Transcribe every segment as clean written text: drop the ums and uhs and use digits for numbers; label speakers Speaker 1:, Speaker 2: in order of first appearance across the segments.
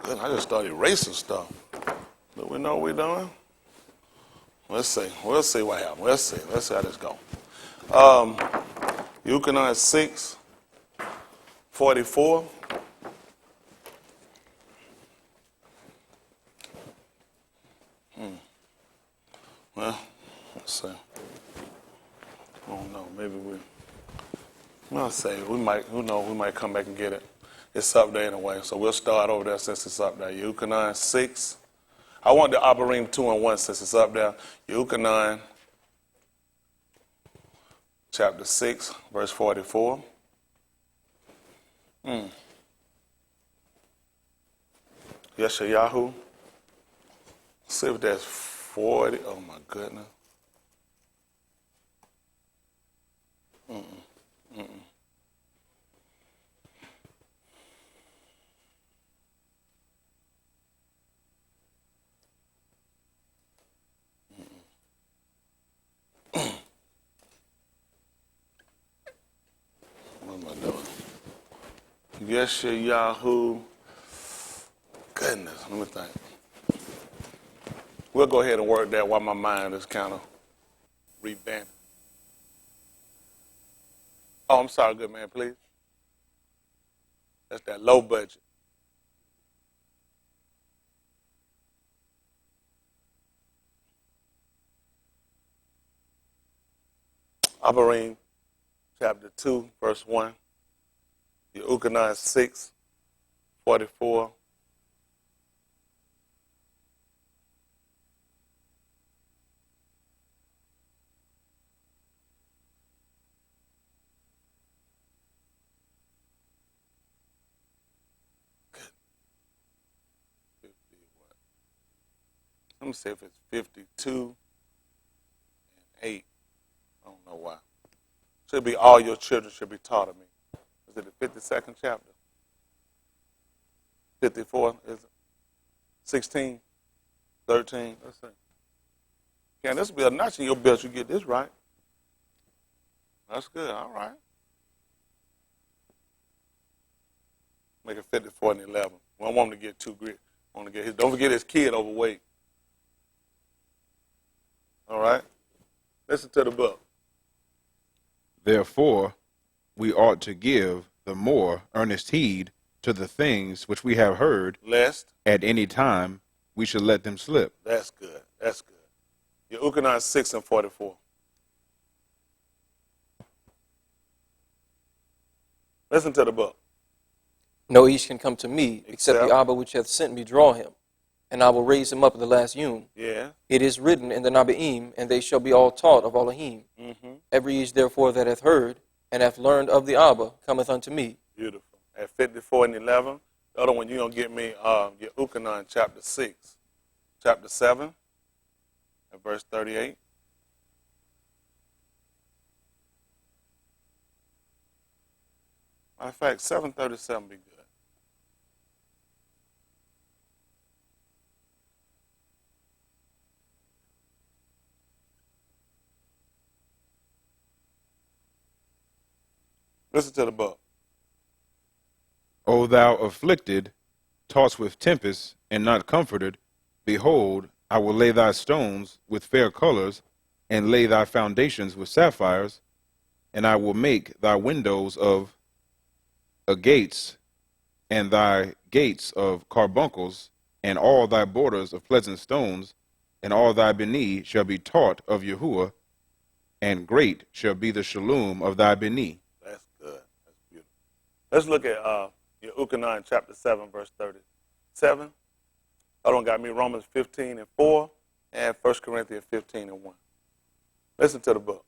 Speaker 1: Good. I just started erasing stuff. Do we know what we're doing? Let's see. We'll see what happens. Let's see. Let's see how this goes. Euclid 6:44. Well, let's see. I don't know. Maybe I'll say we might. Who knows? We might come back and get it. It's up there anyway, so we'll start over there since it's up there. Euclid 6. I want the Abarim 2 and 1 since it's up there. Euclid chapter 6, verse 44. Yeshayahu. See if that's 40. Oh my goodness. What am I doing? Yeshayahu. Goodness, let me think. We'll go ahead and work that while my mind is kind of revamped. Oh, I'm sorry, good man, please. That's that low budget. Abarim, chapter 2, verse 1. Euclid 6, 44. Let me see if it's 52 and 8. I don't know why. Should be all your children should be taught of me. Is it the 52nd chapter? 54, is it? 16, 13, let's see. Can this be a notch in your belt? You get this right. That's good, all right. Make it 54 and 11. We don't want him to get too great. Don't forget his kid overweight. All right? Listen to the book.
Speaker 2: Therefore, we ought to give the more earnest heed to the things which we have heard,
Speaker 1: lest
Speaker 2: at any time we should let them slip.
Speaker 1: That's good. That's good. Euclid 6 and 44. Listen to the book.
Speaker 3: No east can come to me, except the Abba which hath sent me draw him, and I will raise him up at the last yom.
Speaker 1: Yeah.
Speaker 3: It is written in the Nabi'im, and they shall be all taught of Elohim. Every east therefore that hath heard, and hath learned of the Abba, cometh unto me.
Speaker 1: Beautiful. At 54 and 11. The other one, you're going to get me your Euclid chapter 6. Chapter 7 and verse 38. Matter of fact, 737 be good. Listen to the book.
Speaker 2: O thou afflicted, tossed with tempests, and not comforted, behold, I will lay thy stones with fair colors, and lay thy foundations with sapphires, and I will make thy windows of agates, and thy gates of carbuncles, and all thy borders of pleasant stones, and all thy beni shall be taught of Yahuwah, and great shall be the shalom of thy beni.
Speaker 1: That's good. That's beautiful. Let's look at your Euclid chapter 7, verse 37. I don't got me Romans 15 and 4 and 1 Corinthians 15 and 1. Listen to the book.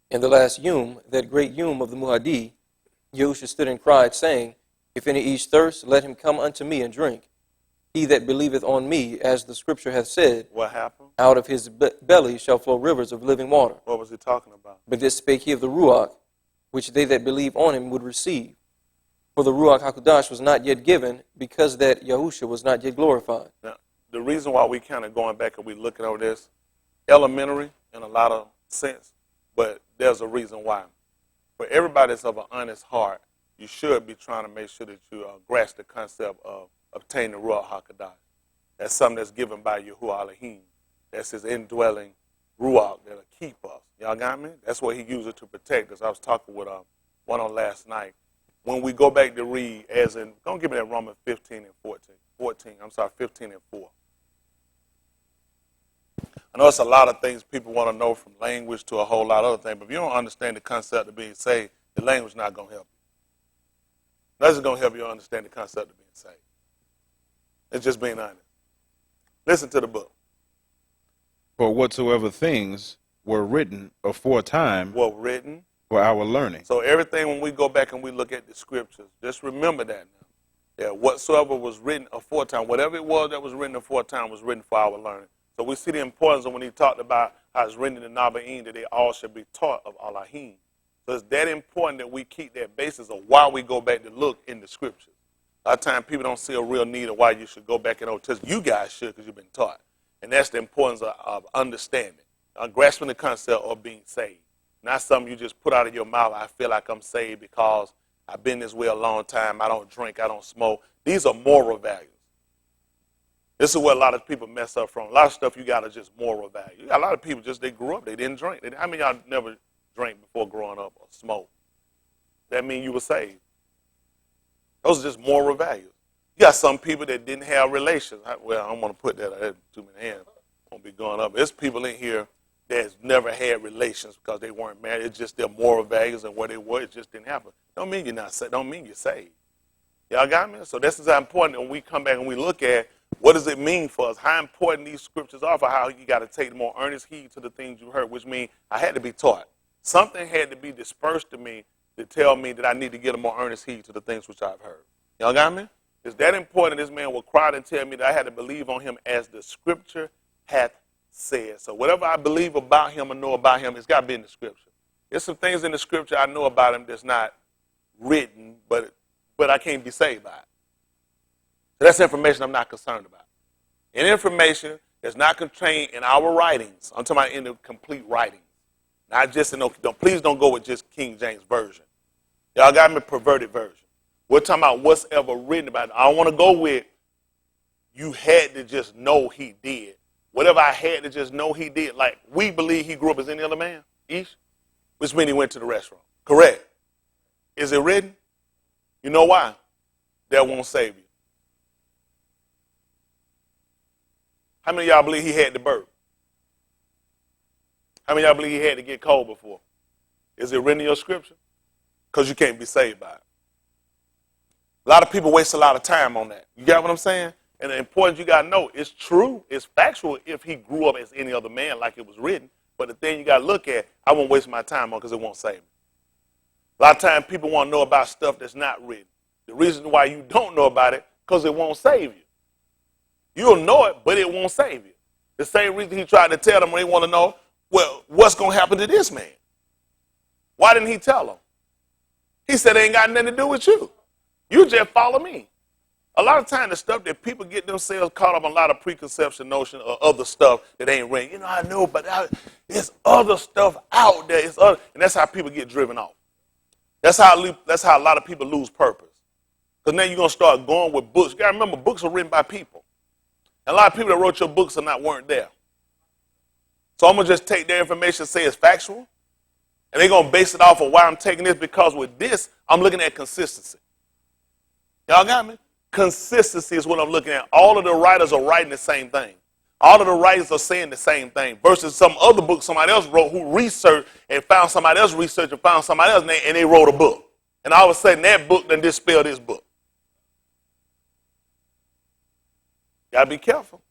Speaker 3: In the last yom, that great yom of the Muhadi, Yahushua stood and cried, saying, If any east thirst, let him come unto me and drink. He that believeth on me, as the scripture hath said,
Speaker 1: What happened?
Speaker 3: out of his belly shall flow rivers of living water.
Speaker 1: What was he talking about?
Speaker 3: But this spake he of the Ruach, which they that believe on him would receive. For the Ruach HaKodesh was not yet given, because that Yahushua was not yet glorified.
Speaker 1: Now, the reason why we kind of going back and we looking over this, elementary in a lot of sense, but there's a reason why. For everybody that's of an honest heart, you should be trying to make sure that you grasp the concept of obtain the Ruach HaKodesh. That's something that's given by Yahuwah Elohim. That's his indwelling Ruach that'll keep us. Y'all got me? That's what he uses to protect us. I was talking with one on last night. When we go back to read, as in, don't give me that Romans 15 and 14. 15 and 4. I know it's a lot of things people want to know, from language to a whole lot of other things, but if you don't understand the concept of being saved, the language is not going to help you. That's just going to help you understand the concept of being saved. It's just being honest. Listen to the book.
Speaker 2: For whatsoever things were written aforetime
Speaker 1: Were written
Speaker 2: for our learning.
Speaker 1: So everything, when we go back and we look at the scriptures, just remember that now. That whatsoever was written aforetime, whatever it was that was written aforetime, was written for our learning. So we see the importance of when he talked about how it's written in the Naba'im that they all should be taught of Elohim. So it's that important that we keep that basis of why we go back to look in the scriptures. A lot of times people don't see a real need of why you should go back and Old Testament. You guys should, because you've been taught. And that's the importance of understanding, grasping the concept of being saved. Not something you just put out of your mouth. I feel like I'm saved because I've been this way a long time. I don't drink. I don't smoke. These are moral values. This is what a lot of people mess up from. A lot of stuff you got is just moral value. You got a lot of people just, they grew up, they didn't drink. How many of y'all never drank before growing up or smoked? That means you were saved. Those are just moral values. You got some people that didn't have relations. Well, I don't want to put that in too many hands. I won't be going up. There's people in here that's never had relations because they weren't married. It's just their moral values and where they were. It just didn't happen. Don't mean you're not saved. Don't mean you're saved. Y'all got me? So this is how important when we come back and we look at what does it mean for us, how important these scriptures are, for how you got to take more earnest heed to the things you heard, which means I had to be taught. Something had to be dispersed to me to tell me that I need to get a more earnest heed to the things which I've heard. Y'all got me? It's that important. This man will cry and tell me that I had to believe on him as the scripture hath said. So whatever I believe about him or know about him, it's got to be in the scripture. There's some things in the scripture I know about him that's not written, but I can't be saved by it. So that's information I'm not concerned about. Any information that's not contained in our writings, I'm talking about in the complete writings, not just in please don't go with just King James Version. Y'all got me, perverted version. We're talking about what's ever written about it. I don't want to go with you had to just know he did. Whatever I had to just know he did, like we believe he grew up as any other man, which means he went to the restaurant. Correct. Is it written? You know why? That won't save you. How many of y'all believe he had to burp? How many of y'all believe he had to get cold before? Is it written in your scripture? Because you can't be saved by it. A lot of people waste a lot of time on that. You got what I'm saying? And the important you got to know, it's true, it's factual if he grew up as any other man like it was written. But the thing you got to look at, I won't waste my time on because it won't save me. A lot of times people want to know about stuff that's not written. The reason why you don't know about it, because it won't save you. You'll know it, but it won't save you. The same reason he tried to tell them when they want to know, well, what's going to happen to this man? Why didn't he tell them? He said it ain't got nothing to do with you. You just follow me. A lot of times the stuff that people get themselves caught up on a lot of preconception notion or other stuff that ain't written. You know, I know, but there's other stuff out there. And that's how people get driven off. That's how a lot of people lose purpose. Because now you're going to start going with books. You got to remember, books are written by people. And a lot of people that wrote your books weren't there. So I'm going to just take their information and say it's factual. And they're going to base it off of why I'm taking this, because with this, I'm looking at consistency. Y'all got me? Consistency is what I'm looking at. All of the writers are writing the same thing. All of the writers are saying the same thing versus some other book somebody else wrote who researched and found somebody else researched and found somebody else and they wrote a book. And all of a sudden that book done dispel this book. Got to be careful.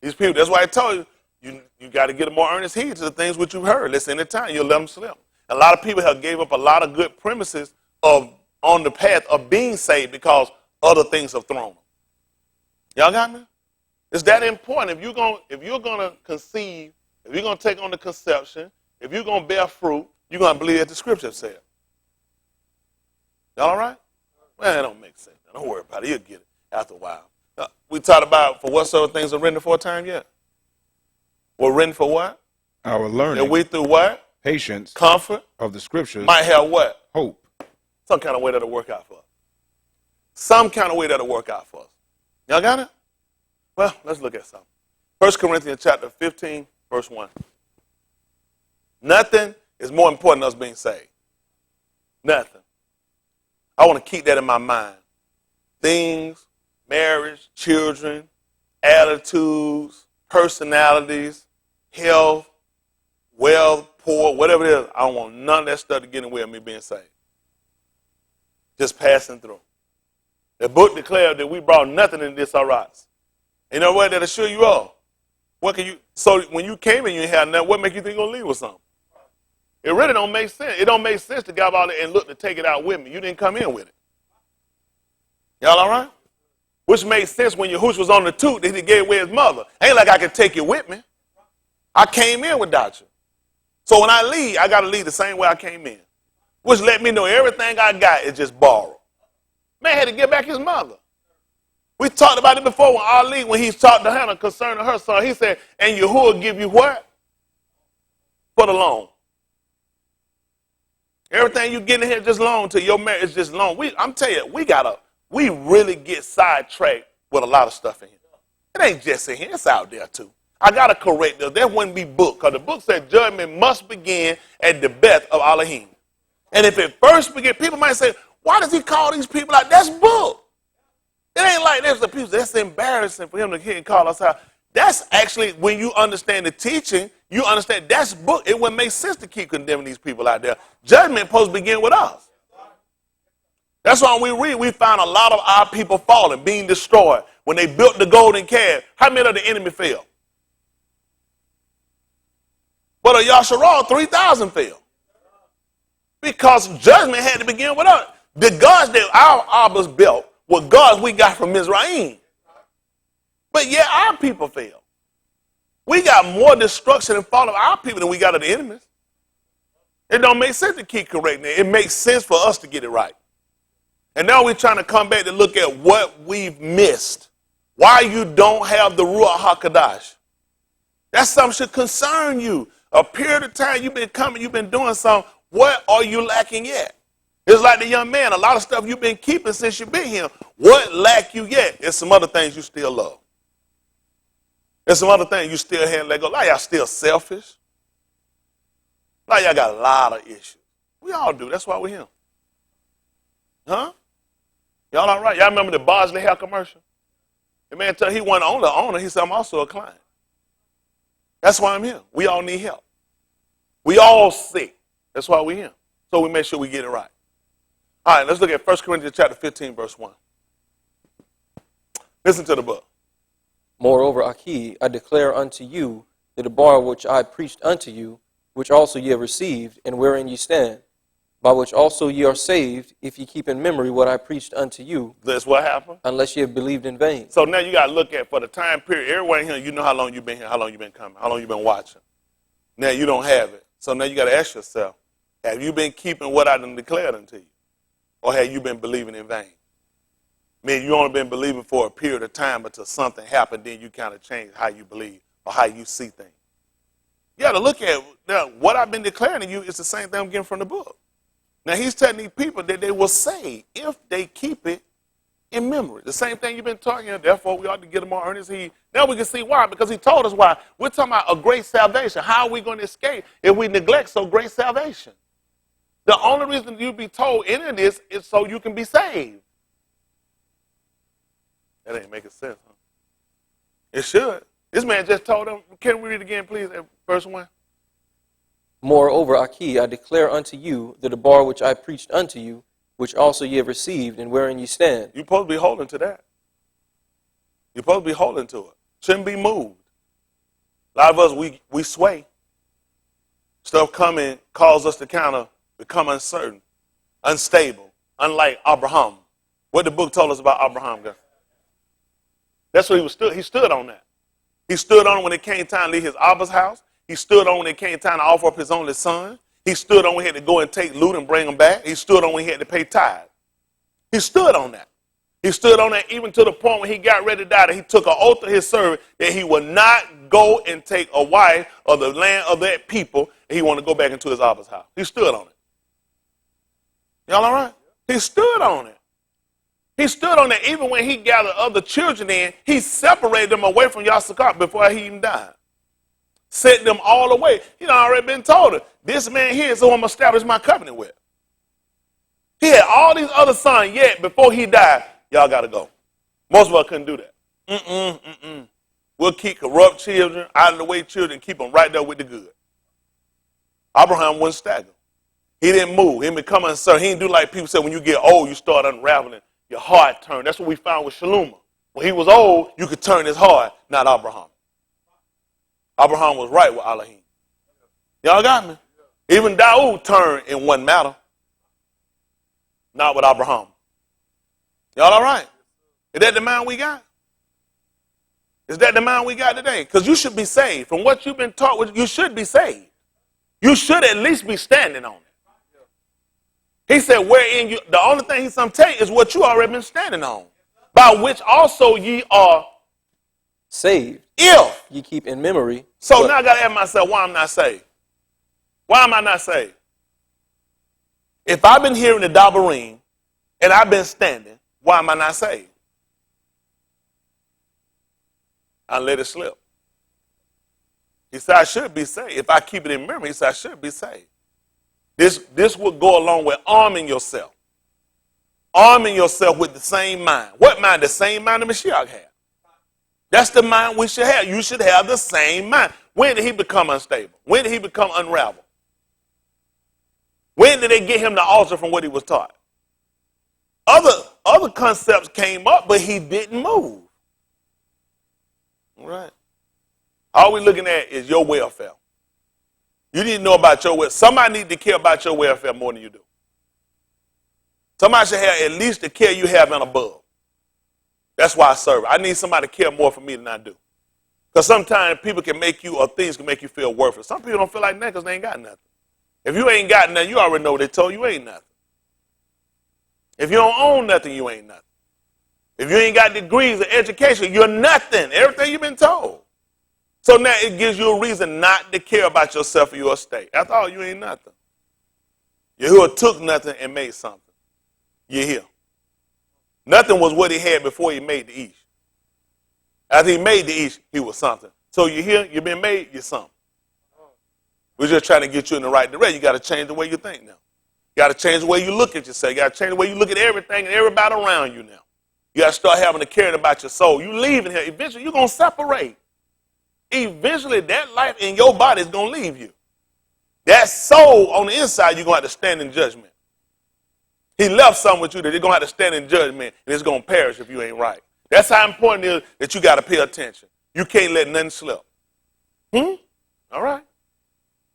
Speaker 1: These people, that's why I told you, you got to get a more earnest heed to the things which you've heard. Listen, any time you'll let them slip. A lot of people have gave up a lot of good premises on the path of being saved because other things have thrown them. Y'all got me? It's that important. If you're gonna conceive, if you're gonna take on the conception, if you're gonna bear fruit, you're gonna believe that the scripture said. Y'all all right? Well, it don't make sense. Don't worry about it. You'll get it after a while. We talked about for what sort of things are written aforetime yet? Were written for what?
Speaker 2: Our learning.
Speaker 1: And we through what?
Speaker 2: Patience.
Speaker 1: Comfort.
Speaker 2: Of the scriptures.
Speaker 1: Might have what?
Speaker 2: Hope.
Speaker 1: Some kind of way that'll work out for us. Some kind of way that'll work out for us. Y'all got it? Well, let's look at something. 1 Corinthians chapter 15, verse 1. Nothing is more important than us being saved. Nothing. I want to keep that in my mind. Things, marriage, children, attitudes, personalities, health, wealth, poor, whatever it is. I don't want none of that stuff to get in the way of me being saved. Just passing through. The book declared that we brought nothing in this our rights. You know what? That'll show you all. What can you? So when you came in, you ain't had nothing. What make you think you're gonna leave with something? It really don't make sense. It don't make sense to go out there and look to take it out with me. You didn't come in with it. Y'all all right? Which made sense when Yahushua was on the toot that he gave away his mother. Ain't like I could take it with me. I came in without you. So when I leave, I got to leave the same way I came in. Which let me know everything I got is just borrowed. Man had to get back his mother. We talked about it before when Ali, when he talked to Hannah concerning her son, he said, and Yahuwah give you what? For the loan. Everything you get in here just loan to your marriage is just loan. I'm telling you, we really get sidetracked with a lot of stuff in here. It ain't just in here, it's out there too. I got to correct this. That wouldn't be book, because the book said judgment must begin at the Beth of Elohim. And if it first begin, people might say, why does he call these people out? That's book. It ain't like there's the people, that's embarrassing for him to hear and call us out. That's actually, when you understand the teaching, you understand that's book. It wouldn't make sense to keep condemning these people out there. Judgment supposed to begin with us. That's why when we read, we find a lot of our people falling, being destroyed. When they built the golden calf, how many of the enemy fell? But of Yasharal, 3,000 fell. Because judgment had to begin with us. The gods that our Abbas built were gods we got from Mizraim. But yet our people fell. We got more destruction and fall of our people than we got of the enemies. It don't make sense to keep correcting it. It makes sense for us to get it right. And now we're trying to come back to look at what we've missed. Why you don't have the Ruach HaKodesh. That's something should concern you. A period of time you've been coming, you've been doing something. What are you lacking yet? It's like the young man. A lot of stuff you've been keeping since you've been here. What lack you yet? There's some other things you still love. There's some other things you still haven't let go. Like y'all still selfish. Like y'all got a lot of issues. We all do. That's why we're here. Huh? Y'all all right? Y'all remember the Bosley hair commercial? The man told he wasn't only an owner. He said, I'm also a client. That's why I'm here. We all need help. We all sick. That's why we're here. So we make sure we get it right. All right, let's look at 1 Corinthians chapter 15, verse 1. Listen to the book.
Speaker 3: Moreover, Aki, I declare unto you that the bar which I preached unto you, which also ye have received, and wherein ye stand, by which also ye are saved, if ye keep in memory what I preached unto you.
Speaker 1: That's what happened.
Speaker 3: Unless ye have believed in vain.
Speaker 1: So now you got to look at, for the time period, everyone here, you know how long you've been here, how long you've been coming, how long you've been watching. Now you don't have it. So now you got to ask yourself, have you been keeping what I done declared unto you? Or have you been believing in vain? I mean, you only been believing for a period of time until something happened, then you kind of change how you believe or how you see things. You got to look at now, what I've been declaring to you is the same thing I'm getting from the book. Now, he's telling these people that they will save if they keep it in memory. The same thing you've been talking about, therefore we ought to get them more earnest heed. Now we can see why, because he told us why. We're talking about a great salvation. How are we going to escape if we neglect so great salvation? The only reason you be told any of this is so you can be saved. That ain't making sense, huh? It should. This man just told them, can we read it again, please, at verse 1?
Speaker 3: Moreover, Aki, I declare unto you that the bar which I preached unto you, which also ye have received, and wherein ye stand.
Speaker 1: You're supposed to be holding to that. You're supposed to be holding to it. Shouldn't be moved. A lot of us, we sway. Stuff coming cause us to kind of become uncertain, unstable, unlike Abraham. What the book told us about Abraham, guys. That's what he stood on that. He stood on it when it came time to leave his Abba's house. He stood on when it came time to offer up his only son. He stood on when he had to go and take loot and bring him back. He stood on when he had to pay tithe. He stood on that. He stood on that even to the point when he got ready to die, that he took an oath to his servant that he would not go and take a wife of the land of that people, and he wanted to go back into his Abba's house. He stood on it. Y'all all right? He stood on it. He stood on that even when he gathered other children in, he separated them away from Yasakar before he even died. Set them all away. He done already been told her, this man here is who I'm going to establish my covenant with. He had all these other sons, yet before he died, y'all got to go. Most of us couldn't do that. We'll keep corrupt children, out of the way children, keep them right there with the good. Abraham wouldn't stagger. He didn't move. He didn't become uncertain. He didn't do like people say when you get old, you start unraveling. Your heart turned. That's what we found with Shalom. When he was old, you could turn his heart, not Abraham. Abraham was right with Elohim. Y'all got me? Even Daud turned in one matter. Not with Abraham. Y'all all right? Is that the mind we got? Is that the mind we got today? Because you should be saved. From what you've been taught, you should be saved. You should at least be standing on it. He said, wherein you, the only thing he's going to tell you is what you already been standing on, by which also ye are
Speaker 3: saved.
Speaker 1: If
Speaker 3: ye keep in memory.
Speaker 1: So now I got to ask myself, why I'm not saved? Why am I not saved? If I've been hearing the Dabarim and I've been standing, why am I not saved? I let it slip. He said, I should be saved. If I keep it in memory, he said, I should be saved. This would go along with arming yourself. Arming yourself with the same mind. What mind? The same mind the Mashiach had. That's the mind we should have. You should have the same mind. When did he become unstable? When did he become unraveled? When did they get him to alter from what he was taught? Other concepts came up, but he didn't move. All right. All we're looking at is your welfare. You need to know about your welfare. Somebody needs to care about your welfare more than you do. Somebody should have at least the care you have and above. That's why I serve. I need somebody to care more for me than I do. Because sometimes people can make you, or things can make you feel worthless. Some people don't feel like that because they ain't got nothing. If you ain't got nothing, you already know they told you ain't nothing. If you don't own nothing, you ain't nothing. If you ain't got degrees or education, you're nothing. Everything you've been told. So now it gives you a reason not to care about yourself or your estate. After all, you ain't nothing. Yahuwah took nothing and made something. You're here. Nothing was what he had before he made the East. After he made the East, he was something. So you're here, you've been made, you're something. We're just trying to get you in the right direction. You got to change the way you think now. You got to change the way you look at yourself. You got to change the way you look at everything and everybody around you now. You got to start having to care about your soul. You leaving here, eventually you're going to separate. Eventually that life in your body is going to leave you. That soul on the inside, you're going to have to stand in judgment. He left something with you that you're going to have to stand in judgment, and it's going to perish if you ain't right. That's how important it is that you got to pay attention. You can't let nothing slip. All right.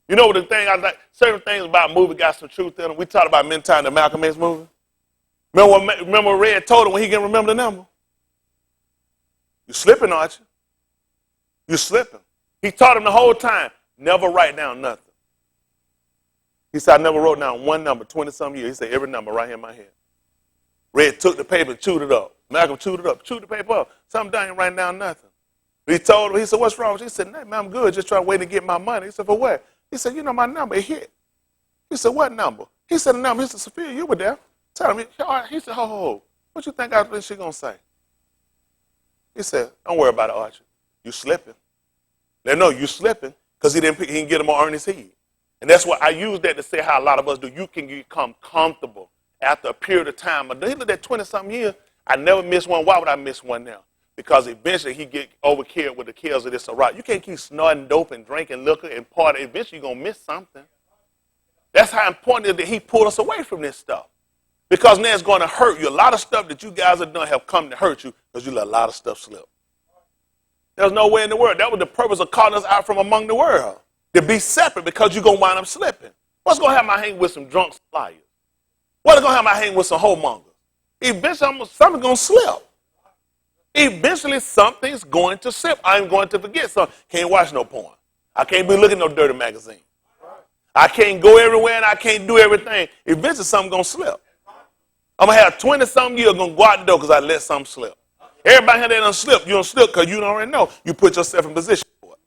Speaker 1: You know what the thing I like? Certain things about movie got some truth in them. We talked about many times the Malcolm X movie. Remember what Red told him when he can remember the number? You slipping, aren't you? You slipping. He taught him the whole time, never write down nothing. He said, I never wrote down one number, 20-some years. He said, every number right here in my head. Red took the paper and chewed it up. Malcolm chewed it up, chewed the paper up. Something down, ain't writing down nothing. He told him, he said, what's wrong with you? He said, man, I'm good, just trying to wait to get my money. He said, for what? He said, you know my number, it hit. He said, what number? He said, the number. He said, Sophia, you were there. Tell him. He said, ho, what you think she going to say? He said, don't worry about it, Archie. You slipping. They know you slipping because he didn't get him on earnest heed. And that's what I use that to say how a lot of us do. You can become comfortable after a period of time. But he looked at 20-something years. I never missed one. Why would I miss one now? Because eventually he get overcarried with the cares of this right. You can't keep snorting dope and drinking liquor and party. Eventually you're going to miss something. That's how important it is that he pulled us away from this stuff. Because now it's going to hurt you. A lot of stuff that you guys have done have come to hurt you because you let a lot of stuff slip. There's no way in the world. That was the purpose of calling us out from among the world. To be separate because you're going to wind up slipping. What's going to have my hang with some drunks and liars? What's going to have my hang with some whoremongers? Eventually something's going to slip. Eventually something's going to slip. I'm going to forget something. Can't watch no porn. I can't be looking at no dirty magazine. I can't go everywhere and I can't do everything. Eventually something's going to slip. I'm going to have 20-something years going to go out the door because I let something slip. Everybody here that done slip, you don't slip because you don't already know. You put yourself in position for it.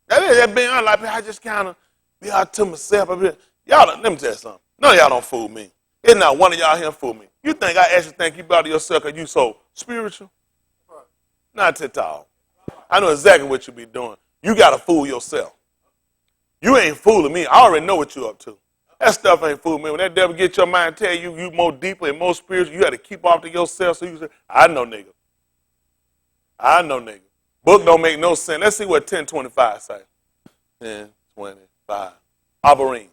Speaker 1: That being honest, I just kind of be out to myself. Y'all, let me tell you something. None of y'all don't fool me. It's not one of y'all here fool me. You think I actually think you about yourself because you so spiritual? Not at all. I know exactly what you be doing. You got to fool yourself. You ain't fooling me. I already know what you up to. That stuff ain't fooling me. When that devil get your mind and tell you you more deeply and more spiritual, you got to keep off to yourself. So you say, I know, nigga. I know, nigga. Book don't make no sense. Let's see what 10:25 say. 10:25. Abarim.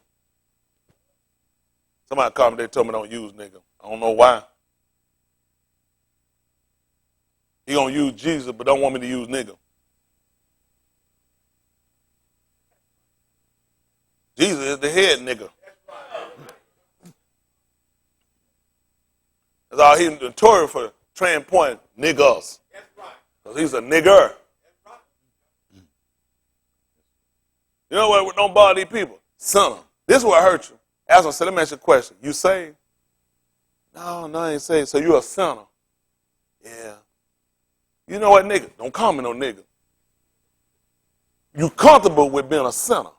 Speaker 1: Somebody called me, they told me don't use nigga. I don't know why. He gonna use Jesus, but don't want me to use nigga. Jesus is the head nigga. That's all he's notorious for, trying point niggas. Because he's a nigger. You know what don't bother these people? Sinner. This is what hurt you. Ask him, say, let me ask you a question. You saved? No, I ain't saved. So you a sinner? Yeah. You know what, nigga? Don't call me no nigga. You comfortable with being a sinner.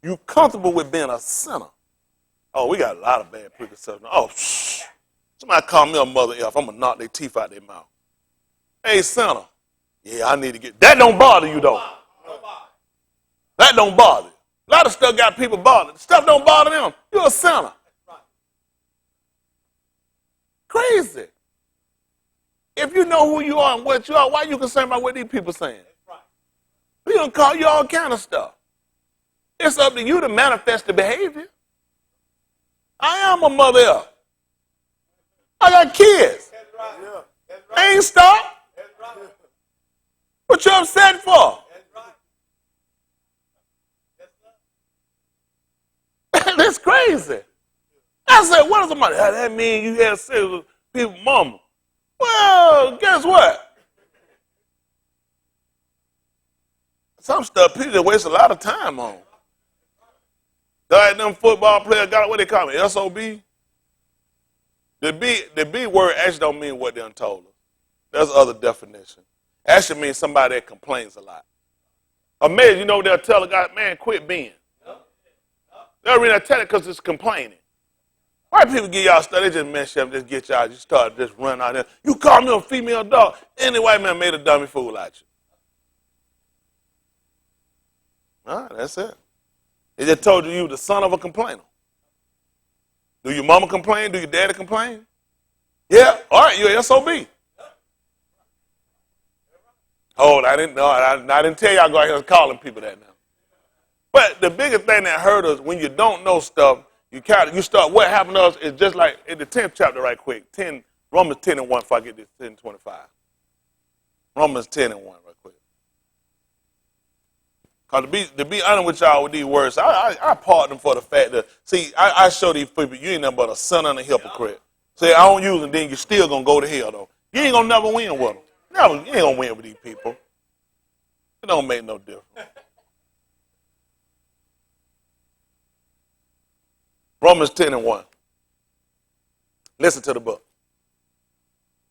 Speaker 1: You comfortable with being a sinner. Oh, we got a lot of bad preconceptions. Oh, shh. Somebody call me a mother F. I'm going to knock their teeth out their mouth. Hey, sinner. Yeah, I need to get... That don't bother you, though. That don't bother you. A lot of stuff got people bothered. Stuff don't bother them. You're a sinner. Crazy. If you know who you are and what you are, why are you concerned about what these people saying? We gonna call you all kind of stuff. It's up to you to manifest the behavior. I am a mother F. I got kids. I ain't stopped. What you upset for? That's crazy. I said, what does somebody? That mean you had sex with people's mama? Well, guess what? Some stuff people just waste a lot of time on. Them football players got what they call me, SOB. The B word actually don't mean what they done told us. There's other definition. Actually means somebody that complains a lot. Amazing, you know they'll tell a guy, man, quit being. They'll really tell it because it's complaining. Why people give y'all stuff? They just mess you up, just get y'all, just start just running out there. You call me a female dog. Any white man made a dummy fool out you. All right, that's it. They just told you the son of a complainer. Do your mama complain? Do your daddy complain? Yeah, all right, you're an SOB. Hold, I didn't know. I didn't tell y'all go out here calling people that now. But the biggest thing that hurt us when you don't know stuff, you start. What happened to us is just like in the 10th chapter, right quick. Romans 10:1. If I get this 10:25. Romans 10:1, right quick. Cause to be honest with y'all with these words, I pardon them for the fact that I show these people you ain't nothing but a sinner and a hypocrite. Say I don't use them, then you still gonna go to hell though. You ain't gonna never win with them. Never, you ain't gonna win with these people. It don't make no difference. Romans 10:1. Listen to the book.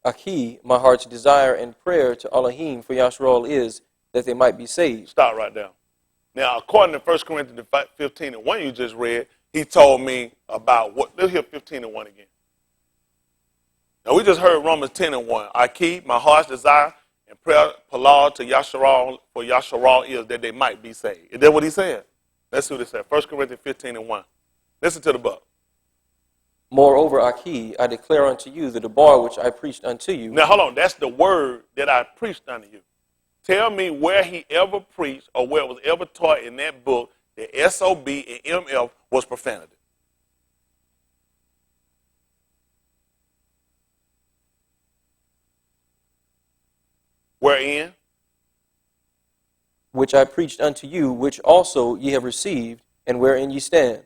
Speaker 3: Aki, my heart's desire and prayer to Elohim for Yasharal is that they might be saved.
Speaker 1: Stop right there. Now, according to 1 Corinthians 15:1 you just read, he told me about what, let's hear 15:1 again. Now, we just heard Romans 10:1. Aki, my heart's desire and prayer palau to Yasharal for Yasharal is that they might be saved. Is that what he said? Let's see what it said. 1 Corinthians 15:1. Listen to the book.
Speaker 3: Moreover, Aki, I declare unto you that the bar which I preached unto you.
Speaker 1: Now, hold on. That's the word that I preached unto you. Tell me where he ever preached or where it was ever taught in that book that SOB and MF was profanity. Wherein?
Speaker 3: Which I preached unto you, which also ye have received, and wherein ye stand.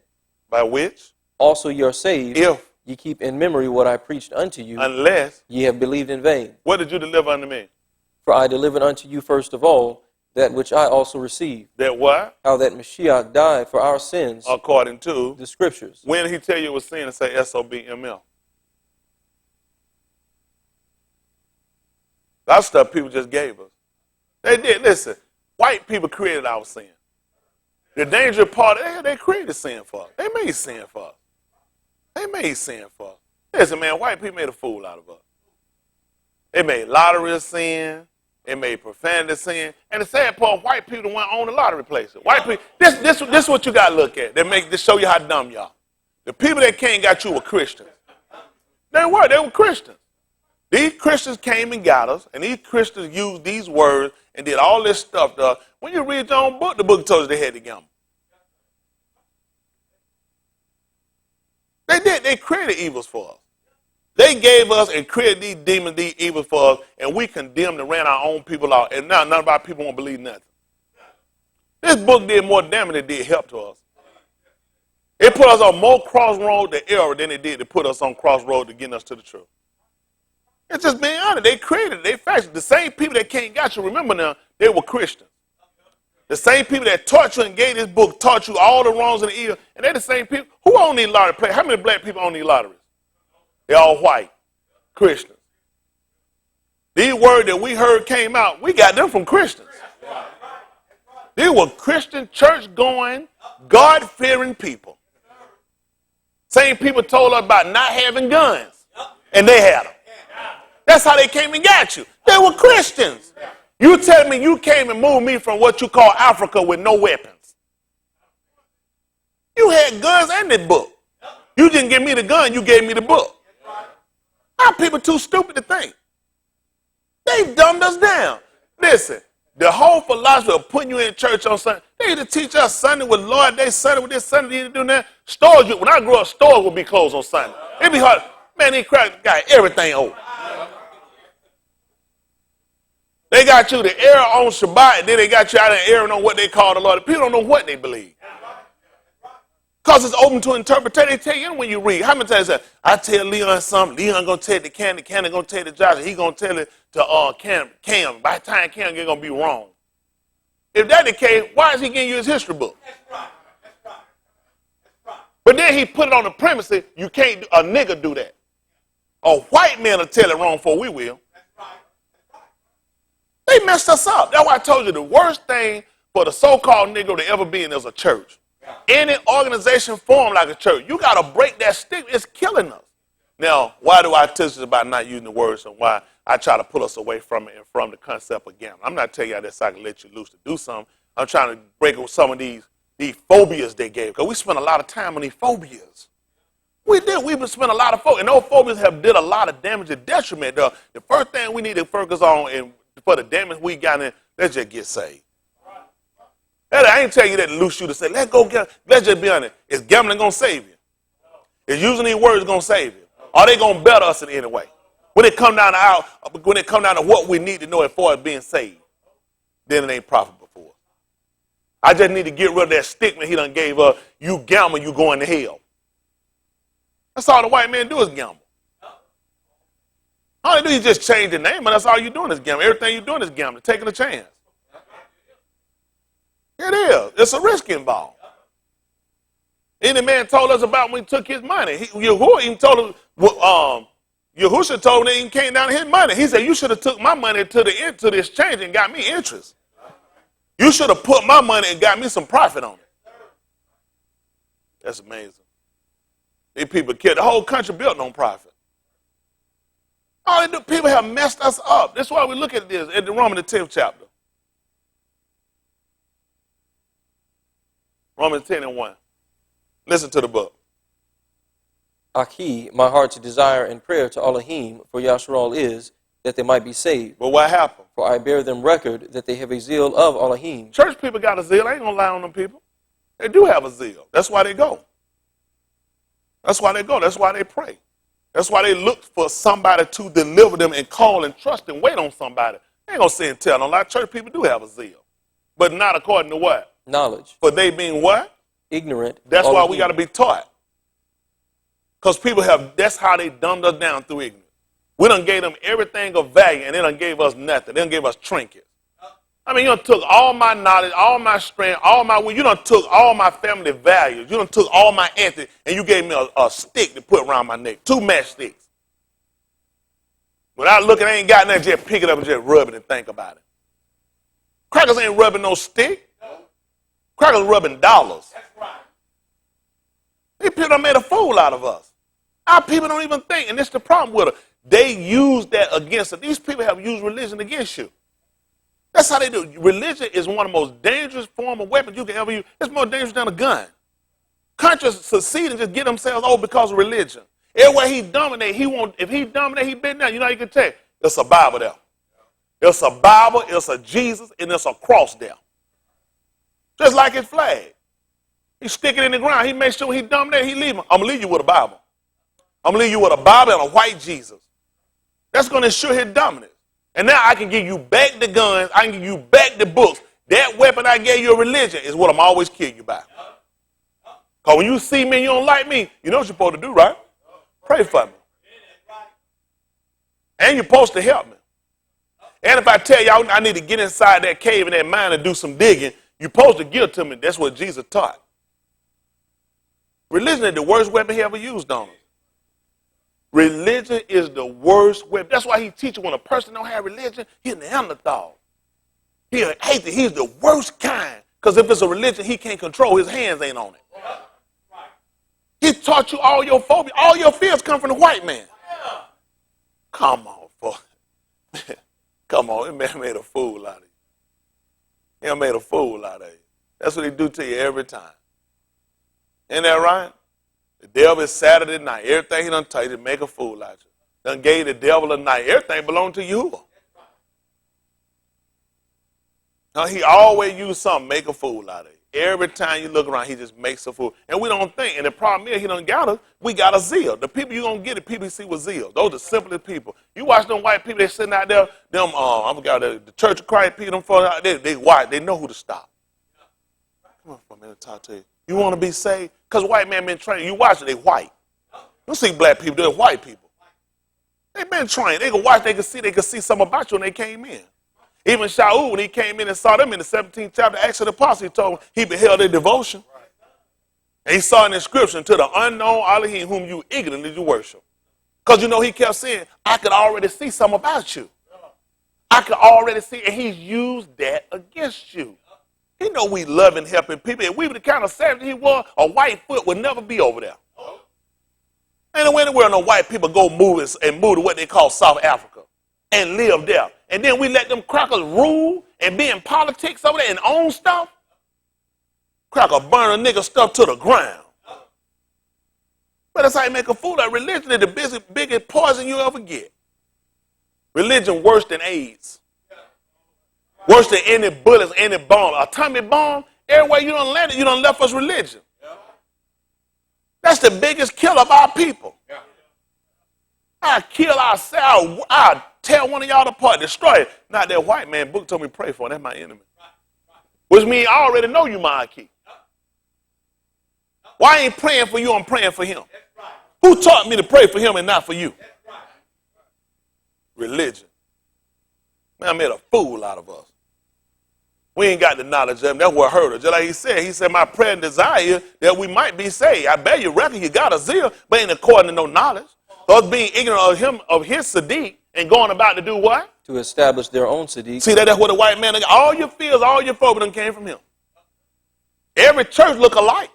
Speaker 1: By which?
Speaker 3: Also ye are saved,
Speaker 1: if
Speaker 3: ye keep in memory what I preached unto you,
Speaker 1: unless
Speaker 3: ye have believed in vain.
Speaker 1: What did you deliver unto me?
Speaker 3: For I delivered unto you first of all that which I also received.
Speaker 1: That what?
Speaker 3: How that Mashiach died for our sins.
Speaker 1: According to
Speaker 3: the Scriptures.
Speaker 1: When did he tell you it was sin and say SOBML? That stuff people just gave us. They did. Listen, white people created our sin. The dangerous part, they created sin for us. They made sin for us. They made sin for us. Listen, man, white people made a fool out of us. They made lottery a sin. They made profanity a sin. And the sad part, white people the one own the lottery places. White people, this is what you got to look at. They show you how dumb you are. The people that came and got you were Christians. They were Christians. These Christians came and got us, and these Christians used these words and did all this stuff to us. When you read your own book, the book told you they had to gamble. They did. They created evils for us. They gave us and created these demons, these evils for us, and we condemned and ran our own people out, and now none of our people won't believe nothing. This book did more damage than it did help to us. It put us on more crossroad to error than it did to put us on crossroad to get us to the truth. It's just being honest. They created it. They fashioned. The same people that came and got you, remember now, they were Christians. The same people that taught you and gave this book taught you all the wrongs and the evil, and they're the same people. Who own these lottery plays? How many black people own these lotteries? They're all white, Christians. These words that we heard came out, we got them from Christians. They were Christian, church-going, God-fearing people. Same people told us about not having guns, and they had them. That's how they came and got you. They were Christians. You tell me you came and moved me from what you call Africa with no weapons. You had guns and the book. You didn't give me the gun, you gave me the book. Our people too stupid to think. They dumbed us down. Listen, the whole philosophy of putting you in church on Sunday, they need to teach us Sunday with Lord Day, Sunday with this, Sunday, they need to do that. Stores, when I grew up, stores would be closed on Sunday. It'd be hard. Man, these crowds got everything open. They got you to err on Shabbat, and then they got you out there erring on what they call the Lord. People don't know what they believe. Because it's open to interpretation. They tell you when you read. How many times I tell Leon something, Leon going to tell it to Candy going to tell it to Josh, and he going to tell it to Cam. By the time Cam get going to be wrong. If that's the case, why is he giving you his history book? But then he put it on the premise that you can't, a nigga do that. A white man will tell it wrong before we will. They messed us up. That's why I told you the worst thing for the so-called Negro to ever be in is a church. Any organization formed like a church, you got to break that stigma. It's killing us. Now, why do I teach about not using the words and why I try to pull us away from it and from the concept of gambling? I'm not telling you this so I can let you loose to do something. I'm trying to break up some of these phobias they gave. Because we spent a lot of time on these phobias. We did. We've been spending a lot of phobias. And those phobias have did a lot of damage and detriment. The first thing we need to focus on and for the damage we got in, let's just get saved. I ain't tell you that to loose you to say, let's go get, let's just be honest. Is gambling going to save you? Is using these words going to save you? Are they going to better us in any way? When it come down to what we need to know as far as being saved, then it ain't profitable for us. I just need to get rid of that stigma he done gave us. You gamble, you going to hell. That's all the white man do is gamble. All they do is just change the name, and that's all you're doing is gambling. Everything you're doing is gambling, taking a chance. It is. It's a risk involved. Any man told us about when he took his money. Yahuwah even told him, Yahushua told him he came down to his money. He said, you should have took my money to the exchange and got me interest. You should have put my money and got me some profit on it. That's amazing. These people killed. The whole country built on profit. All they do, people have messed us up. That's why we look at this at the Romans, the 10th chapter. Romans 10 and 1. Listen to the book.
Speaker 3: Aki, my heart's desire and prayer to Elohim for Yasharal is that they might be saved.
Speaker 1: But what happened?
Speaker 3: For I bear them record that they have a zeal of Elohim.
Speaker 1: Church people got a zeal. I ain't going to lie on them people. They do have a zeal. That's why they go. That's why they go. That's why they pray. That's why they look for somebody to deliver them and call and trust and wait on somebody. They ain't going to say and tell. A lot of church people do have a zeal. But not according to what?
Speaker 3: Knowledge.
Speaker 1: For they being what?
Speaker 3: Ignorant.
Speaker 1: That's why we got to be taught. Because people that's how they dumbed us down through ignorance. We done gave them everything of value and they done gave us nothing. They done gave us trinkets. I mean, you done took all my knowledge, all my strength, you done took all my family values. You done took all my ethics and you gave me a stick to put around my neck. 2 matchsticks. Without looking, I ain't got nothing, just pick it up and just rub it and think about it. Crackers ain't rubbing no stick. Crackers rubbing dollars. These people done made a fool out of us. Our people don't even think, and it's the problem with them. They use that against us. These people have used religion against you. That's how they do. Religion is one of the most dangerous form of weapons you can ever use. It's more dangerous than a gun. Countries succeed and just get themselves over because of religion. Everywhere he dominate, if he dominate, he been there. You know, you can tell it's a Bible there. It's a Bible, it's a Jesus, and it's a cross there. Just like his flag. He stick it in the ground. He makes sure he dominate, he leave him. I'm going to leave you with a Bible. I'm going to leave you with a Bible and a white Jesus. That's going to ensure his dominance. And now I can give you back the guns. I can give you back the books. That weapon I gave you, a religion, is what I'm always killing you by. Because when you see me and you don't like me, you know what you're supposed to do, right? Pray for me. And you're supposed to help me. And if I tell y'all I need to get inside that cave in that mine and do some digging, you're supposed to give it to me. That's what Jesus taught. Religion is the worst weapon he ever used on us. Religion is the worst weapon. That's why he teaches when a person don't have religion, he's a Neanderthal. He's the worst kind. Because if it's a religion he can't control, his hands ain't on it. He taught you all your phobia. All your fears come from the white man. Come on, folks. Come on, that man made a fool out of you. He made a fool out of you. That's what he do to you every time. Ain't that right? The devil is Saturday night. Everything he done tell you to make a fool out of you. Done gave the devil a night. Everything belonged to you. Now, he always use something to make a fool out of you. Every time you look around, he just makes a fool. And we don't think. And the problem is, he done got us. We got a zeal. The people you gonna get it, people you see with zeal. Those are the simplest people. You watch them white people, they sitting out there, I forgot the Church of Christ people, them folks out there, they white, they know who to stop. Come on for a minute to talk to you. You want to be saved? Because white man been trained. You watch it, they white. You see black people, they're white people. They been trained. They can watch, they can see something about you when they came in. Even Shaul, when he came in and saw them in the 17th chapter, Acts of the Apostles, he told them he beheld their devotion. And he saw in the inscription, to the unknown Elohim whom you ignorantly do worship. Because you know he kept saying, I could already see something about you. I could already see, and he's used that against you. He know we love and helping people. If we were the kind of savage he was, a white foot would never be over there. Ain't no anywhere no white people go move to what they call South Africa and live there. And then we let them crackers rule and be in politics over there and own stuff. Cracker burn a nigga stuff to the ground. But that's how you make a fool out. Religion is the biggest poison you ever get. Religion worse than AIDS. Worse than any bullets, any bomb. Atomic bomb, everywhere you done landed, you done left us religion. That's the biggest killer of our people. I kill ourselves. I tear one of y'all apart, destroy it. Not that white man book told me to pray for. That's my enemy. Which means I already know you, my key. Why I ain't praying for you? I'm praying for him. Who taught me to pray for him and not for you? Religion. Man, I made a fool out of us. We ain't got the knowledge of him. That's what hurt us. Just like he said, my prayer and desire that we might be saved. I bet you reckon you got a zeal, but ain't according to no knowledge. So us being ignorant of him, of his Sadiq, and going about to do what?
Speaker 3: To establish their own Sadiq.
Speaker 1: See, that's what the white man, all your fears, all your phobia came from him. Every church look alike.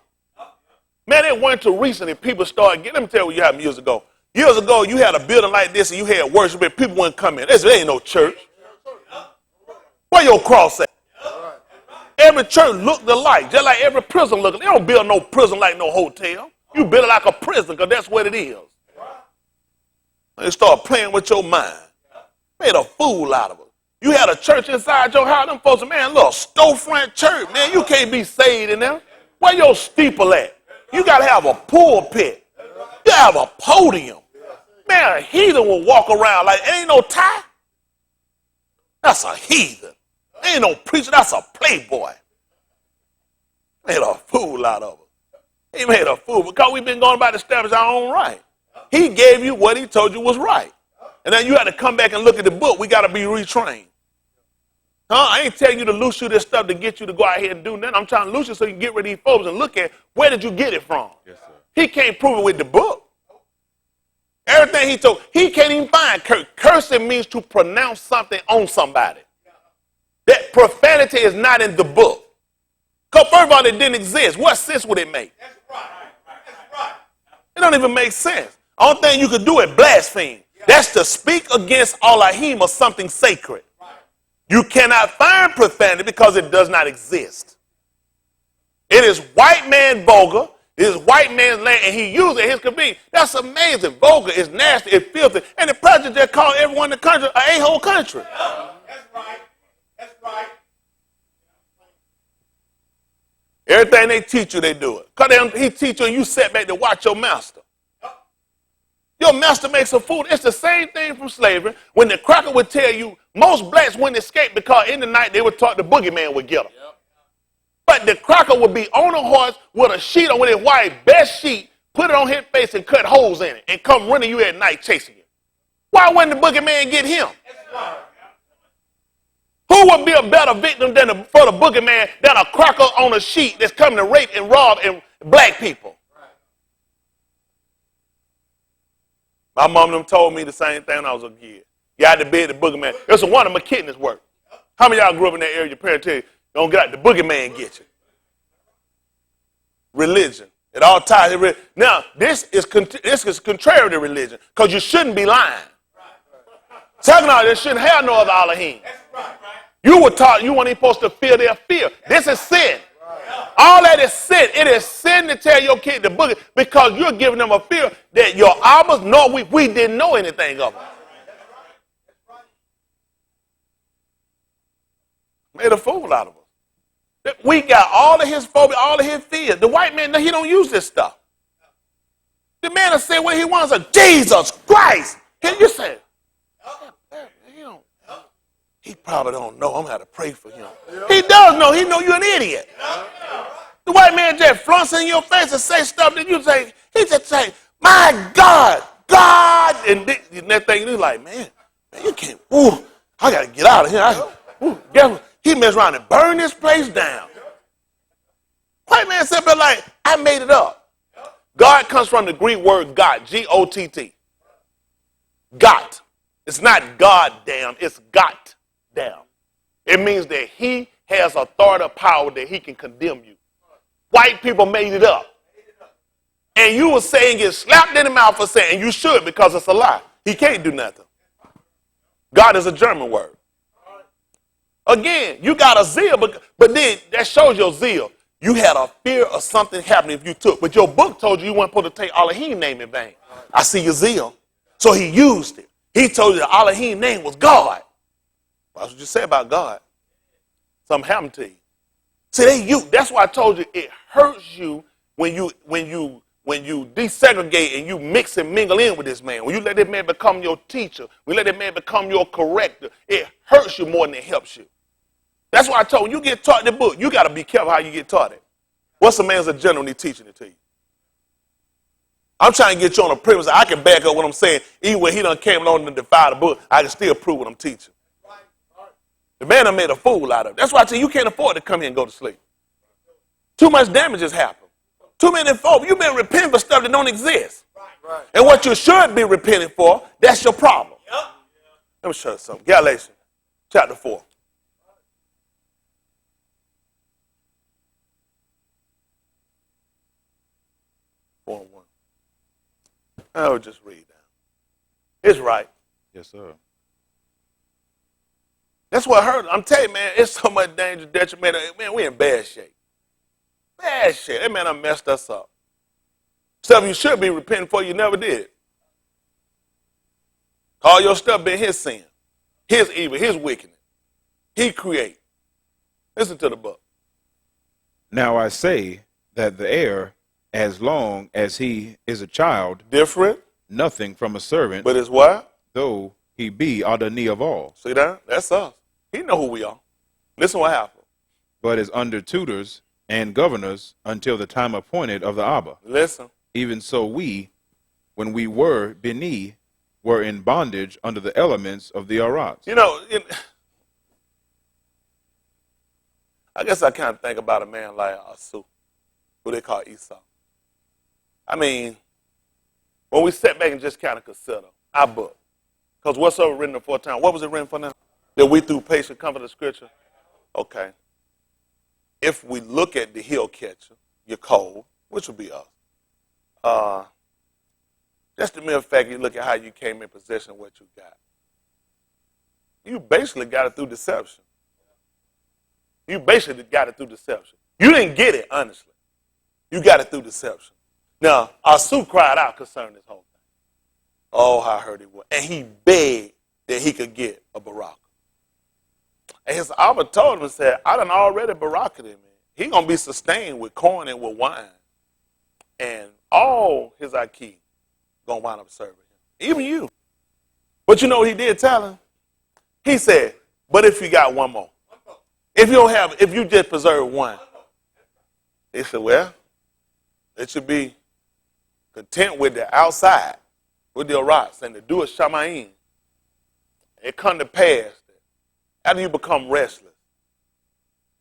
Speaker 1: Man, it went to recently, people started getting, let me tell you what you happened years ago. Years ago, you had a building like this and you had worship and people wouldn't come in. There ain't no church. Where your cross at? Every church looked alike, just like every prison looked. They don't build no prison like no hotel. You build it like a prison because that's what it is. They start playing with your mind. Made a fool out of it. You had a church inside your house. Them folks, man, little storefront church, man. You can't be saved in there. Where your steeple at? You got to have a pulpit. You have a podium. Man, a heathen will walk around like it ain't no tie. That's a heathen. Ain't no preacher. That's a playboy. Made a fool out of it. He made a fool because we've been going about to establish our own right. He gave you what he told you was right. And then you had to come back and look at the book. We got to be retrained. I ain't telling you to loose you this stuff to get you to go out here and do nothing. I'm trying to loose you so you can get rid of these folks and look at where did you get it from. Yes, sir. He can't prove it with the book. Everything he told, he can't even find curse. Cursing means to pronounce something on somebody. That profanity is not in the book. Because first of all, it didn't exist. What sense would it make? That's right. That's right. It don't even make sense. Only thing you could do is blaspheme. That's to speak against Elohim or something sacred. You cannot find profanity because it does not exist. It is white man vulgar. It is white man's land, and he uses it at his convenience. That's amazing. Vulgar is nasty. It's filthy. And the president just called everyone in the country an a-hole country.
Speaker 4: That's right. That's right.
Speaker 1: Everything they teach you, they do it. Because he teach you and you sit back to watch your master. Your master makes a fool. It's the same thing from slavery. When the cracker would tell you most blacks wouldn't escape because in the night they were taught the boogeyman would get them. But the cracker would be on a horse with a sheet on with his wife's best sheet, put it on his face and cut holes in it and come running you at night chasing you. Why wouldn't the boogeyman get him? Who would be a better victim for the boogeyman than a cracker on a sheet that's coming to rape and rob and black people? My mom and them told me the same thing when I was a kid. You had to bed the boogeyman. It's a wonder my kidneys work. How many of y'all grew up in that area? Your parents tell you, don't get out, the boogeyman get you. Religion. It all ties. Now, this is contrary to religion because you shouldn't be lying. Second of all, they shouldn't have no other Elohim. You were taught you weren't even supposed to fear their fear. This is sin. All that is sin. It is sin to tell your kid the boogie because you're giving them a fear that your Abbas, nor we didn't know anything of them. Made a fool out of us. We got all of his phobia, all of his fears. The white man, he don't use this stuff. The man will say what he wants. Jesus Christ. Can you say, he probably don't know. I'm going to have to pray for him. He does know. He know you're an idiot. The white man just flunks in your face and say stuff that you say. He just say, my God, God. And the next thing you're like, man, you can't. Ooh, I got to get out of here. Guess what? He messed around and burned this place down. White man said, but like, I made it up. God comes from the Greek word God, G-O-T-T. Got. It's not God damn, it's got damn. It means that he has authority or power that he can condemn you. White people made it up. And you were saying get slapped in the mouth for saying, and you should because it's a lie. He can't do nothing. God is a German word. Again, you got a zeal, but then that shows your zeal. You had a fear of something happening if you took. But your book told you weren't supposed to take Elohim name in vain. I see your zeal. So he used it. He told you the Elohim name was God. That's what you say about God. Something happened to you. See, that's why I told you it hurts you when you desegregate and you mix and mingle in with this man. When you let that man become your teacher, when you let that man become your corrector, it hurts you more than it helps you. That's why I told you get taught the book, you got to be careful how you get taught it. What's a man's agenda when he's teaching it to you? I'm trying to get you on a premise that I can back up what I'm saying. Even when he done came along and defied the book, I can still prove what I'm teaching. The man done made a fool out of it. That's why I tell you, you can't afford to come here and go to sleep. Too much damage has happened. Too many folk. You've been repenting for stuff that don't exist. And what you should be repenting for, that's your problem. Let me show you something. Galatians chapter 4. I would just read that. It's right.
Speaker 2: Yes, sir.
Speaker 1: That's what hurt. I'm telling you, man, it's so much danger, detriment. Man, we in bad shape. Bad shape. That man done messed us up. Stuff you should be repenting for, you never did. All your stuff been his sin, his evil, his wickedness. He create. Listen to the book.
Speaker 2: Now I say that the heir, as long as he is a child,
Speaker 1: Different,
Speaker 2: nothing from a servant,
Speaker 1: but it's what?
Speaker 2: though he be underneath of all,
Speaker 1: See that? That's us. He know who we are. Listen what happened.
Speaker 2: but is under tutors and governors until the time appointed of the Abba.
Speaker 1: Listen.
Speaker 2: Even so we, when we were beneath, were in bondage under the elements of the Arats.
Speaker 1: You know, I guess I kind of think about a man like Asu, who they call Esau. I mean, when we step back and just kind of consider our book, because whatsoever written aforetime, what was it written for now? That we through patience comfort of Scripture? Okay. If we look at the heel catcher, your cold, which would be us, Just the mere fact you look at how you came in possession of what you got. You basically got it through deception. You basically got it through deception. You didn't get it, honestly. You got it through deception. Now, Asu cried out concerning this whole thing. Oh, how hurt he was. And he begged that he could get a Baraka. And his Abba told him and said, I done already Baraka him, man. He going to be sustained with corn and with wine. And all his Aki going to wind up serving him. Even you. But you know what he did tell him? He said, but if you got one more. If you don't have, if you just preserve one. He said, well, it should be content with the outside, with the rocks, and to do a shamayim. It come to pass that after you become restless,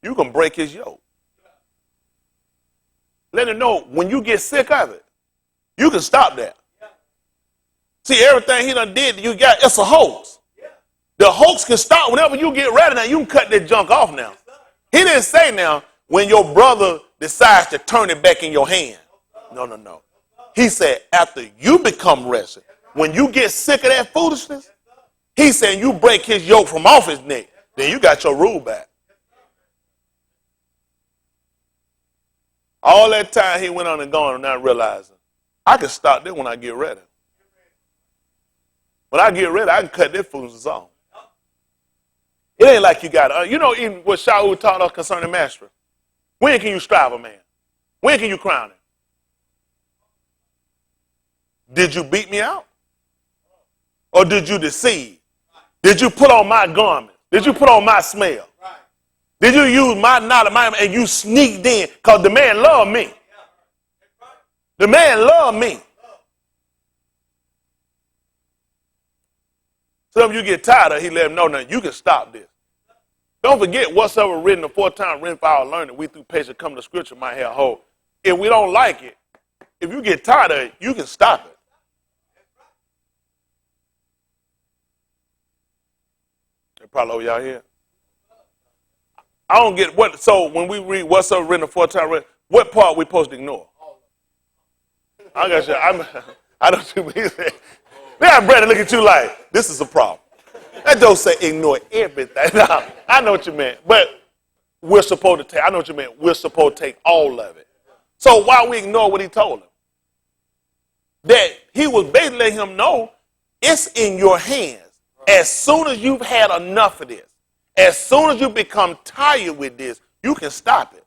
Speaker 1: you can break his yoke. Let him know when you get sick of it, you can stop that. See, everything he done did, you got, it's a hoax. The hoax can stop whenever you get ready. Now, you can cut that junk off now. He didn't say now, when your brother decides to turn it back in your hand. No. He said, after you become rested, when you get sick of that foolishness, he said you break his yoke from off his neck, then you got your rule back. All that time he went on and gone and not realizing, I can stop this when I get ready. When I get ready, I can cut this foolishness off. It ain't like you got, you know, even what Shaul taught us concerning mastery. When can you strive a man? When can you crown him? Did you beat me out? Or did you deceive? Did you put on my garment? Did you put on my smell? Did you use my knowledge and you sneaked in? Because the man loved me. The man loved me. Some of you get tired of it, he let him know now you can stop this. Don't forget whatsoever written the 4 times written for our learning, we through patience come to scripture might have hold. If we don't like it, if you get tired of it, you can stop it. They probably over y'all here. I don't get what, so when we read whatsoever written the 4 times written, what part we supposed to ignore? I got you. I don't you mean that. Now, Brandon, look at you like, this is a problem. That don't say ignore everything. No, I know what you meant. But we're supposed to take, I know what you meant. We're supposed to take all of it. So why we ignore what he told him? That he was basically letting him know it's in your hands. As soon as you've had enough of this, as soon as you become tired with this, you can stop it.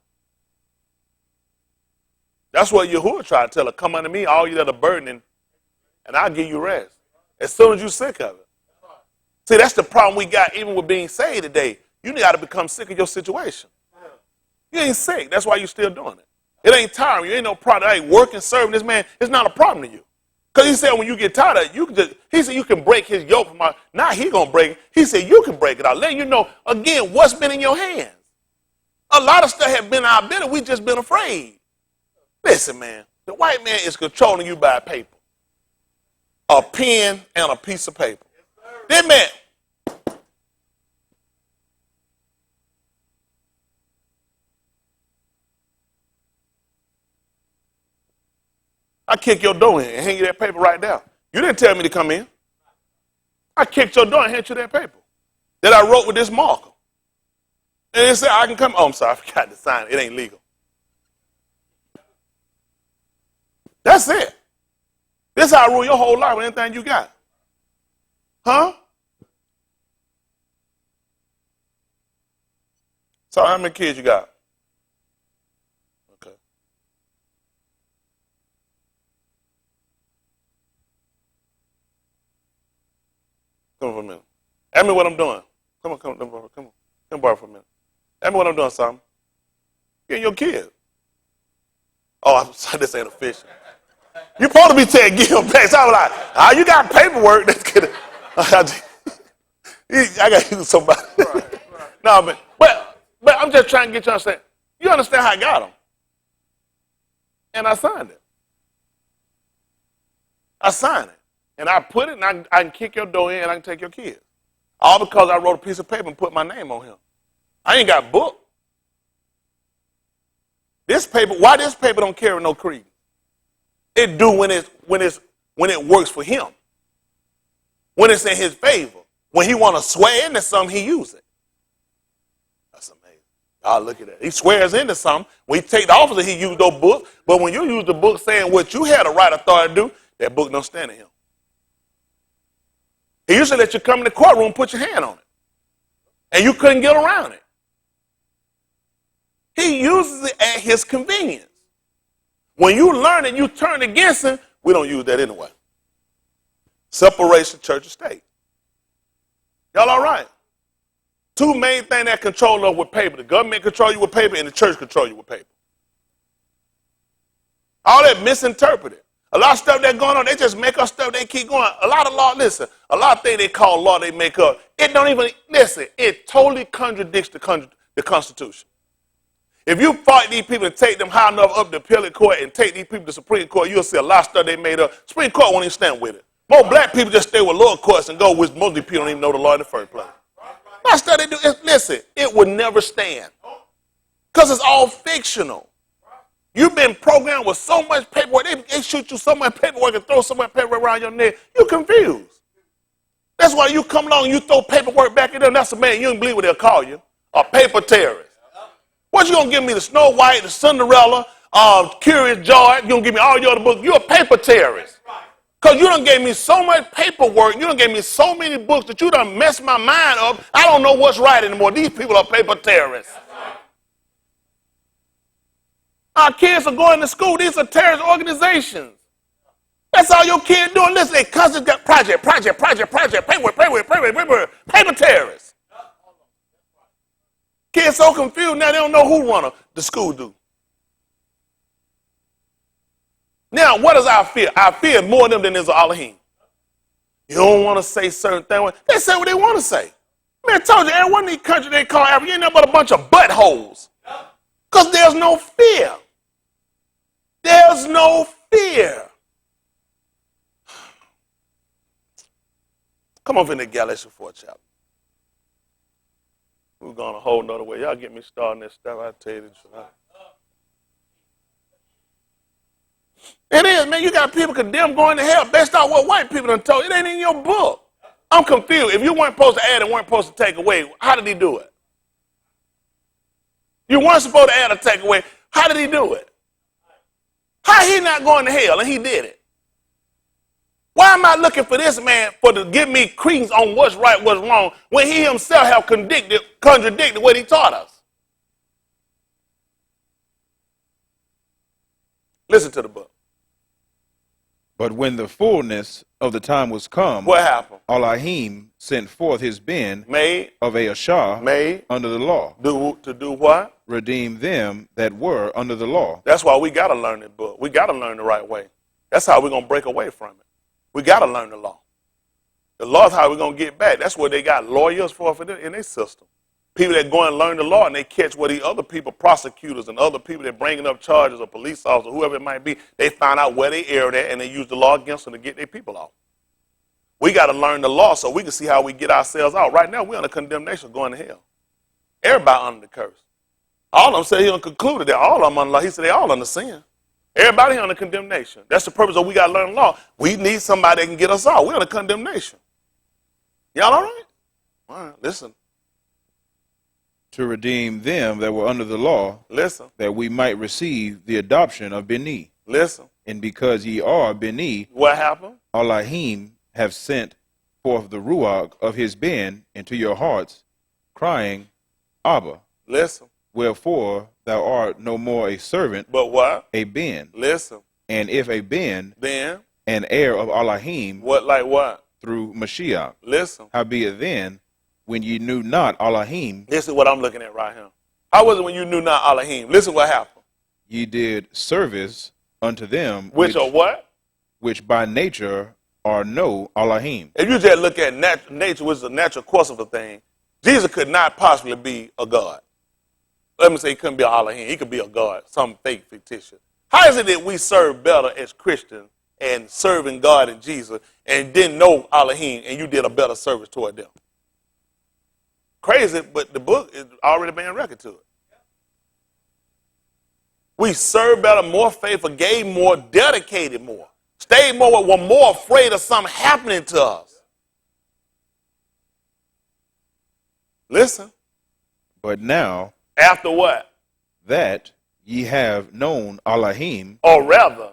Speaker 1: That's what Yahuwah tried to tell her. Come unto me, all you that are burdening, and I'll give you rest. As soon as you're sick of it. See, that's the problem we got even with being saved today. You got to become sick of your situation. You ain't sick. That's why you're still doing it. It ain't tiring. You ain't no problem. Hey, working, serving this man, it's not a problem to you. Because he said when you get tired of it, you can just, he said you can break his yoke from my, not he going to break it. He said you can break it out. Letting you know, again, what's been in your hands. A lot of stuff has been our business. We just been afraid. Listen, man, the white man is controlling you by paper. A pen and a piece of paper. That man, I kick your door in and hang you that paper right down. You didn't tell me to come in. I kicked your door and handed you that paper that I wrote with this marker. And it said I can come. Oh, I'm sorry, I forgot to sign it. It ain't legal. That's it. This is how I rule your whole life with anything you got. Huh? So how many kids you got? Okay. Come on for a minute. Ask me what I'm doing. Come on. Come borrow for a minute. Ask me what I'm doing, Simon. Getting your kid. Oh, I'm sorry, this ain't official. You're supposed to be saying give him back. So I was like, you got paperwork. That's good. I got to use somebody. Right. No, but I'm just trying to get you to understand. You understand how I got him. And I signed it. I signed it. And I put it, and I can kick your door in, and I can take your kids. All because I wrote a piece of paper and put my name on him. I ain't got book. This paper, why this paper don't carry no creed? It do when it's when it works for him. When it's in his favor. When he want to swear into something, he use it. That's amazing. God, look at that. He swears into something. When he take the office, he use those books. But when you use the book saying what you had a right authority to do, that book don't stand to him. He used to let you come in the courtroom and put your hand on it. And you couldn't get around it. He uses it at his convenience. When you learn it, you turn against him, we don't use that anyway. Separation, church and state. Y'all all right? Two main things that control us with paper. The government control you with paper and the church control you with paper. All that misinterpreted. A lot of stuff that's going on, they just make up stuff, they keep going. A lot of law, listen, a lot of things they call law they make up. It don't even, listen, it totally contradicts the Constitution. If you fight these people and take them high enough up to the appellate court and take these people to the Supreme Court, you'll see a lot of stuff they made up. Supreme Court won't even stand with it. More black people just stay with lower courts and go with most of these people don't even know the law in the first place. A lot of stuff they do, listen, it would never stand. Because it's all fictional. You've been programmed with so much paperwork. They shoot you so much paperwork and throw so much paperwork around your neck. You're confused. That's why you come along and you throw paperwork back at them. That's a man, you don't believe what they'll call you. A paper terrorist. What you going to give me, the Snow White, the Cinderella, Curious George? You going to give me all your other books? You're a paper terrorist. Because you done gave me so much paperwork. You done gave me so many books that you done messed my mind up. I don't know what's right anymore. These people are paper terrorists. Our kids are going to school. These are terrorist organizations. That's all your kids doing. Listen, they constantly got project, paper terrorists. Kids so confused now they don't know who run the school do. Now, what is our fear? Our fear is more of them than is of Elohim. You don't want to say certain things. They say what they want to say. Man, I told you, every one of these countries they call Africa, ain't nothing but a bunch of buttholes. Because there's no fear. There's no fear. Come over in the Galatians 4 chapter. We're going a whole nother way. Y'all get me started on this stuff. I tell you the truth. It is, man. You got people condemned going to hell based on what white people done told. It ain't in your book. I'm confused. If you weren't supposed to add and weren't supposed to take away, how did he do it? You weren't supposed to add or take away. How did he do it? How he not going to hell and he did it? Why am I looking for this man to give me credence on what's right, what's wrong, when he himself have contradicted what he taught us? Listen to the book.
Speaker 2: But when the fullness of the time was come,
Speaker 1: What happened?
Speaker 2: Elohim sent forth his ben
Speaker 1: Made
Speaker 2: of Ashar under the law,
Speaker 1: to do what?
Speaker 2: redeem them that were under the law.
Speaker 1: That's why we got to learn this book. We got to learn the right way. That's how we're going to break away from it. We got to learn the law. The law is how we're going to get back. That's what they got lawyers for in their system. People that go and learn the law and they catch what the other people, prosecutors and other people that bringing up charges or police officers, whoever it might be, they find out where they erred at and they use the law against them to get their people off. We got to learn the law so we can see how we get ourselves out. Right now, we're under condemnation going to hell. Everybody under the curse. All of them said he concluded that all of them under law. He said they all under sin. Everybody under condemnation. That's the purpose of we got to learn the law. We need somebody that can get us out. We're under condemnation. Y'all all right? All right, listen.
Speaker 2: To redeem them that were under the law,
Speaker 1: Listen.
Speaker 2: that we might receive the adoption of Beni.
Speaker 1: Listen.
Speaker 2: And because ye are Beni,
Speaker 1: What happened?
Speaker 2: Elohim have sent forth the Ruach of his ben into your hearts, crying, Abba.
Speaker 1: Listen.
Speaker 2: Wherefore thou art no more a servant,
Speaker 1: But what?
Speaker 2: a ben.
Speaker 1: Listen.
Speaker 2: And if a ben,
Speaker 1: Then,
Speaker 2: an heir of Elohim
Speaker 1: what like what?
Speaker 2: through Mashiach.
Speaker 1: Listen.
Speaker 2: Howbeit then, when ye knew not Elohim,
Speaker 1: This is what I'm looking at right here. How was it when you knew not Elohim? Listen what happened.
Speaker 2: ye did service unto them
Speaker 1: Which are what?
Speaker 2: which by nature are no Elohim.
Speaker 1: If you just look at nature, which is a natural course of a thing, Jesus could not possibly be a God. Let me say he couldn't be an Elohim. He could be a God, some fake fictitious. How is it that we serve better as Christians and serving God and Jesus and didn't know Elohim and you did a better service toward them? Crazy, but the book is already being record to it. We serve better, more faithful, gave more, dedicated more. Stayed more, were more afraid of something happening to us. Listen.
Speaker 2: But now
Speaker 1: After what?
Speaker 2: that ye have known Elohim,
Speaker 1: Or rather,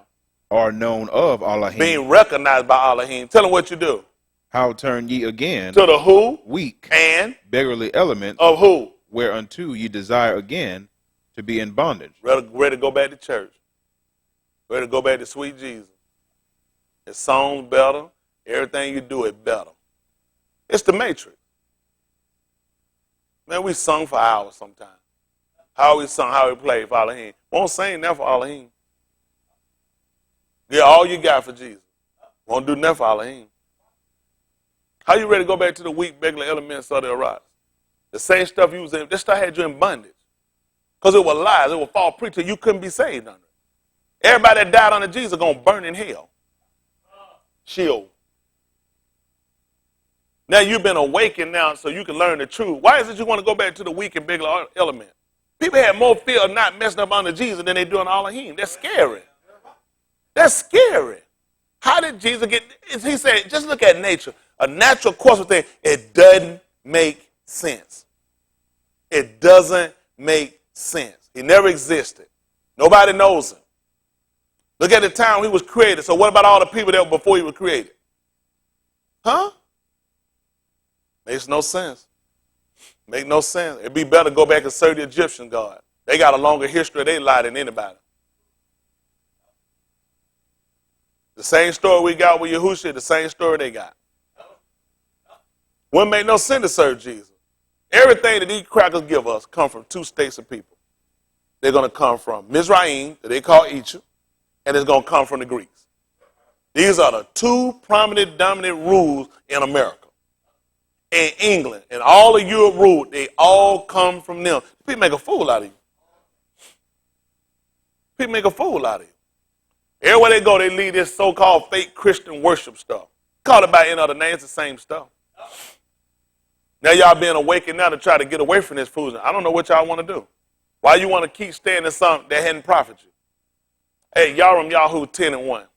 Speaker 2: are known of Elohim,
Speaker 1: being recognized by Elohim. Tell them what you do.
Speaker 2: how turn ye again
Speaker 1: To the who
Speaker 2: weak,
Speaker 1: and
Speaker 2: beggarly elements,
Speaker 1: of who?
Speaker 2: whereunto ye desire again to be in bondage.
Speaker 1: Ready to go back to church. Ready to go back to sweet Jesus. It songs better. Everything you do is better. It's the matrix. Man, we sung for hours sometimes. How we sung, how we played for Elohim. Won't sing that for Elohim. Get all you got for Jesus. Won't do nothing for Elohim. How you ready to go back to the weak, beggarly elements of the arise? The same stuff you was in, this stuff had you in bondage. Because it was lies, it was false preaching. You couldn't be saved under it. Everybody that died under Jesus is going to burn in hell. Sheol. Now you've been awakened now so you can learn the truth. Why is it you want to go back to the weak and beggarly element? People have more fear of not messing up under Jesus than they do on Elohim. That's scary. That's scary. How did Jesus get, he said, just look at nature. A natural course of things, it doesn't make sense. It doesn't make sense. He never existed. Nobody knows him. Look at the time he was created. So what about all the people that were before he was created? Huh? Makes no sense. Make no sense. It'd be better to go back and serve the Egyptian God. They got a longer history of their life than anybody. The same story we got with Yahushua, the same story they got. Wouldn't make no sense to serve Jesus. Everything that these crackers give us come from two states of people. They're going to come from Mizraim, that they call Egypt, and it's going to come from the Greeks. These are the two prominent, dominant rules in America. In England, and all of Europe ruled, they all come from them. People make a fool out of you. People make a fool out of you. Everywhere they go, they lead this so-called fake Christian worship stuff. Call it by any other name, it's the same stuff. Now y'all being awakened now to try to get away from this foolishness. I don't know what y'all want to do. Why you want to keep staying in something that hadn't profited you? Hey, Yarum Yahoo 10-1.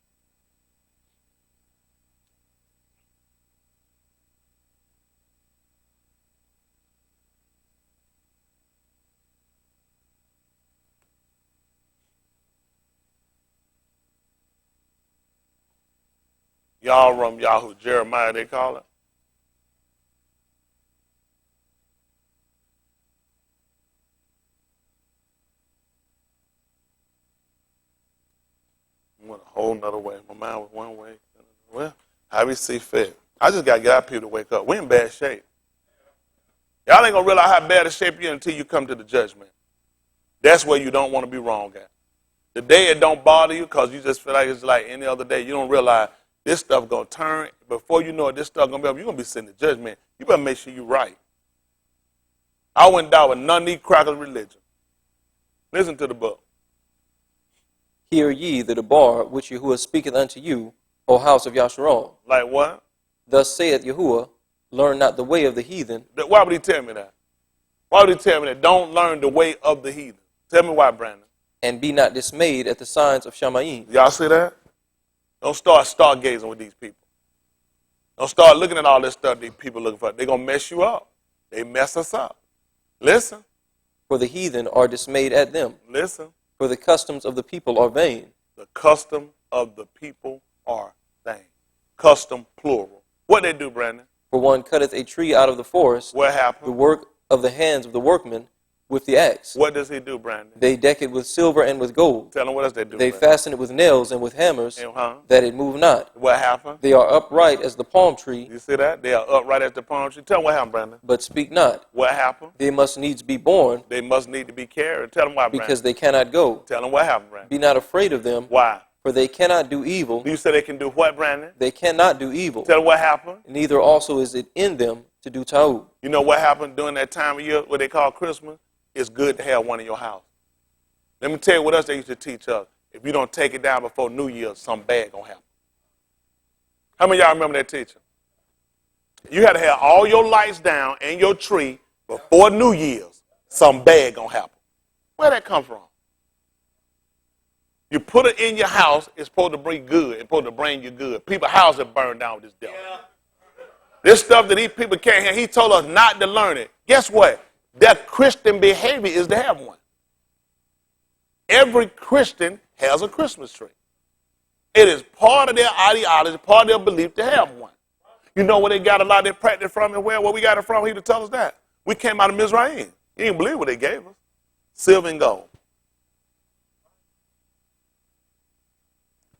Speaker 1: Yarum Yahoo, Jeremiah they call it. Went a whole nother way. My mind was one way. Well, how we see fit. I just got to get our people to wake up. We're in bad shape. Y'all ain't going to realize how bad a shape you're in until you come to the judgment. That's where you don't want to be wrong at. The day it don't bother you because you just feel like it's like any other day. You don't realize this stuff going to turn. Before you know it, this stuff going to be up. You're going to be sitting in judgment. You better make sure you're right. I went down with none of these crackers' religion. Listen to the book.
Speaker 3: Hear ye the debar which Yahuwah speaketh unto you, O house of Yasharal.
Speaker 1: Like what?
Speaker 3: Thus saith Yahuwah, learn not the way of the heathen.
Speaker 1: Why would he tell me that? Why would he tell me that? Don't learn the way of the heathen. Tell me why, Brandon.
Speaker 3: And be not dismayed at the signs of Shamayim.
Speaker 1: Y'all see that? Don't start stargazing with these people. Don't start looking at all this stuff these people looking for. They're going to mess you up. They mess us up. Listen.
Speaker 3: For the heathen are dismayed at them.
Speaker 1: Listen.
Speaker 3: For the customs of the people are vain.
Speaker 1: The custom of the people are vain. Custom, plural. What they do, Brandon?
Speaker 3: For one cutteth a tree out of the forest.
Speaker 1: What happened?
Speaker 3: The work of the hands of the workman with the axe.
Speaker 1: What does he do, Brandon?
Speaker 3: They deck it with silver and with gold.
Speaker 1: Tell them what else they do.
Speaker 3: They
Speaker 1: Brandon.
Speaker 3: fasten it with nails and with hammers, that it move not.
Speaker 1: What happened?
Speaker 3: They are upright as the palm tree.
Speaker 1: You see that? They are upright as the palm tree. Tell them what happened, Brandon.
Speaker 3: But speak not.
Speaker 1: What happened?
Speaker 3: They must needs be born.
Speaker 1: They must need to be carried. Tell them why, Brandon.
Speaker 3: Because they cannot go.
Speaker 1: Tell them what happened, Brandon.
Speaker 3: Be not afraid of them.
Speaker 1: Why?
Speaker 3: For they cannot do evil.
Speaker 1: You say they can do what, Brandon?
Speaker 3: They cannot do evil.
Speaker 1: Tell them what happened.
Speaker 3: Neither also is it in them to do ta'ud.
Speaker 1: You know what happened during that time of year, what they call Christmas? It's good to have one in your house. Let me tell you what else they used to teach us. If you don't take it down before New Year, something bad going to happen. How many of y'all remember that teaching? You had to have all your lights down and your tree before New Year's. Something bad going to happen. Where'd that come from? You put it in your house, it's supposed to bring good. It's supposed to bring you good. People's houses burned down with this devil.
Speaker 4: Yeah.
Speaker 1: This stuff that these people can't have, he told us not to learn it. Guess what? That Christian behavior is to have one. Every Christian has a Christmas tree. It is part of their ideology, part of their belief to have one. You know where they got a lot of their practice from and where we got it from? He to tell us that. We came out of Mizraim. You didn't believe what they gave us. Silver and gold.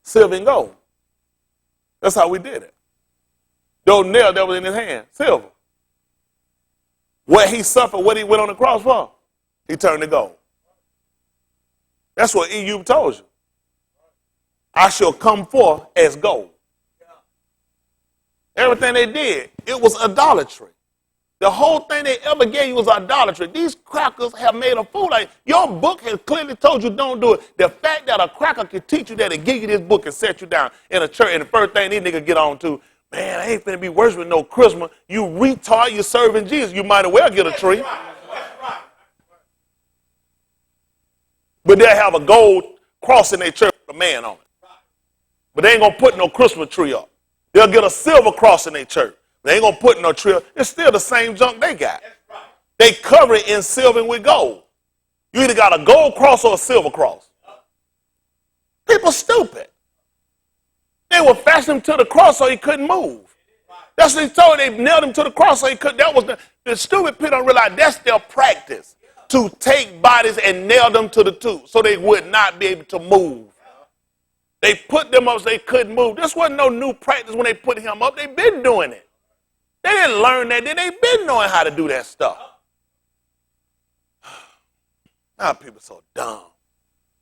Speaker 1: Silver and gold. That's how we did it. Those nails that was in his hand, silver. What he suffered, what he went on the cross for, he turned to gold. That's what EU told you. I shall come forth as gold. Everything they did, it was idolatry. The whole thing they ever gave you was idolatry. These crackers have made a fool out of you. Your book has clearly told you don't do it. The fact that a cracker can teach you that and give you this book and set you down in a church, and the first thing these niggas get on to, man, I ain't finna be worshiping no Christmas. You retard, you serving Jesus. You might as well get a tree.
Speaker 4: That's right.
Speaker 1: But they'll have a gold cross in their church with a man on it. But they ain't gonna put no Christmas tree up. They'll get a silver cross in their church. They ain't gonna put no tree up. It's still the same junk they got. They cover it in silver and with gold. You either got a gold cross or a silver cross. People stupid. They were fastening him to the cross so he couldn't move. That's what he told. They nailed him to the cross so he couldn't. That was the stupid people don't realize that's their practice, to take bodies and nail them to the tomb so they would not be able to move. They put them up so they couldn't move. This wasn't no new practice when they put him up. They've been doing it. They didn't learn that. They've been knowing how to do that stuff. Now people are so dumb.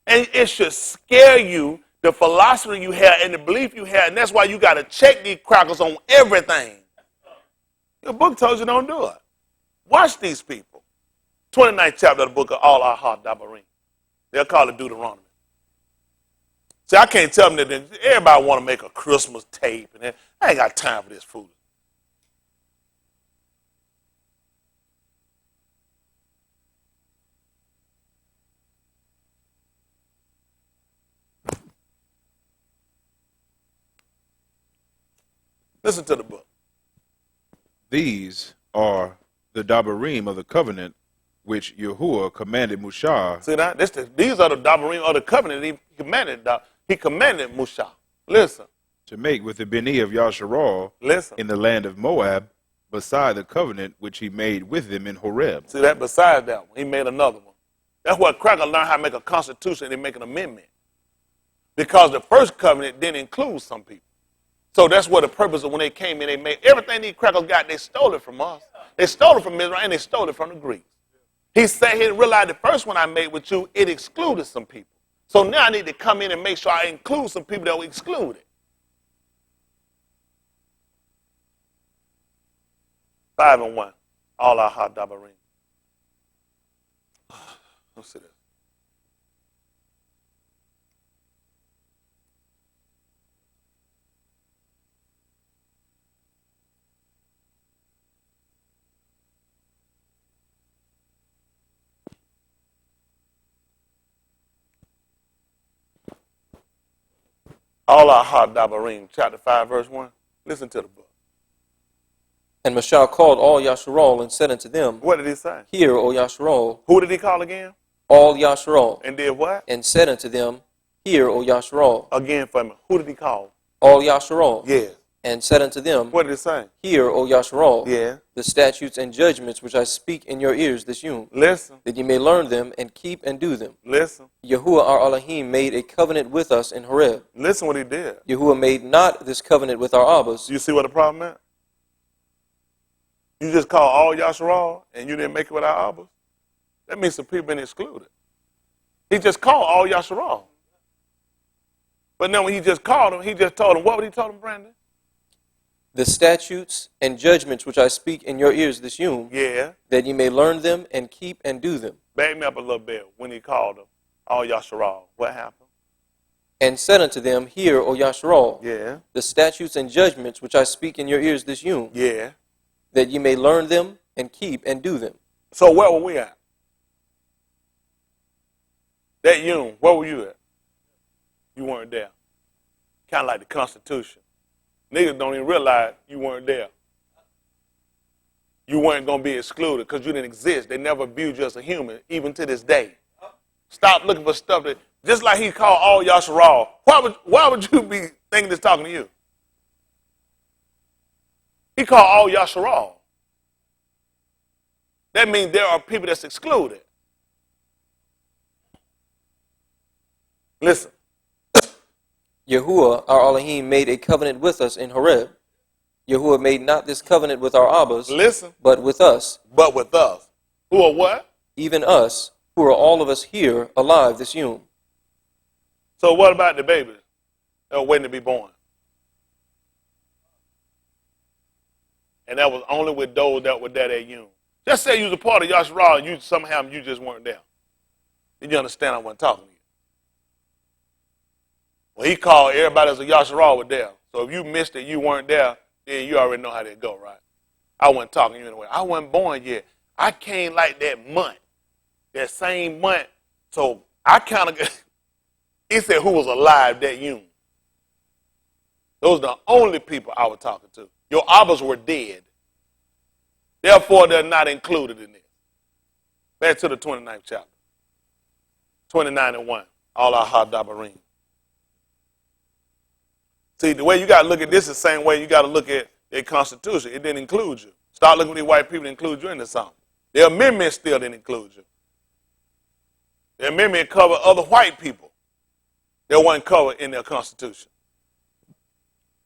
Speaker 1: And it should scare you, the philosophy you have and the belief you have, and that's why you got to check these crackers on everything. Your book tells you don't do it. Watch these people. 29th chapter of the book of All Our Heart Dabarim. They'll call it Deuteronomy. See, I can't tell them that everybody want to make a Christmas tape, and I ain't got time for this food. Listen to the book.
Speaker 2: These are the Dabarim of the covenant which Yahuwah commanded Mushah.
Speaker 1: See that? These are the Dabarim of the covenant he commanded. He commanded Mushah. Listen.
Speaker 2: To make with the Beni of Yasharal
Speaker 1: Listen.
Speaker 2: in the land of Moab, beside the covenant which he made with them in Horeb.
Speaker 1: See that? Besides that one, he made another one. That's why cracker learned how to make a constitution and they make an amendment. Because the first covenant didn't include some people. So that's what the purpose of when they came in, they made everything these crackers got, they stole it from us. They stole it from Israel and they stole it from the Greeks. He said he realized the first one I made with you, it excluded some people. So now I need to come in and make sure I include some people that were excluded. 5 and 1. All our hot dabarim. Let's see this. All our hot dabarim, chapter 5, verse 1. Listen to the book.
Speaker 3: And Mashal called all Yasharal and said unto them,
Speaker 1: What did he say?
Speaker 3: Hear, O Yasharal,
Speaker 1: Who did he call again?
Speaker 3: all Yasharal,
Speaker 1: And did what?
Speaker 3: and said unto them, Hear, O Yasharal,
Speaker 1: Again for me. Who did he call?
Speaker 3: all Yasharal,
Speaker 1: Yeah.
Speaker 3: and said unto them,
Speaker 1: What did it say?
Speaker 3: Hear, O Yasharal,
Speaker 1: Yeah.
Speaker 3: the statutes and judgments which I speak in your ears this yom,
Speaker 1: Listen.
Speaker 3: that ye may learn them and keep and do them.
Speaker 1: Listen.
Speaker 3: Yahuwah our Elohim made a covenant with us in Horeb.
Speaker 1: Listen what he did.
Speaker 3: Yahuwah made not this covenant with our Abbas.
Speaker 1: You see what the problem is? You just call all Yasharal and you didn't make it with our Abbas? That means some people been excluded. He just called all Yasharal. But then when he just called them, he just told them, what would he tell them, Brandon?
Speaker 3: The statutes and judgments which I speak in your ears this yom,
Speaker 1: Yeah.
Speaker 3: that ye may learn them and keep and do them.
Speaker 1: Back me up a little bit. When he called them, all Yasharal, what happened?
Speaker 3: And said unto them, Hear, O Yasharal,
Speaker 1: Yeah.
Speaker 3: the statutes and judgments which I speak in your ears this yom,
Speaker 1: Yeah.
Speaker 3: that ye may learn them and keep and do them.
Speaker 1: So where were we at? That Yom, where were you at? you weren't there. Kind of like the Constitution. Niggas don't even realize you weren't there. You weren't going to be excluded because you didn't exist. They never viewed you as a human, even to this day. Stop looking for stuff that, just like he called all Yasharal. Why would you be thinking this talking to you? He called all Yasharal. That means there are people that's excluded. Listen.
Speaker 3: Yahuwah, our Elohim, made a covenant with us in Horeb. Yahuwah made not this covenant with our Abbas,
Speaker 1: Listen.
Speaker 3: but with us.
Speaker 1: But with us. Who are what?
Speaker 3: Even us, who are all of us here alive this yom.
Speaker 1: So what about the babies that were waiting to be born? And that was only with those that were there at Yom. Just say you was a part of Yasharal and you somehow you just weren't there. Did you understand I wasn't talking to you? Well, he called everybody as a Yasharal was there. So if you missed it, you weren't there, then you already know how that go, right? I wasn't talking to you anyway. I wasn't born yet. I came like that month, that same month. So I kind of, he said who was alive that Yom. Those are the only people I was talking to. Your Abbas were dead. Therefore, they're not included in this. Back to the 29th chapter. 29 and 1. All our Hadabarim. See, the way you got to look at this is the same way you got to look at their constitution. It didn't include you. Start looking at these white people that include you into something. Their amendment still didn't include you. Their amendment covered other white people that weren't covered in their constitution.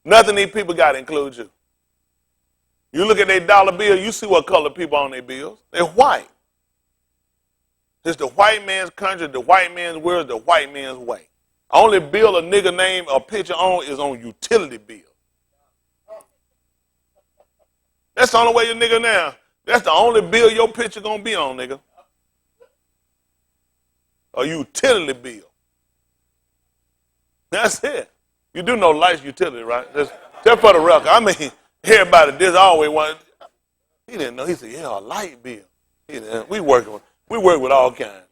Speaker 1: Nothing these people got to include you. You look at their dollar bill, you see what color people on their bills. They're white. It's the white man's country, the white man's world, the white man's way. Only bill a nigga name or picture on is on utility bill. That's the only way your nigga now. That's the only bill your picture gonna be on, nigga. A utility bill. That's it. You do know life's utility, right? Just for the record. I mean, everybody this always wanted. He didn't know. He said, yeah, a light bill. We work with all kinds.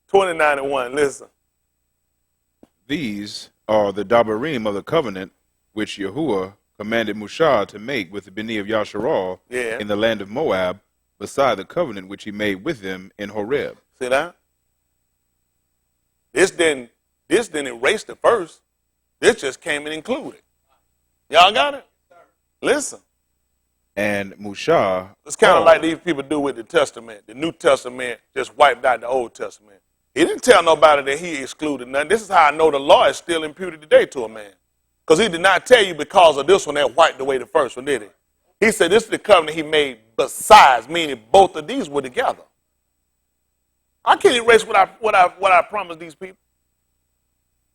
Speaker 1: 29 and 1, listen.
Speaker 2: These are the Dabarim of the covenant which Yahuwah commanded Mushah to make with the Beni of Yasharal in the land of Moab, beside the covenant which he made with them in Horeb.
Speaker 1: See that? This didn't erase the first. This just came and included. Y'all got it? Listen.
Speaker 2: And Mushah.
Speaker 1: It's kind of like these people do with the Testament. The New Testament just wiped out the Old Testament. He didn't tell nobody that he excluded nothing. This is how I know the law is still imputed today to a man. Because he did not tell you because of this one that wiped away the first one, did he? He said this is the covenant he made besides, meaning both of these were together. I can't erase what I promised these people.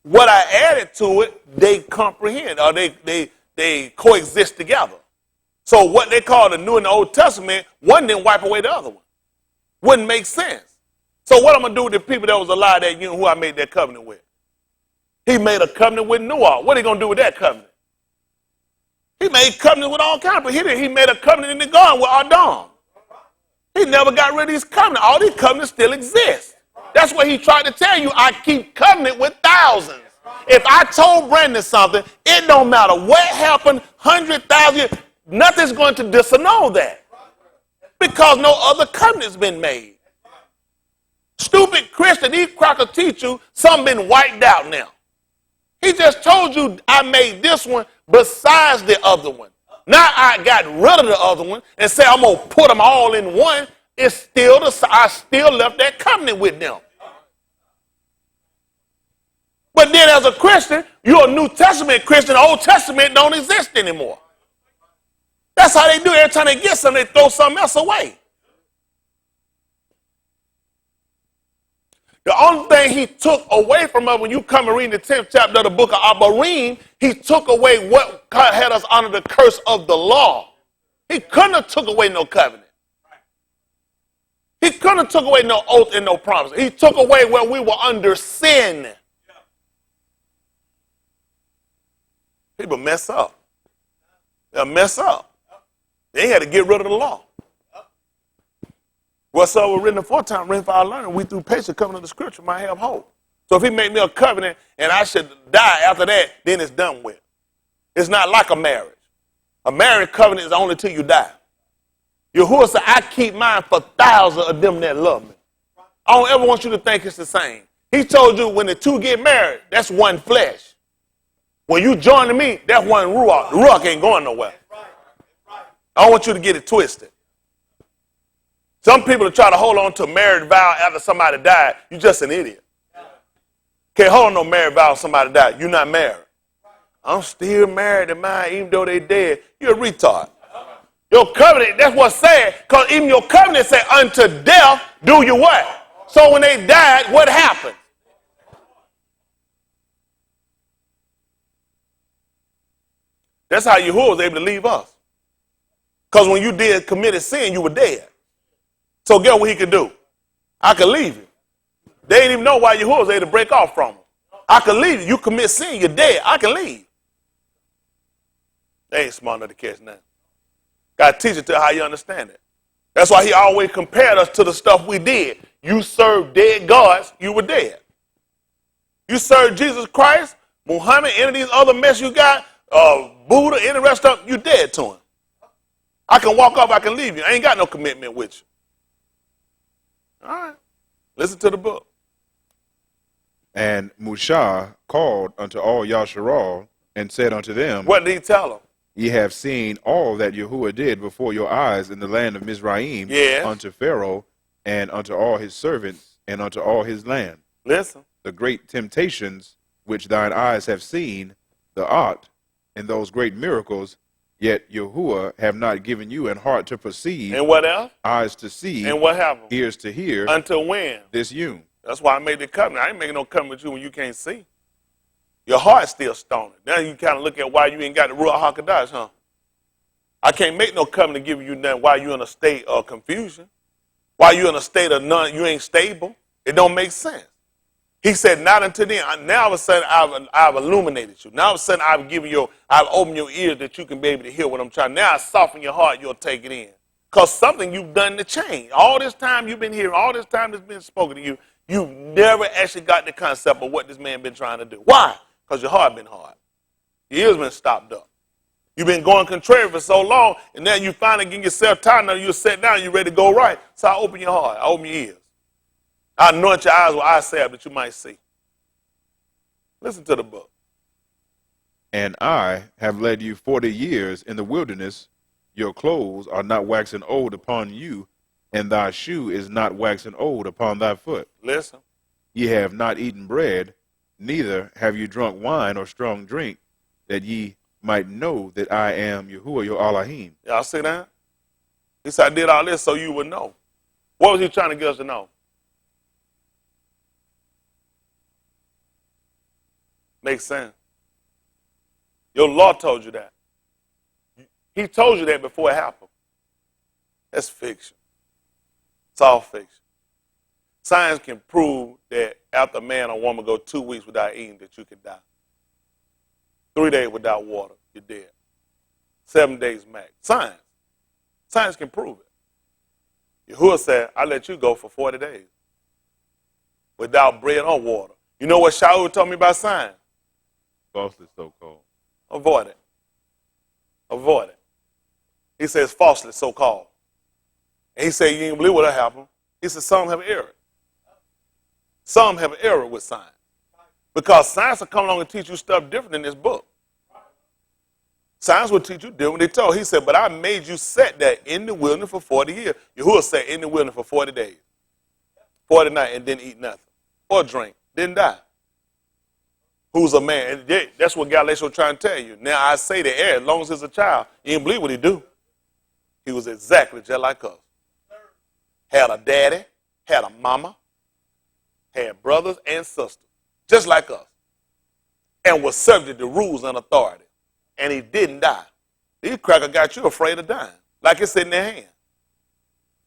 Speaker 1: What I added to it, they comprehend, or they coexist together. So what they call the New and the Old Testament, one didn't wipe away the other one. Wouldn't make sense. So what I'm going to do with the people that was alive that you who I made that covenant with? He made a covenant with Noah. What are you going to do with that covenant? He made covenant with all kinds of people. He made a covenant in the garden with Adam. He never got rid of these covenants. All these covenants still exist. That's what he tried to tell you. I keep covenant with thousands. If I told Brandon something, it don't matter what happened, 100,000 years, nothing's going to disannul that. Because no other covenant's been made. Stupid Christian, these crackers teach you something been wiped out now. He just told you I made this one besides the other one. Now I got rid of the other one and say I'm going to put them all in one. It's still I still left that covenant with them. But then as a Christian, you're a New Testament Christian. The Old Testament don't exist anymore. That's how they do. Every time they get something, they throw something else away. The only thing he took away from us when you come and read the 10th chapter of the book of Abarim, he took away what had us under the curse of the law. He couldn't have took away no covenant. He couldn't have took away no oath and no promise. He took away where we were under sin. People mess up. They'll mess up. They had to get rid of the law. Whatsoever written aforetime, written for our learning, we through patience coming to the scripture might have hope. So if he made me a covenant and I should die after that, then it's done with. It's not like a marriage. A marriage covenant is only till you die. Yahuwah said, I keep mine for thousands of them that love me. I don't ever want you to think it's the same. He told you when the two get married, that's one flesh. When you join me, that's one ruach. The ruach ain't going nowhere. I don't want you to get it twisted. Some people try to hold on to a marriage vow after somebody died. You're just an idiot. Can't hold on no marriage vow if somebody died. You're not married. I'm still married to mine even though they dead. You're a retard. Your covenant, that's what's sad, because even your covenant said, unto death do you what? So when they died, what happened? That's how Yahuwah was able to leave us. Because when you committed sin, you were dead. So guess what he could do? I could leave you. They didn't even know why Yahuwah was able to break off from them. I could leave you. You commit sin, you're dead. I can leave. They ain't smart enough to catch now. Got to teach it to how you understand it. That's why he always compared us to the stuff we did. You served dead gods, you were dead. You served Jesus Christ, Muhammad, any of these other mess you got, Buddha, any rest of them, you dead to him. I can walk off, I can leave you. I ain't got no commitment with you. All right. Listen to the book.
Speaker 2: And Mushah called unto all Yasharal and said unto them,
Speaker 1: What did he tell them?
Speaker 2: Ye have seen all that Yahuwah did before your eyes in the land of Mizraim,
Speaker 1: Yes.
Speaker 2: unto Pharaoh and unto all his servants and unto all his land.
Speaker 1: Listen.
Speaker 2: The great temptations which thine eyes have seen, the art, and those great miracles, yet Yahuwah have not given you an heart to perceive,
Speaker 1: And what else?
Speaker 2: eyes to see,
Speaker 1: And what happened?
Speaker 2: ears to hear,
Speaker 1: Until when?
Speaker 2: this yum.
Speaker 1: That's why I made the covenant. I ain't making no covenant with you when you can't see. Your heart's still stony. Now you kind of look at why you ain't got the Ruach HaKodesh, huh? I can't make no covenant giving you nothing while you're in a state of confusion. While you're in a state of none, you ain't stable. It don't make sense. He said, not until then. Now all of a sudden I've illuminated you. Now all of a sudden I've opened your ears that you can be able to hear what I'm trying. Now I soften your heart, you'll take it in. Because something you've done to change. All this time you've been hearing, all this time that's been spoken to you, you've never actually got the concept of what this man been trying to do. Why? Because your heart been hard. Your ears been stopped up. You've been going contrary for so long, and now you finally getting yourself tired. Now you're set down, you're ready to go right. So I open your heart, I open your ears. I anoint your eyes with eye salve that you might see. Listen to the book.
Speaker 2: And I have led you 40 years in the wilderness. Your clothes are not waxing old upon you, and thy shoe is not waxing old upon thy foot.
Speaker 1: Listen.
Speaker 2: Ye have not eaten bread, neither have you drunk wine or strong drink, that ye might know that I am Yahuwah your Elohim.
Speaker 1: Y'all see that? He said, I did all this so you would know. What was he trying to get us to know? Makes sense. Your law told you that. He told you that before it happened. That's fiction. It's all fiction. Science can prove that after a man or woman go 2 weeks without eating, that you can die. 3 days without water, you're dead. 7 days max. Science. Science can prove it. Yahuwah said, I let you go for 40 days without bread or water. You know what Shaul told me about science?
Speaker 2: Falsely so called.
Speaker 1: Avoid it. Avoid it. He says falsely so called. And he said, you didn't believe what happened. He said, some have erred. Some have error with science. Because science will come along and teach you stuff different in this book. Science will teach you different. They told, he said, but I made you set that in the wilderness for 40 years. Yahuwah sat in the wilderness for 40 days, 40 nights, and didn't eat nothing or drink, didn't die. Who's a man? And that's what Galatians was trying to tell you. Now I say to Aaron, as long as he's a child, he didn't believe what he do. He was exactly just like us. Had a daddy, had a mama, had brothers and sisters, just like us, and was subject to rules and authority. And he didn't die. These crackers got you afraid of dying, like it's in their hand.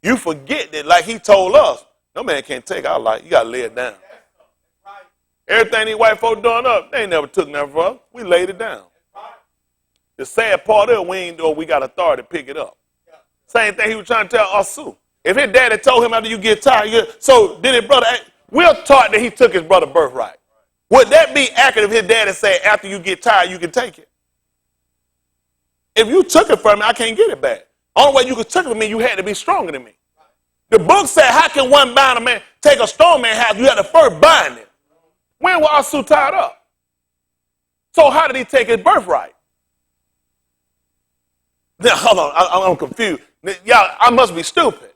Speaker 1: You forget that, like he told us, no man can't take our life. You got to lay it down. Everything these white folk doing up, they ain't never took nothing from us. We laid it down. The sad part is we ain't doing, we got authority to pick it up. Same thing he was trying to tell us too. If his daddy told him after you get tired, so did his brother, We're taught that he took his brother's birthright. Would that be accurate if his daddy said, after you get tired, you can take it? If you took it from me, I can't get it back. Only way you could take it from me, you had to be stronger than me. The book said, how can one bind a man, take a strong man's house? You had to first bind it. When were Asu tied up? So how did he take his birthright? Now, hold on, I'm confused. Y'all, I must be stupid.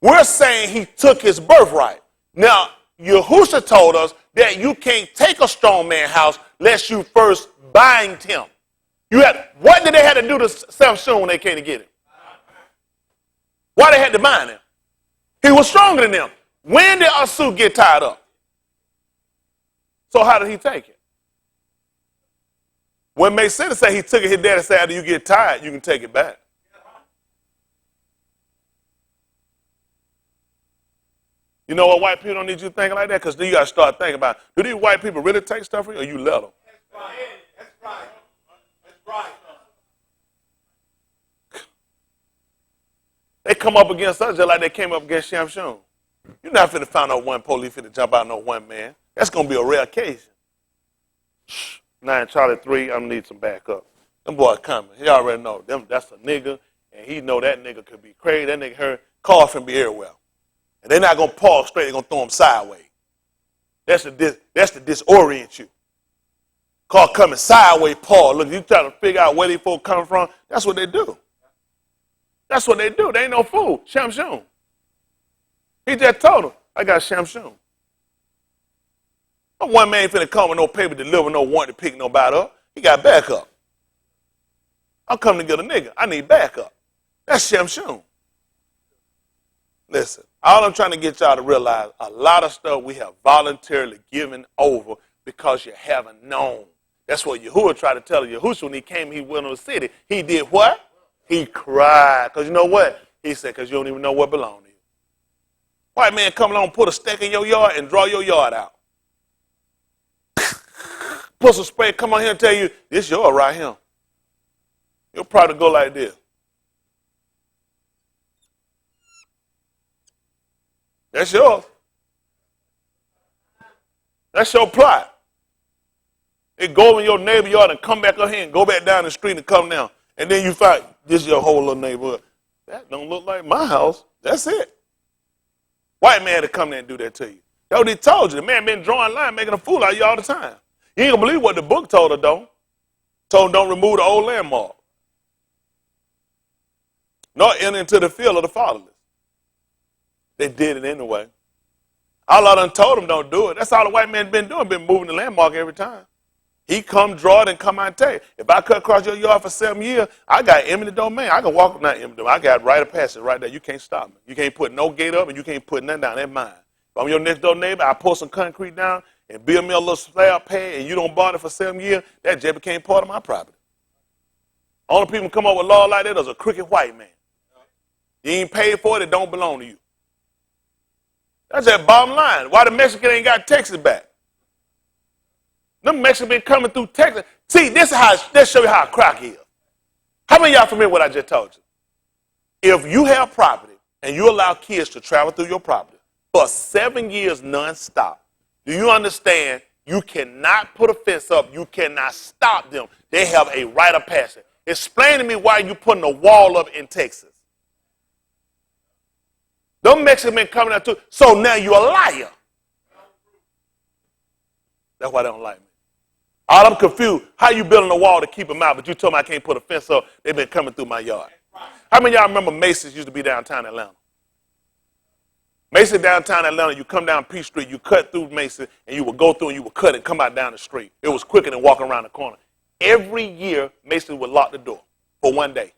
Speaker 1: We're saying he took his birthright. Now, Yahusha told us that you can't take a strong man's house unless you first bind him. What did they have to do to Samson when they came to get him? Why they had to bind him? He was stronger than them. When did Asu get tied up? So how did he take it? What makes sense to say he took it, his daddy said, after you get tired, you can take it back. You know what white people don't need you thinking like that? Because then you got to start thinking about, do these white people really take stuff from you or you let them?
Speaker 4: That's right. That's right. That's right.
Speaker 1: They come up against us just like they came up against Shamshon. You're not finna find no one police finna jump out no one man. That's gonna be a rare occasion. 9 Charlie 3, I'm gonna need some backup. Them boys coming. He already know them. That's a nigga, and he know that nigga could be crazy. That nigga heard call from be everywhere, and they're not gonna pause straight. They're gonna throw him sideways. That's to disorient you. Call coming sideways, Paul. Look, you trying to figure out where these folks coming from. That's what they do. That's what they do. They ain't no fool. Shamshon. He just told him, I got Shamshon. No one man ain't finna come with no paper, deliver no warrant to pick nobody up. He got backup. I'm coming to get a nigga. I need backup. That's Shamshon. Listen, all I'm trying to get y'all to realize, a lot of stuff we have voluntarily given over because you haven't known. That's what Yahuwah tried to tell Yahushua when he came, he went on the city. He did what? He cried. Because you know what? He said, because you don't even know what belongs to you. White man come along, put a stake in your yard and draw your yard out. Put some spray, come on here and tell you, this yours right here. You'll probably go like this. That's yours. That's your plot. It go in your neighbor yard and come back up here and go back down the street and come down. And then you find this is your whole little neighborhood. That don't look like my house. That's it. White man to come there and do that to you. That's what he told you. The man been drawing line, making a fool out of you all the time. You ain't gonna believe what the book told her, though. Told him don't remove the old landmark. Nor enter into the field of the fatherless. They did it anyway. All I done told them don't do it. That's all the white man been doing, been moving the landmark every time. He come draw it and come out and tell you. If I cut across your yard for 7 years, I got eminent domain. I can walk, not eminent domain. I got right of passage right there. You can't stop me. You can't put no gate up and you can't put nothing down. That's mine. If I'm your next door neighbor, I pour some concrete down and build me a little slab pad and you don't bond it for 7 years, that just became part of my property. Only people come up with law like that is a crooked white man. You ain't paid for it, it don't belong to you. That's that bottom line. Why the Mexican ain't got Texas back? Them Mexicans been coming through Texas. See, this show you how a crack is. How many of y'all familiar with what I just told you? If you have property and you allow kids to travel through your property for 7 years nonstop, do you understand you cannot put a fence up, you cannot stop them. They have a right of passage. Explain to me why you putting a wall up in Texas. Them Mexicans been coming out too. So now you're a liar. That's why they don't like me. All I'm confused. How you building a wall to keep them out, but you told me I can't put a fence up. They've been coming through my yard. How many of y'all remember Macy's used to be downtown Atlanta? Macy's downtown Atlanta, you come down P Street, you cut through Macy's, and you would go through and you would cut and come out down the street. It was quicker than walking around the corner. Every year, Macy's would lock the door for 1 day.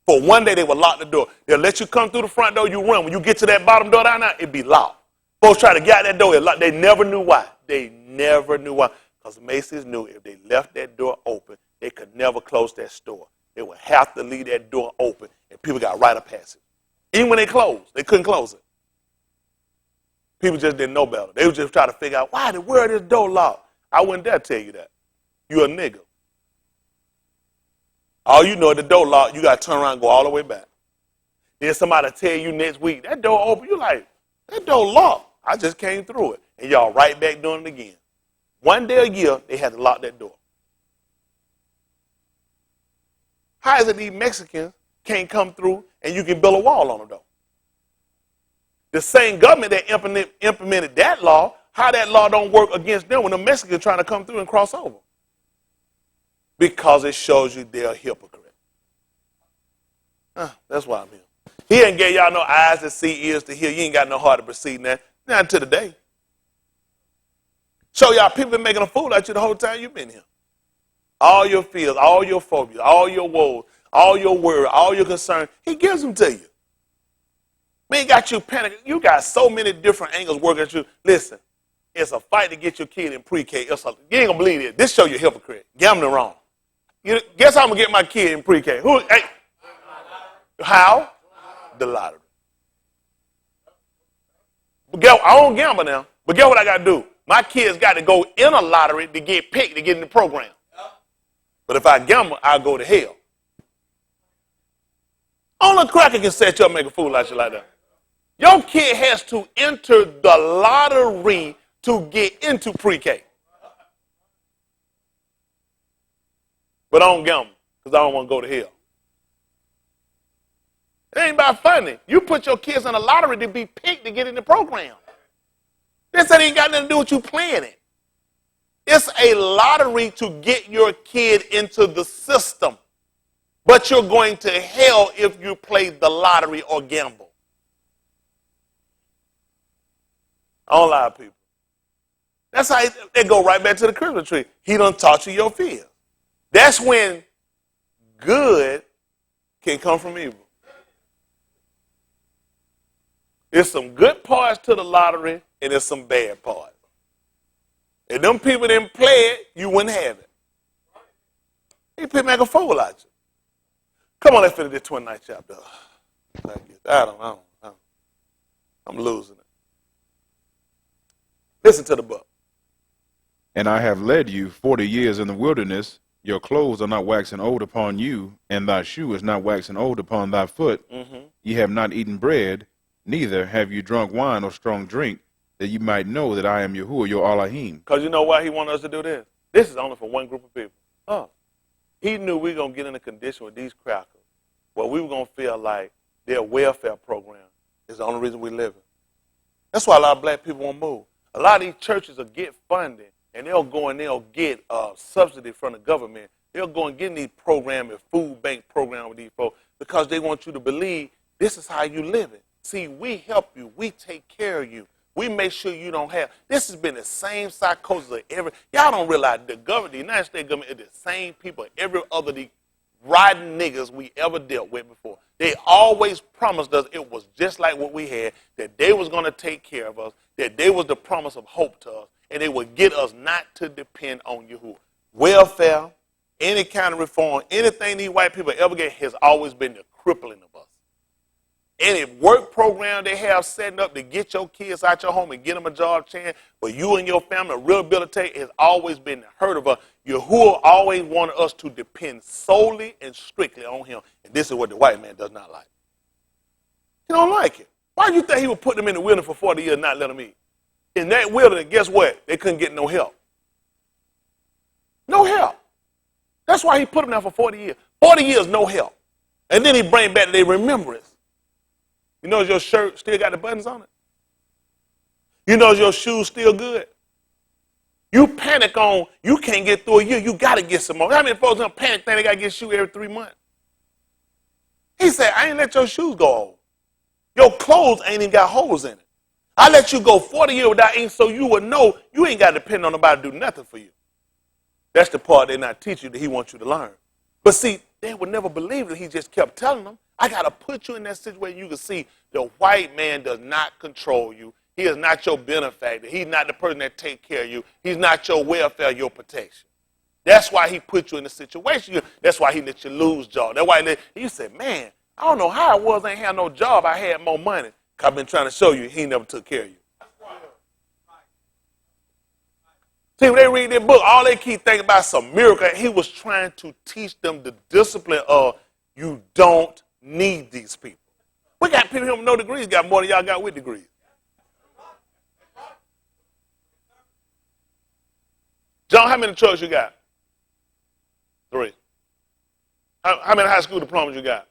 Speaker 1: For 1 day, they would lock the door. They'll let you come through the front door, you run. When you get to that bottom door down there, it'd be locked. Folks try to get out that door, it locked. They never knew why. They never knew why. Because Macy's knew if they left that door open, they could never close that store. They would have to leave that door open, and people got right of passage. Even when they closed, they couldn't close it. People just didn't know better. They would just try to figure out, why the world is door locked? I wouldn't dare tell you that. You're a nigga. All you know is the door locked, you got to turn around and go all the way back. Then somebody tell you next week, that door open, you're like, that door locked. I just came through it. And y'all right back doing it again. One day a year, they had to lock that door. How is it these Mexicans can't come through and you can build a wall on them, though? The same government that implemented that law, how that law don't work against them when the Mexicans are trying to come through and cross over? Because it shows you they're a hypocrite. That's why I'm here. He ain't gave y'all no eyes to see, ears to hear. You ain't got no heart to perceive that. Not until today. So y'all, people been making a fool out of you the whole time you've been here. All your fears, all your phobias, all your woes, all your worry, all your concern, he gives them to you. Man, got you panicking. You got so many different angles working at you. Listen, it's a fight to get your kid in pre-K. You ain't going to believe it. This show you a hypocrite. Gambling wrong. Guess how I'm going to get my kid in pre-K? Hey, how? The lottery. But I don't gamble now. But guess what I got to do? My kids got to go in a lottery to get picked to get in the program. But if I gamble, I'll go to hell. Only a cracker can set you up and make a fool out of you like that. Your kid has to enter the lottery to get into pre-K. But I don't gamble because I don't want to go to hell. It ain't about funny. You put your kids in a lottery to be picked to get in the program. This ain't got nothing to do with you planning. It's a lottery to get your kid into the system. But you're going to hell if you play the lottery or gamble. I don't lie to people. That's how they go right back to the Christmas tree. He done taught you your fear. That's when good can come from evil. There's some good parts to the lottery and there's some bad parts. If them people didn't play it, you wouldn't have it. These people make a fool out you. Come on, let's finish this 29th chapter. I'm losing it. Listen to the book.
Speaker 2: And I have led you 40 years in the wilderness. Your clothes are not waxing old upon you, and thy shoe is not waxing old upon thy foot. Ye have not eaten bread, neither have you drunk wine or strong drink, that you might know that I am Yahuwah, your Elohim.
Speaker 1: Because you know why he wanted us to do this? This is only for one group of people. He knew we were going to get in a condition with these crackers where we were going to feel like their welfare program is the only reason we're living. That's why a lot of black people won't move. A lot of these churches will get funding, and they'll go and they'll get subsidy from the government. They'll go and get in these programs, food bank program with these folks, because they want you to believe this is how you live it. See, we help you. We take care of you. We make sure you don't have. This has been the same psychosis of y'all don't realize the government, the United States government, is the same people every other the rotten niggas we ever dealt with before. They always promised us it was just like what we had, that they was going to take care of us, that they was the promise of hope to us, and they would get us not to depend on Yahuwah. Welfare, any kind of reform, anything these white people ever get has always been the crippling of us. Any work program they have setting up to get your kids out your home and get them a job chance for you and your family to rehabilitate has always been the hurt of us. Yahuwah always wanted us to depend solely and strictly on him. And this is what the white man does not like. He don't like it. Why do you think he would put them in the wilderness for 40 years and not let them eat? In that wilderness, guess what? They couldn't get no help. No help. That's why he put them there for 40 years. 40 years, no help. And then he bring back their remembrance. You know your shirt still got the buttons on it? You know your shoes still good? You panic on, you can't get through a year, you got to get some more. How many folks don't panic think they got to get shoes every 3 months? He said, I ain't let your shoes go old. Your clothes ain't even got holes in it. I let you go 40 years without eating so you would know you ain't got to depend on nobody to do nothing for you. That's the part they not teach you that he wants you to learn. But see, they would never believe that he just kept telling them. I got to put you in that situation you can see the white man does not control you. He is not your benefactor. He's not the person that take care of you. He's not your welfare, your protection. That's why he put you in the situation. That's why he let you lose job. That's why you said, man, I don't know how it was I ain't had no job. I had more money. I've been trying to show you he never took care of you. See, when they read their book, all they keep thinking about is some miracle. He was trying to teach them the discipline of you don't need these people. We got people here with no degrees, got more than y'all got with degrees. John, how many trucks you got? 3. How many high school diplomas you got?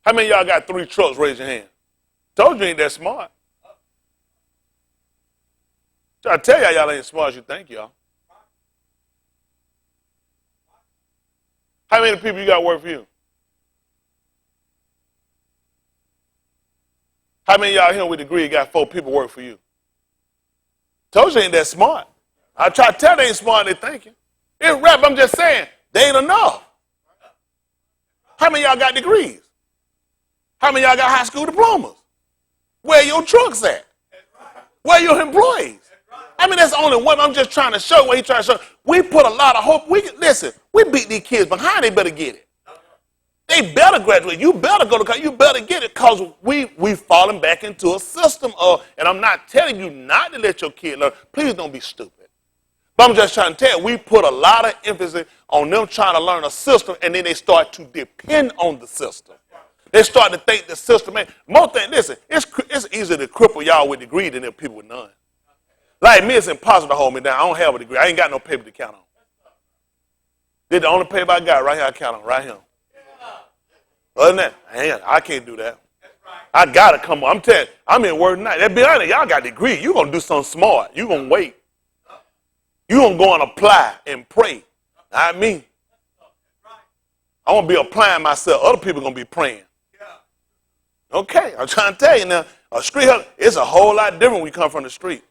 Speaker 1: How many of y'all got 3 trucks? Raise your hand. Told you ain't that smart. I tell y'all ain't smart as you think y'all. How many people you got work for you? How many of y'all here with a degree got 4 people work for you? Told you ain't that smart. I try to tell they ain't smart they thinking. It's rap, I'm just saying, they ain't enough. How many of y'all got degrees? How many of y'all got high school diplomas? Where your trucks at? Where your employees? I mean, that's only one. I'm just trying to show what he's trying to show. We put a lot of hope. Listen, we beat these kids behind. They better get it. They better graduate. You better go to college. You better get it because we've fallen back into a system of, and I'm not telling you not to let your kid learn. Please don't be stupid. But I'm just trying to tell you, we put a lot of emphasis on them trying to learn a system, and then they start to depend on the system. They start to think the system, man. Most things, listen, it's easier to cripple y'all with degree than people with none. Like me, it's impossible to hold me down. I don't have a degree. I ain't got no paper to count on. This the only paper I got right here I count on, right here. Other than that, I can't do that. I got to come on. I'm telling you, I'm in word tonight. That be honest, y'all got a degree. You're going to do something smart. You're going to wait. You're going to go and apply and pray. Not me. I want to be applying myself. Other people are going to be praying. Okay, I'm trying to tell you now, a street, it's a whole lot different when you come from the street.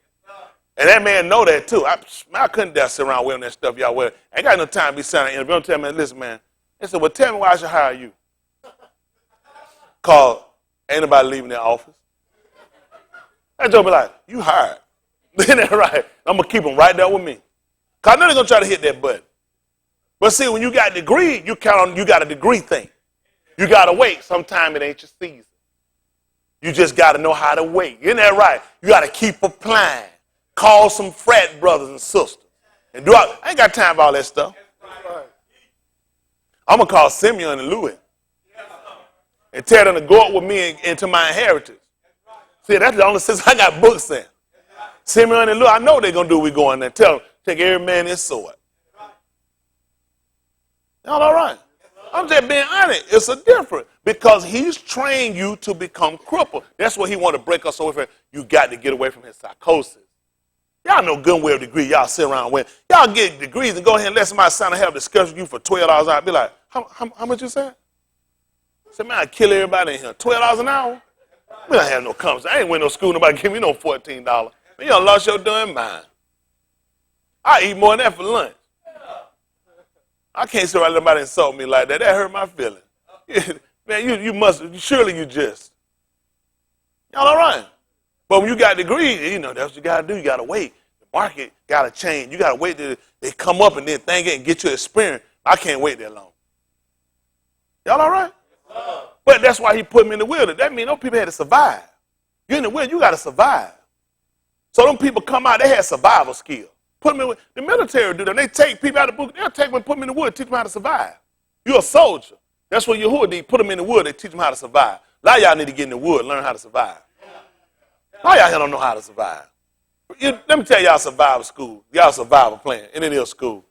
Speaker 1: And that man know that too. I couldn't dare sit around wearing that stuff y'all wear. I ain't got no time to be sitting in interview. I'm telling me, listen, man. They said, well, tell me why I should hire you. Cause ain't nobody leaving their office. That joke be like, you hired. Isn't that right? I'm gonna keep them right there with me. Cause I know they're gonna try to hit that button. But see, when you got a degree, you count on you got a degree thing. You gotta wait. Sometime it ain't your season. You just gotta know how to wait. Isn't that right? You gotta keep applying. Call some frat brothers and sisters. And I ain't got time for all that stuff. I'm going to call Simeon and Louis and tell them to go up with me into my inheritance. See, that's the only sense I got books in. Simeon and Louis, I know they're going to do what we go in there. Tell them, take every man his sword. Y'all all right? I'm just being honest. It's a difference because he's trained you to become crippled. That's what he want to break us away from. You got to get away from his psychosis. Y'all know good well degree y'all sit around with. Y'all get degrees and go ahead and let somebody sign and have a discussion with you for $12 an hour. Be like, how much you said? Say, man, I kill everybody in here. $12 an hour? We don't have no conversation. I ain't went to no school. Nobody give me no $14. Man, you done lost your damn mind. I eat more than that for lunch. I can't sit around and let nobody insult me like that. That hurt my feelings. Man, you must, surely you just. Y'all all right? But when you got degrees, you know, that's what you got to do. You got to wait. The market got to change. You got to wait till they come up and then think it and get your experience. I can't wait that long. Y'all all right? But that's why he put me in the wilderness. That means those people had to survive. You're in the wilderness, you got to survive. So them people come out, they had survival skills. Put them in the military do that. They take people out of the book. They'll take them and put them in the wood, teach them how to survive. You're a soldier. That's what you're who. They put them in the wood, they teach them how to survive. A lot of y'all need to get in the wood, learn how to survive. A lot of y'all here don't know how to survive. Let me tell y'all survival school. Y'all survival plan. And it is school.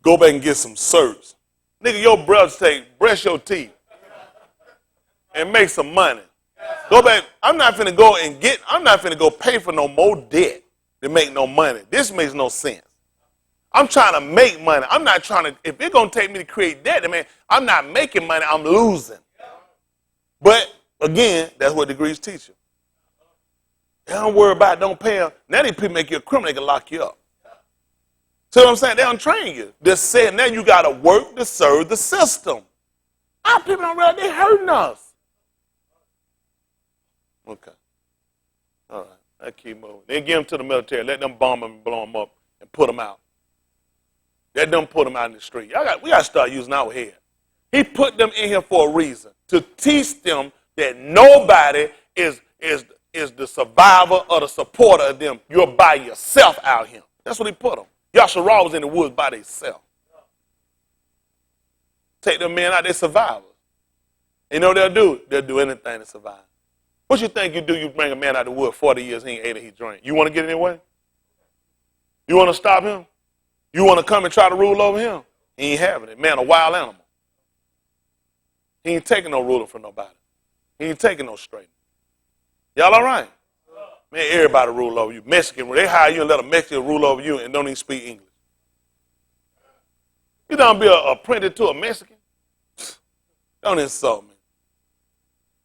Speaker 1: Go back and get some certs. Nigga, your brothers brush your teeth and make some money. Go back. I'm not finna go pay for no more debt to make no money. This makes no sense. I'm trying to make money. I'm not trying to, if it's gonna take me to create debt, man, I'm not making money, I'm losing. But again, that's what degrees teach you. They don't worry about it, don't pay them. Now these people make you a criminal, they can lock you up. See what I'm saying? They don't train you. They're saying now you got to work to serve the system. Our people don't realize they're hurting us. Okay. All right. Let's keep moving. Then give them to the military. Let them bomb them and blow them up and put them out. Let them put them out in the street. We got to start using our head. He put them in here for a reason, to teach them that nobody is the survivor or the supporter of them. You're by yourself out here. That's what he put them. Yasharal was in the woods by themselves. Take them men out, they're survivors. You know what they'll do? They'll do anything to survive. What you think you do? You bring a man out of the wood 40 years, he ain't ate or he drank. You want to get in their way? You want to stop him? You want to come and try to rule over him? He ain't having it. Man, a wild animal. He ain't taking no ruler from nobody. He ain't taking no straight. Y'all all right? Man, everybody rule over you. Mexican, they hire you and let a Mexican rule over you and don't even speak English. You don't be apprenticed to a Mexican? Don't insult me.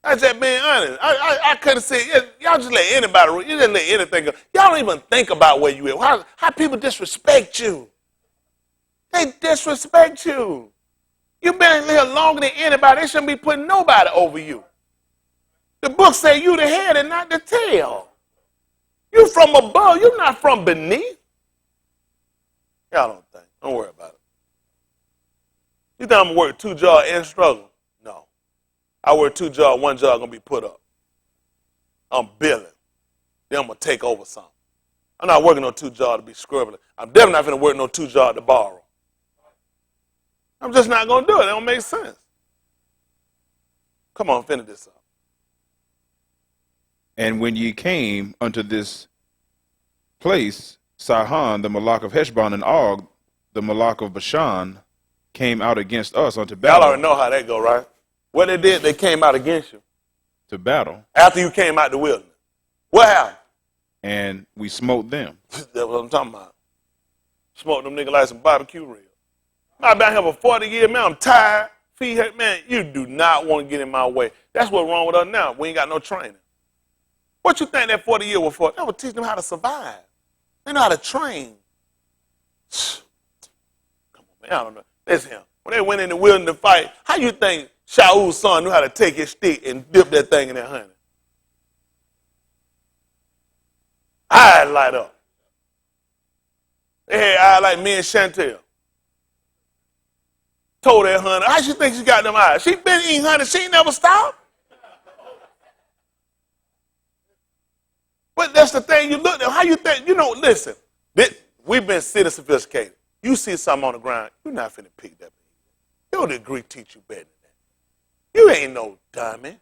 Speaker 1: I just being honest. I couldn't say, y'all just let anybody rule. You just let anything go. Y'all don't even think about where you at. How people disrespect you. They disrespect you. You've been here longer than anybody. They shouldn't be putting nobody over you. The book say you the head and not the tail. You from above. You're not from beneath. Y'all don't think. Don't worry about it. You think I'm going to work 2 jobs and struggle? No. I work 2 jobs, 1 job going to be put up. I'm billing. Then I'm going to take over something. I'm not working on 2 jobs to be scribbling. I'm definitely not going to work no 2 jobs to borrow. I'm just not going to do it. It don't make sense. Come on, finish this up.
Speaker 2: And when ye came unto this place, Sihon, the Malak of Heshbon, and Og, the Malak of Bashan, came out against us unto battle.
Speaker 1: Y'all already know how that go, right? What they did, they came out against you.
Speaker 2: To battle.
Speaker 1: After you came out the wilderness. What happened?
Speaker 2: And we smote them.
Speaker 1: That's what I'm talking about. Smoked them niggas like some barbecue ribs. I've been here for 40 years, man. I'm tired. Feet hurt, man. You do not want to get in my way. That's what's wrong with us now. We ain't got no training. What you think that 40 years was for? That was teaching them how to survive. They know how to train. Come on, man. I don't know. Listen, when they went in the wilderness to fight, how you think Shaul's son knew how to take his stick and dip that thing in that honey? Eyes light up. They had eyes like me and Chantel. Told that honey, how she think she got them eyes? She been eating honey. She ain't never stopped. But that's the thing. You look at how you think. You know, listen. We've been city sophisticated. You see something on the ground, you're not finna pick that. Your degree teach you better than that. You ain't no dummy.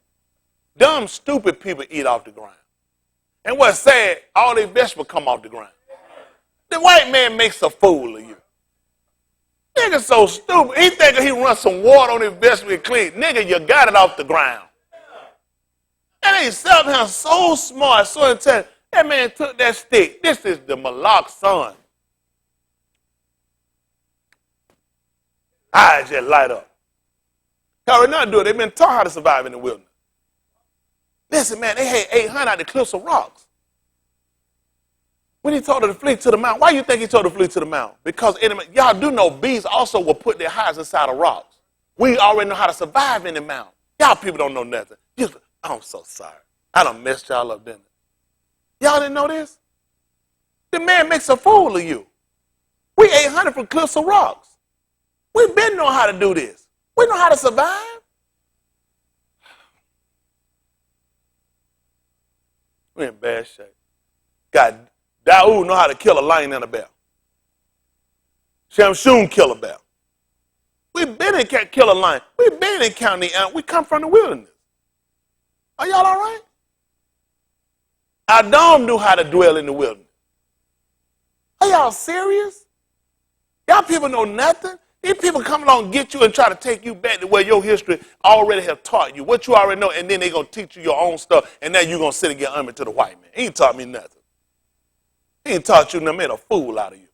Speaker 1: Dumb, stupid people eat off the ground. And what's sad, all their vegetables come off the ground. The white man makes a fool of you. Nigga so stupid. He thinking he run some water on his vegetable and clean. Nigga, you got it off the ground. And they sell him so smart, so intelligent. That man took that stick. This is the Malak's son. Eyes just light up. How they not do it? They've been taught how to survive in the wilderness. Listen, man, they had 800 out the cliffs of rocks. When he told her to flee to the mountain, why you think he told her to flee to the mountain? Because y'all do know bees also will put their hides inside of rocks. We already know how to survive in the mountain. Y'all people don't know nothing. I'm so sorry. I done messed y'all up, didn't I? Y'all didn't know this? The man makes a fool of you. We 800 from cliffs of rocks. We've been know how to do this. We know how to survive. We're in bad shape. God, Daoud know how to kill a lion and a bear. Shamshun kill a bear. We've been in kill a lion. We've been in county. We come from the wilderness. Are y'all all right? Adam knew how to dwell in the wilderness. Are y'all serious? Y'all people know nothing? These people come along and get you and try to take you back to where your history already have taught you, what you already know, and then they're going to teach you your own stuff, and now you're going to sit and get army to the white man. He ain't taught me nothing. He ain't taught you nothing, made a fool out of you.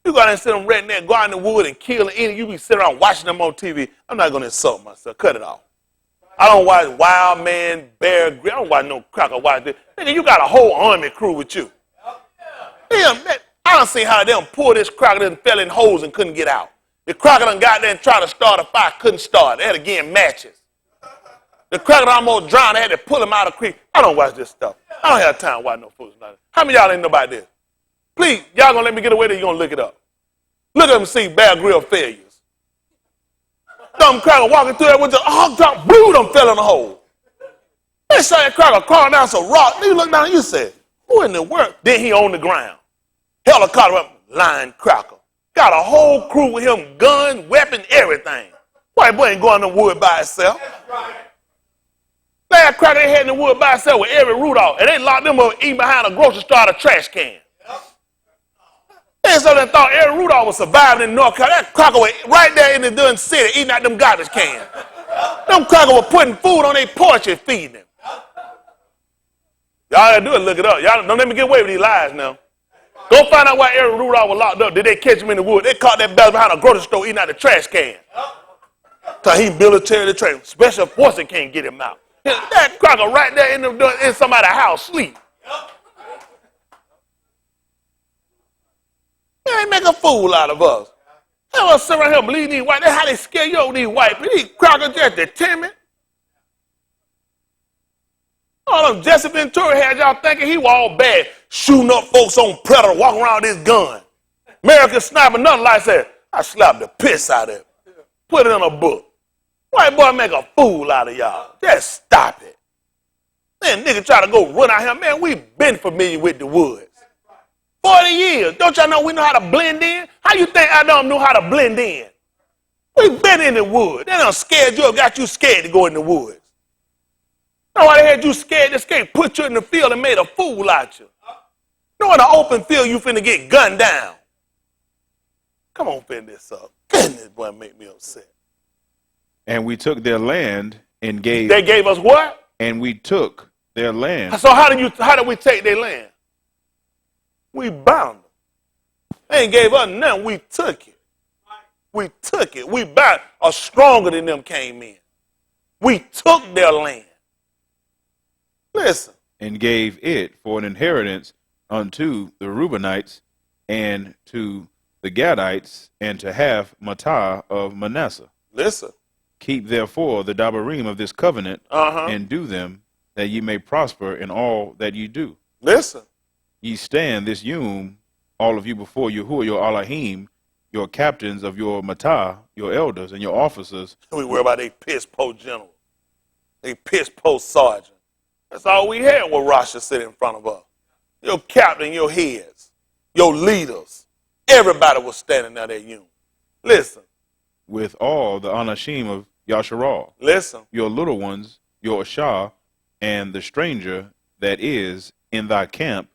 Speaker 1: You go out and sit them redneck, go out in the wood and kill and eat, and you be sitting around watching them on TV. I'm not going to insult myself. Cut it off. I don't watch Wild Man, Bear Grylls. I don't watch no cracker watch this. Nigga, you got a whole army crew with you. Damn, man, I done seen how they done pull this cracker and fell in holes and couldn't get out. The cracker done got there and tried to start a fire, couldn't start. They had to get in matches. The cracker almost drowned. They had to pull him out of the creek. I don't watch this stuff. I don't have time to watch no fools like that. How many of y'all ain't know about this? Please, y'all gonna let me get away, or you gonna look it up? Look at them and see Bear Grylls failures. Dumb cracker walking through there with the hog top, blue, them fell in the hole. They saw that cracker crawling down some rock. You look down and you said, who in the world? Then he on the ground. Helicopter up, lying cracker. Got a whole crew with him, gun, weapon, everything. White boy ain't going in the wood by himself. Last cracker they had in the wood by himself with every root off. And they locked them up eating behind a grocery store out of trash can. Man, so they thought Aaron Rudolph was surviving in North Carolina. That cracker was right there in the done city eating out them garbage cans. Them crackers were putting food on their porch and feeding them. Y'all gotta do is look it up. Y'all don't let me get away with these lies now. Go find out why Aaron Rudolph was locked up. Did they catch him in the woods? They caught that bastard behind a grocery store eating out the trash can. So he military the train. Special forces can't get him out. That cracker right there in somebody's house sleep. They make a fool out of us. They want to sit around here believing these white. That's how they scare you over these white people. These crackers just the timid. All them Jesse Ventura had y'all thinking he was all bad, shooting up folks on Predator, walking around with his gun. American Sniper, nothing like that. I slapped the piss out of him. Put it in a book. White boy make a fool out of y'all. Just stop it. Man, nigga try to go run out here. Man, we been familiar with the woods. 40 years. Don't y'all know we know how to blend in? How you think I don't know how to blend in? We been in the woods. They done scared you up, got you scared to go in the woods. Know why they had you scared? They scared, put you in the field and made a fool out you. Know in the open field you finna get gunned down. Come on, fend this up. Goodness, boy, make me upset.
Speaker 2: And we took their land and gave.
Speaker 1: They gave us what?
Speaker 2: And we took their land.
Speaker 1: So how did we take their land? We bound them. They ain't gave us nothing. We took it. We took it. We bound. A stronger than them came in. We took their land. Listen.
Speaker 2: And gave it for an inheritance unto the Reubenites and to the Gadites and to half Matah of Manasseh.
Speaker 1: Listen.
Speaker 2: Keep therefore the dabarim of this covenant and do them, that ye may prosper in all that ye do.
Speaker 1: Listen.
Speaker 2: Ye stand this yom, all of you before Yahuwah your Elohim, your captains of your Matah, your elders and your officers.
Speaker 1: We worry about they piss post general. They piss post sergeant. That's all we had with Rasha sitting in front of us. Your captain, your heads, your leaders. Everybody was standing there at you. Listen.
Speaker 2: With all the Anashim of Yasharal.
Speaker 1: Listen.
Speaker 2: Your little ones, your Ashah, and the stranger that is in thy camp,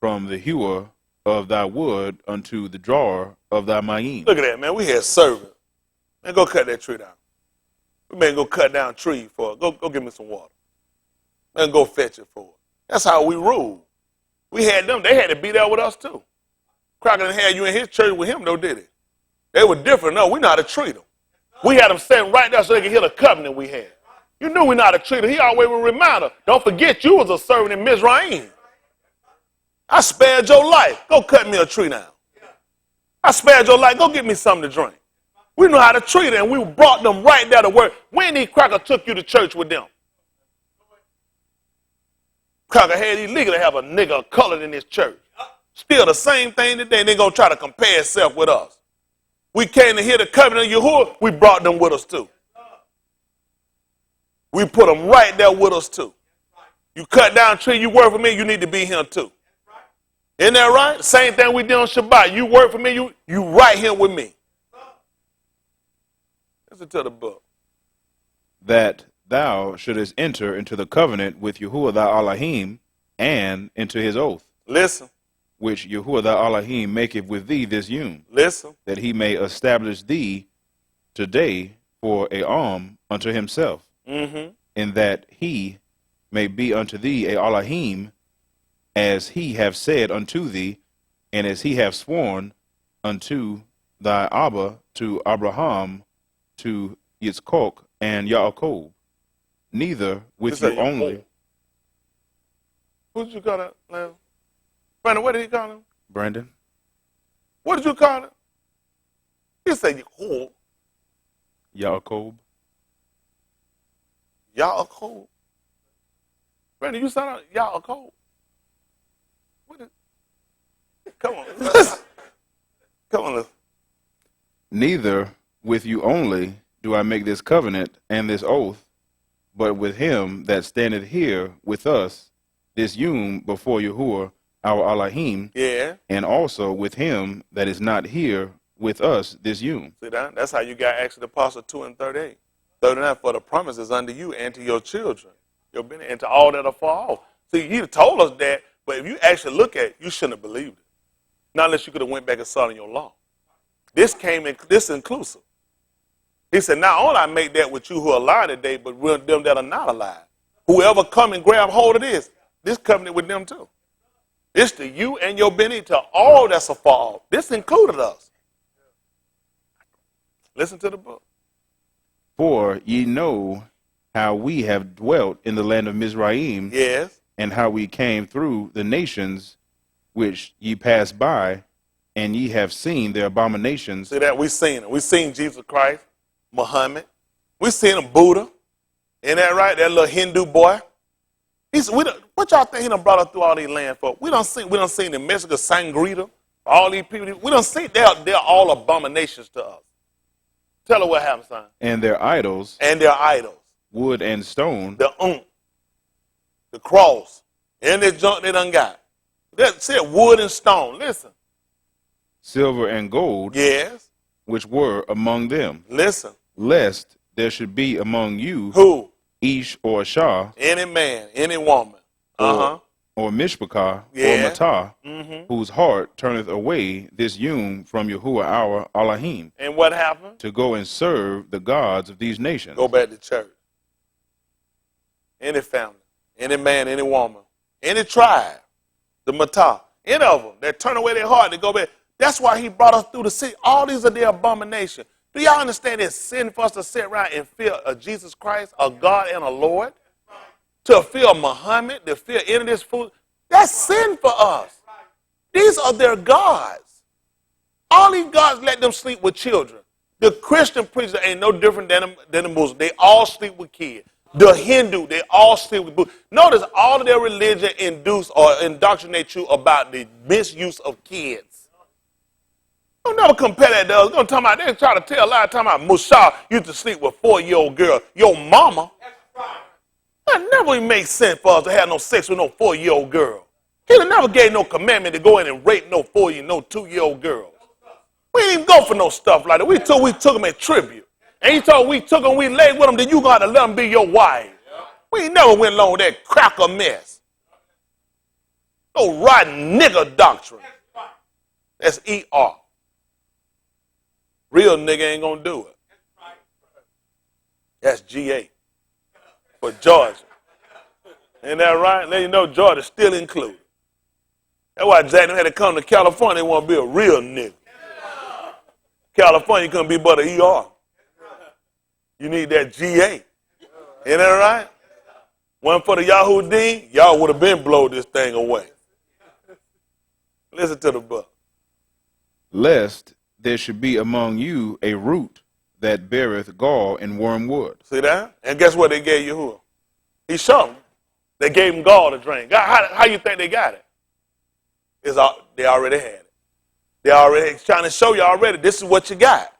Speaker 2: from the hewer of thy wood unto the drawer of thy mayim.
Speaker 1: Look at that, man. We had servants. Man, go cut that tree down. We may go cut down a tree for it. Go give me some water. Man, go fetch it for it. That's how we rule. We had them. They had to be there with us, too. Crocker didn't have you in his church with him, though, did he? They were different. No, we know how to treat them. We had them sitting right there so they could hear the covenant we had. You knew we know how to treat them. He always would remind us, don't forget you was a servant in Mizraim. I spared your life. Go cut me a tree down. I spared your life. Go get me something to drink. We know how to treat them, and we brought them right there to work. When these Crocker took you to church with them? Crocker had illegal to have a nigga colored in his church. Still the same thing today. They're going to try to compare itself with us. We came to hear the covenant of Yahuwah. We brought them with us, too. We put them right there with us, too. You cut down a tree, you work for me, you need to be here, too. Isn't that right? Same thing we did on Shabbat. You work for me, you right here with me. Listen to the book.
Speaker 2: That thou shouldest enter into the covenant with Yahuwah thy Elohim and into his oath.
Speaker 1: Listen.
Speaker 2: Which Yahuwah thy Elohim maketh with thee this yom.
Speaker 1: Listen.
Speaker 2: That he may establish thee today for a unto himself.
Speaker 1: Mm-hmm.
Speaker 2: In that he may be unto thee a Elohim, as he have said unto thee, and as he have sworn unto thy Abba, to Abraham, to Yitzchok, and Yaakov. Neither with you only.
Speaker 1: Who did you call that, Lamb? Brandon, what did he call him?
Speaker 2: Brandon?
Speaker 1: What did you call him? He said,
Speaker 2: Yaakov.
Speaker 1: Yaakov. Brandon, you sound like Yaakov. What is, come on. Come on.
Speaker 2: Neither with you only do I make this covenant and this oath, but with him that standeth here with us this yom before Yahuwah our Elohim,
Speaker 1: yeah,
Speaker 2: and also with him that is not here with us this yom.
Speaker 1: See that? That's how you got Acts of the Apostle 2 and 38. 39, for the promises unto you and to your children, your benefit, and to all that are far off. See, he told us that, but if you actually look at it, you shouldn't have believed it. Not unless you could have went back and saw it in your law. This this inclusive. He said, not only I make that with you who are alive today, but with them that are not alive. Whoever come and grab hold of this covenant with them too. It's to you and your Benny, to all that's afar off. This included us. Listen to the book.
Speaker 2: For ye know how we have dwelt in the land of Mizraim,
Speaker 1: Yes.
Speaker 2: and how we came through the nations which ye passed by, and ye have seen their abominations.
Speaker 1: See that? We seen it. We seen Jesus Christ, Muhammad. We seen him, Buddha. Ain't that right? That little Hindu boy. What y'all think he done brought us through all these lands for? We done seen the Mexico Sangria, all these people. We done seen they're all abominations to us. Tell her what happened, son.
Speaker 2: And their idols,
Speaker 1: And their idols.
Speaker 2: wood and stone,
Speaker 1: The cross, and the junk they done got. That said wood and stone. Listen.
Speaker 2: silver and gold,
Speaker 1: Yes.
Speaker 2: which were among them,
Speaker 1: Listen.
Speaker 2: lest there should be among you
Speaker 1: Who?
Speaker 2: Ish or Shah,
Speaker 1: Any man, any woman.
Speaker 2: or Mishpachah,
Speaker 1: Yeah.
Speaker 2: or Matah, whose heart turneth away this Yum from Yahuwah our Elohim,
Speaker 1: And what happened?
Speaker 2: to go and serve the gods of these nations.
Speaker 1: Go back to church. Any family, any man, any woman, any tribe, the Matah, any of them that turn away their heart to go back. That's why he brought us through the city. All these are their abomination. Do y'all understand it's sin for us to sit around and fear a Jesus Christ, a God and a Lord? To fear Muhammad, to fear any of this food. That's sin for us. These are their gods. All these gods let them sleep with children. The Christian preachers ain't no different than the Muslims. They all sleep with kids. The Hindu, they all sleep with Buddha. Notice all of their religion induce or indoctrinate you about the misuse of kids. Don't never compare that to us. They're trying to tell a lie, talking about Musa used to sleep with 4-year-old girl. Your mama. That never even makes sense for us to have no sex with no 4-year-old girl. He never gave no commandment to go in and rape no 2-year-old girls. We didn't even go for no stuff like that. We took them at tribute. And he told we took them, we laid with them, then you got to let them be your wife. We ain't never went along with that cracker mess. No rotten nigger doctrine. That's ER. Real nigga ain't going to do it. That's GA for Georgia. Ain't that right? Let you know Georgia's still included. That's why Jack had to come to California. They want to be a real nigga. California couldn't be but an ER. You need that GA. Ain't that right? One for the Yahoo Dean, y'all would have been blown this thing away. Listen to the book.
Speaker 2: Lest there should be among you a root that beareth gall and wormwood.
Speaker 1: See that? And guess what they gave Yahuwah? He showed them. They gave him gall to drink. How you think they got it? They already had it. They already trying to show you already, this is what you got.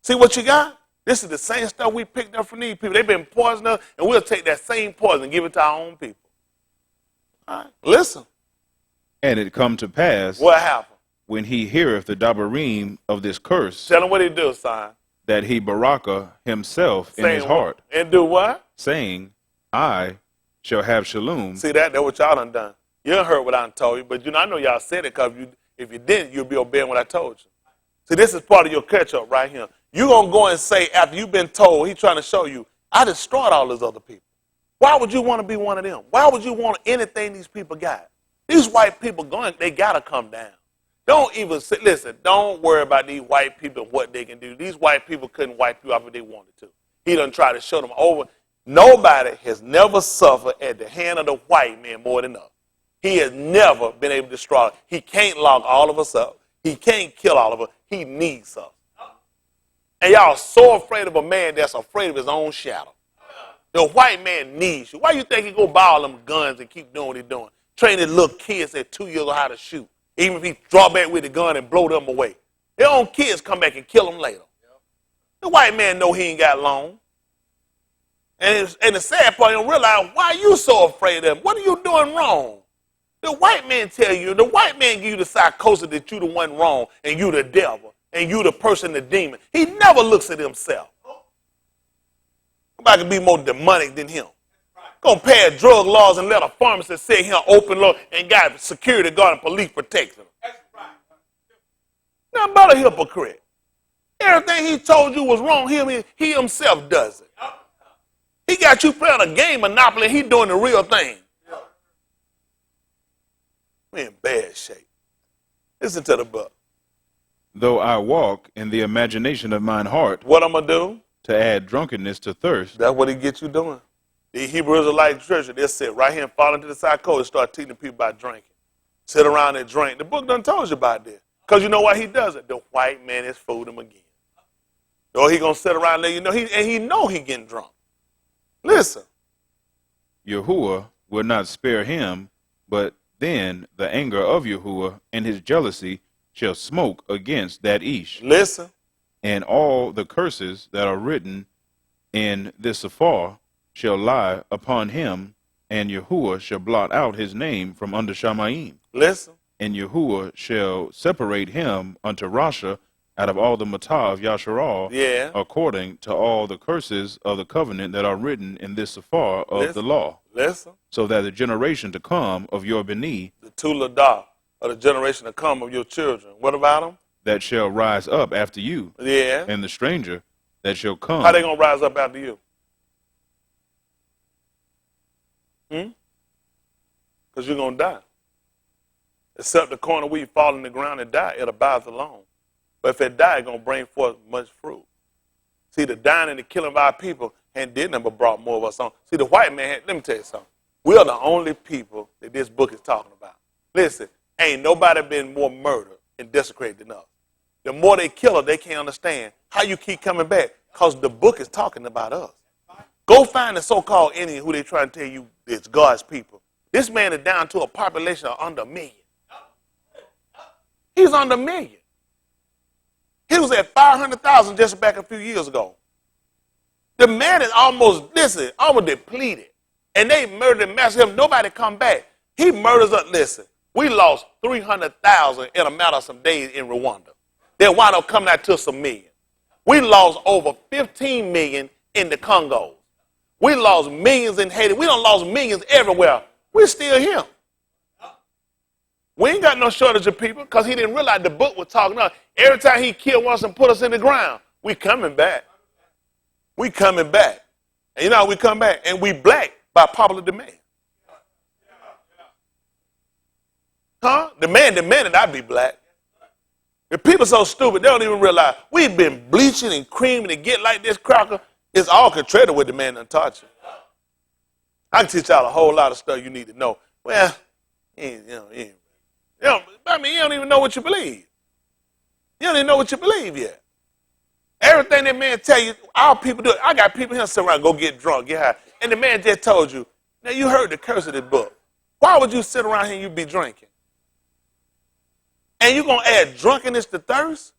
Speaker 1: See what you got? This is the same stuff we picked up from these people. They've been poisoning us, and we'll take that same poison and give it to our own people. All right? Listen.
Speaker 2: And it come to pass,
Speaker 1: What happened?
Speaker 2: when he heareth the dabarim of this curse,
Speaker 1: Tell him what he do, son.
Speaker 2: that he baraka himself in his
Speaker 1: Saying
Speaker 2: heart,
Speaker 1: what? And do what?
Speaker 2: saying, I shall have shalom.
Speaker 1: See that? That's what y'all done. You done heard what I done told you, but I know y'all said it because if you didn't, you'll be obeying what I told you. See, this is part of your catch-up right here. You're going to go and say, after you've been told, he's trying to show you, I destroyed all those other people. Why would you want to be one of them? Why would you want anything these people got? These white people they got to come down. Don't even listen, don't worry about these white people and what they can do. These white people couldn't wipe you out if they wanted to. He done tried to show them over. Nobody has never suffered at the hand of the white man more than us. He has never been able to destroy us. He can't lock all of us up. He can't kill all of us. He needs us. And y'all are so afraid of a man that's afraid of his own shadow. The white man needs you. Why you think he go buy all them guns and keep doing what he's doing? Training little kids at 2 years old how to shoot. Even if he draw back with the gun and blow them away. Their own kids come back and kill them later. The white man know he ain't got long. And the sad part, you don't realize why you so afraid of him. What are you doing wrong? The white man tell you, the white man give you the psychosis that you the one wrong and you the devil and you the person, the demon. He never looks at himself. Nobody can be more demonic than him. Gonna pass drug laws and let a pharmacist sit here open law and got security guard and police protect him. Nothing but a hypocrite. Everything he told you was wrong, he himself does it. He got you playing a game Monopoly, he doing the real thing. We're in bad shape. Listen to the book.
Speaker 2: Though I walk in the imagination of mine heart,
Speaker 1: What I'm going to do?
Speaker 2: to add drunkenness to thirst,
Speaker 1: That's what he gets you doing. The Hebrew Israelite treasure, they'll sit right here and fall into the psycho and start teaching people about drinking. Sit around and drink. The book done told you about this. Because you know why he does it? The white man has fooled him again. Or he going to sit around and let you know, he know he getting drunk. Listen.
Speaker 2: Yahuwah will not spare him, but then the anger of Yahuwah and his jealousy shall smoke against that Ish.
Speaker 1: Listen.
Speaker 2: And all the curses that are written in this Sephar shall lie upon him, and Yahuwah shall blot out his name from under Shamayim.
Speaker 1: Listen.
Speaker 2: And Yahuwah shall separate him unto Rasha out of all the Matah of Yasharal, according to all the curses of the covenant that are written in this Sephar of the law.
Speaker 1: Listen.
Speaker 2: So that the generation to come of your Beni,
Speaker 1: the Tuladah, of the generation to come of your children. What about them?
Speaker 2: That shall rise up after you.
Speaker 1: Yeah.
Speaker 2: And the stranger that shall come.
Speaker 1: How they going to rise up after you? Because you're going to die. Except the corn of wheat fall in the ground and die, it abides alone. But if it die, it's going to bring forth much fruit. See, the dying and the killing of our people did never brought more of us on. See, the white man, let me tell you something. We are the only people that this book is talking about. Listen, ain't nobody been more murdered and desecrated than us. The more they kill us, they can't understand how you keep coming back, because the book is talking about us. Go find the so-called Indian who they trying to tell you it's God's people. This man is down to a population of under 1 million. He's under 1 million. He was at 500,000 just back a few years ago. The man is almost depleted. And they murdered and massacred him. Nobody come back. He murders us. Listen, we lost 300,000 in a matter of some days in Rwanda. They wound up coming out to some million. We lost over 15 million in the Congo. We lost millions in Haiti. We done lost millions everywhere. We're still here. We ain't got no shortage of people because he didn't realize the book was talking about. Every time he killed us and put us in the ground, we coming back. We coming back. And you know how we come back? And we black by popular demand. Huh? The man demanded I be black. The people so stupid, they don't even realize we've been bleaching and creaming to get like this cracker. It's all contrary with the man done taught you. I can teach y'all a whole lot of stuff you need to know. Well, you don't even know what you believe. You don't even know what you believe yet. Everything that man tell you, our people do it. I got people here sitting around, go get drunk, get high. And the man just told you, now you heard the curse of this book. Why would you sit around here and you be drinking? And you going to add drunkenness to thirst?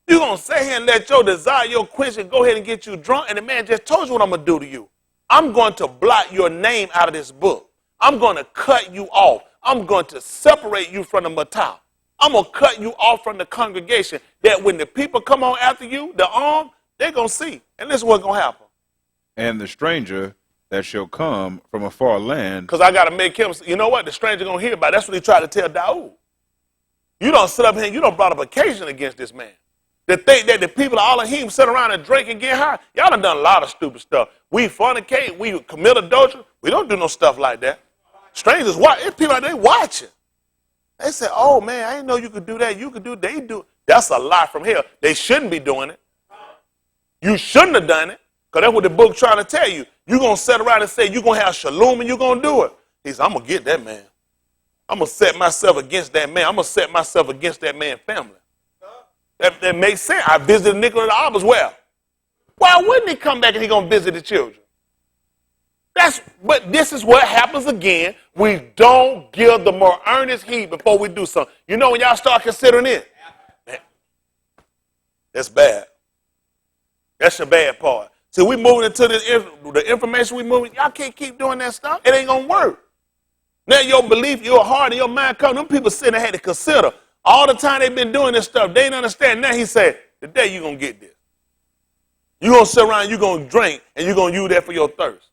Speaker 1: You going to sit here and let your desire, your quenching, go ahead and get you drunk? And the man just told you what I'm going to do to you. I'm going to blot your name out of this book. I'm going to cut you off. I'm going to separate you from the Matah. I'm going to cut you off from the congregation, that when the people come on after you, the arm, they're going to see. And this is what's going to happen.
Speaker 2: And the stranger that shall come from a far land.
Speaker 1: Because I got to make him, you know what? The stranger going to hear about it. That's what he tried to tell Daoud. You don't sit up here and you don't brought up occasion against this man. To think that the people of Elohim sit around and drink and get high. Y'all done a lot of stupid stuff. We fornicate, we commit adultery. We don't do no stuff like that. Strangers watch. It's people out there watching. They say, oh man, I didn't know you could do that. You could do, they do. That's a lie from hell. They shouldn't be doing it. You shouldn't have done it. Because that's what the book's trying to tell you. You're going to sit around and say you're going to have shalom and you're going to do it. He said, I'm going to get that man. I'm going to set myself against that man. I'm going to set myself against that man's family. That makes sense. I visited Nicholas the Arbor as well. Why wouldn't he come back and he going to visit the children? But this is what happens again. We don't give the more earnest heed before we do something. You know when y'all start considering it? Man, that's bad. That's the bad part. See, we moving into the information we moving. Y'all can't keep doing that stuff. It ain't going to work. Now your belief, your heart, and your mind come. Them people sitting there had to consider. All the time they've been doing this stuff, they ain't understand. Now he said, today you're going to get this. You're going to sit around, you're going to drink, and you're going to use that for your thirst.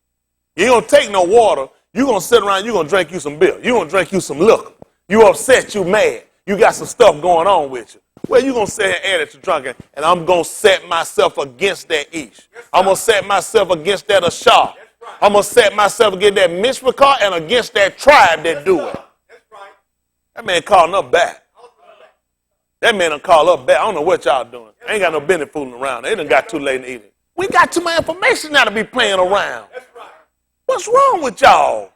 Speaker 1: You ain't going to take no water. You're going to sit around, you're going to drink you some beer. You're going to drink you some liquor. You upset, you mad. You got some stuff going on with you. Well, you going to sit here and add it to drunken, and I'm going to set myself against that ish. I'm going to set myself against that ashar. I'm going to set myself against that mishpachah and against that tribe that do it. That man calling up back. That man done call up back. I don't know what y'all doing. I ain't got no business fooling around. They done got too late to eat it. We got too much information now to be playing around. What's wrong with y'all?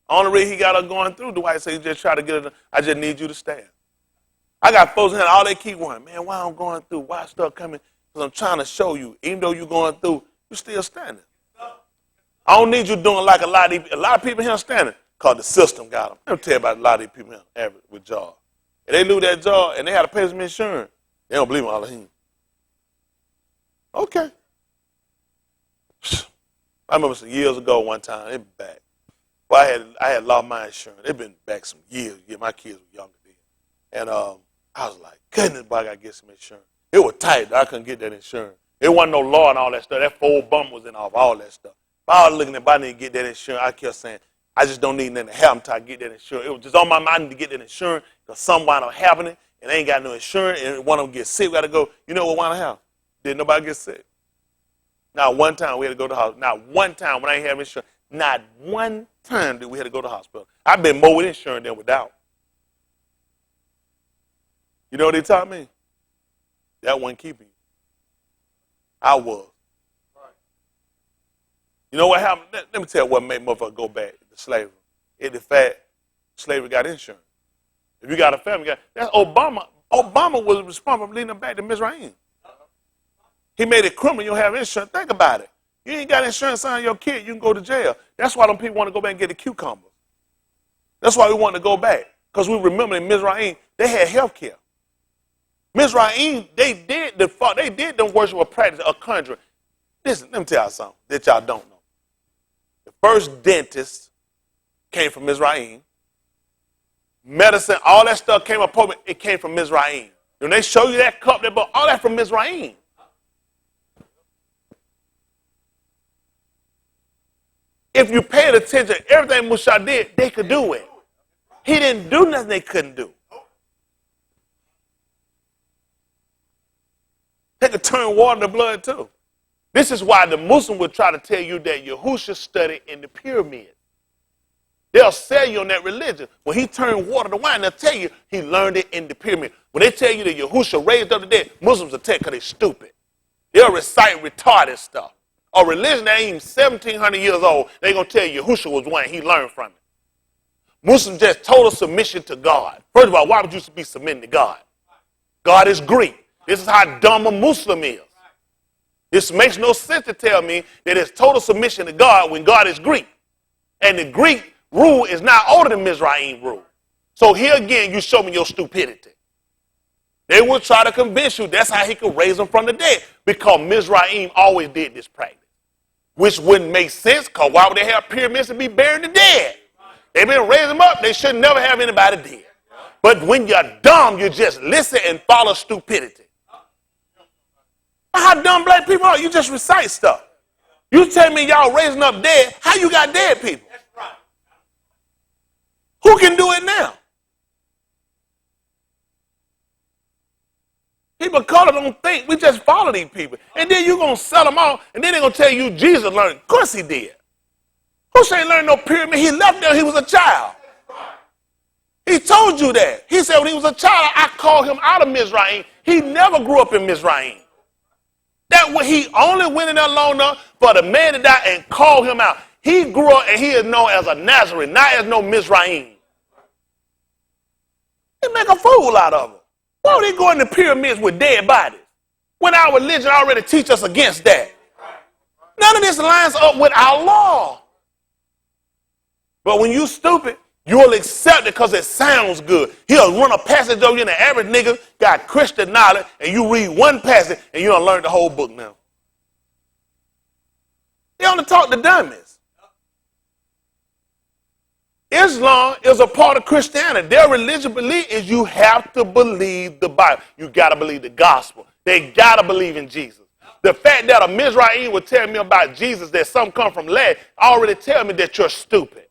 Speaker 1: Only reason he got her going through, Dwight said, he just try to get her. I just need you to stand. I got folks in here, all they keep going, man, why I'm going through? Why stuff coming? Because I'm trying to show you, even though you're going through, you're still standing. I don't need you doing like a lot of people here standing, because the system got them. Let me tell you about a lot of these people here average with jobs. If they lose that job and they had to pay some insurance, they don't believe in all of him. Okay. I remember some years ago one time, it been back. Well, I had lost my insurance. It been back some years. Yeah, my kids were younger then. And I was like, goodness, boy, I got to get some insurance. It was tight. I couldn't get that insurance. It wasn't no law and all that stuff. That Ford bump was in off, all that stuff. If I was looking at if I need to get that insurance, I kept saying, I just don't need nothing to happen until I get that insurance. It was just on my mind to get that insurance because something wound up happening and they ain't got no insurance and one of them get sick. We got to go. You know what wound up happening? Did nobody get sick? Not one time we had to go to the hospital. Not one time when I ain't have insurance. Not one time did we had to go to the hospital. I've been more with insurance than without. You know what they taught me? That wasn't keeping you. I was. You know what happened? Let me tell you what made motherfucker go back to slavery. It's the fact slavery got insurance. If you got a family, that's Obama. Obama was responsible for leading them back to Mizraim. He made it criminal. You don't have insurance. Think about it. You ain't got insurance on your kid, you can go to jail. That's why them people want to go back and get the cucumbers. That's why we want to go back. Because we remember in Mizraim, they had health care. Mizraim, they did them worship or practice a country. Listen, let me tell y'all something that y'all don't know. The first dentist came from Mizraim. Medicine, all that stuff came up, it came from Mizraim. When they show you that cup, all that from Mizraim. If you paid attention, everything Musa did, they could do it. He didn't do nothing they couldn't do. They could turn water to blood too. This is why the Muslim would try to tell you that Yahushua studied in the pyramid. They'll sell you on that religion. When he turned water to wine, they'll tell you he learned it in the pyramid. When they tell you that Yahushua raised up the dead, Muslims will tell you because they're stupid. They'll recite retarded stuff. A religion that ain't even 1,700 years old, they're going to tell you Yahushua was one, he learned from it. Muslims just total submission to God. First of all, why would you be submitting to God? God is Greek. This is how dumb a Muslim is. This makes no sense to tell me that it's total submission to God when God is Greek. And the Greek rule is not older than Mizraim rule. So here again, you show me your stupidity. They will try to convince you that's how he could raise them from the dead because Mizraim always did this practice. Which wouldn't make sense because why would they have pyramids to be burying the dead? They've been raising them up. They should never have anybody dead. But when you're dumb, you just listen and follow stupidity. How dumb black people are. You just recite stuff. You tell me y'all raising up dead. How you got dead people? Who can do it now? People call it don't think. We just follow these people. And then you're going to sell them out. And then they're going to tell you Jesus learned. Of course he did. Who ain't learned no pyramid? He left there. He was a child. He told you that. He said when he was a child, I called him out of Mizraim. He never grew up in Mizraim. That when he only went in there long enough for the man to die and called him out. He grew up and he is known as a Nazarene, not as no Mizraim. They make a fool out of him. Why would they go in the pyramids with dead bodies? When our religion already teach us against that. None of this lines up with our law. But when you stupid, you'll accept it because it sounds good. He'll run a passage over you and the average nigga got Christian knowledge and you read one passage and you don't learn the whole book now. They only talk to dummies. Islam is a part of Christianity. Their religious belief is you have to believe the Bible. You got to believe the gospel. They got to believe in Jesus. The fact that a Mizraim would tell me about Jesus that some come from land already tell me that you're stupid.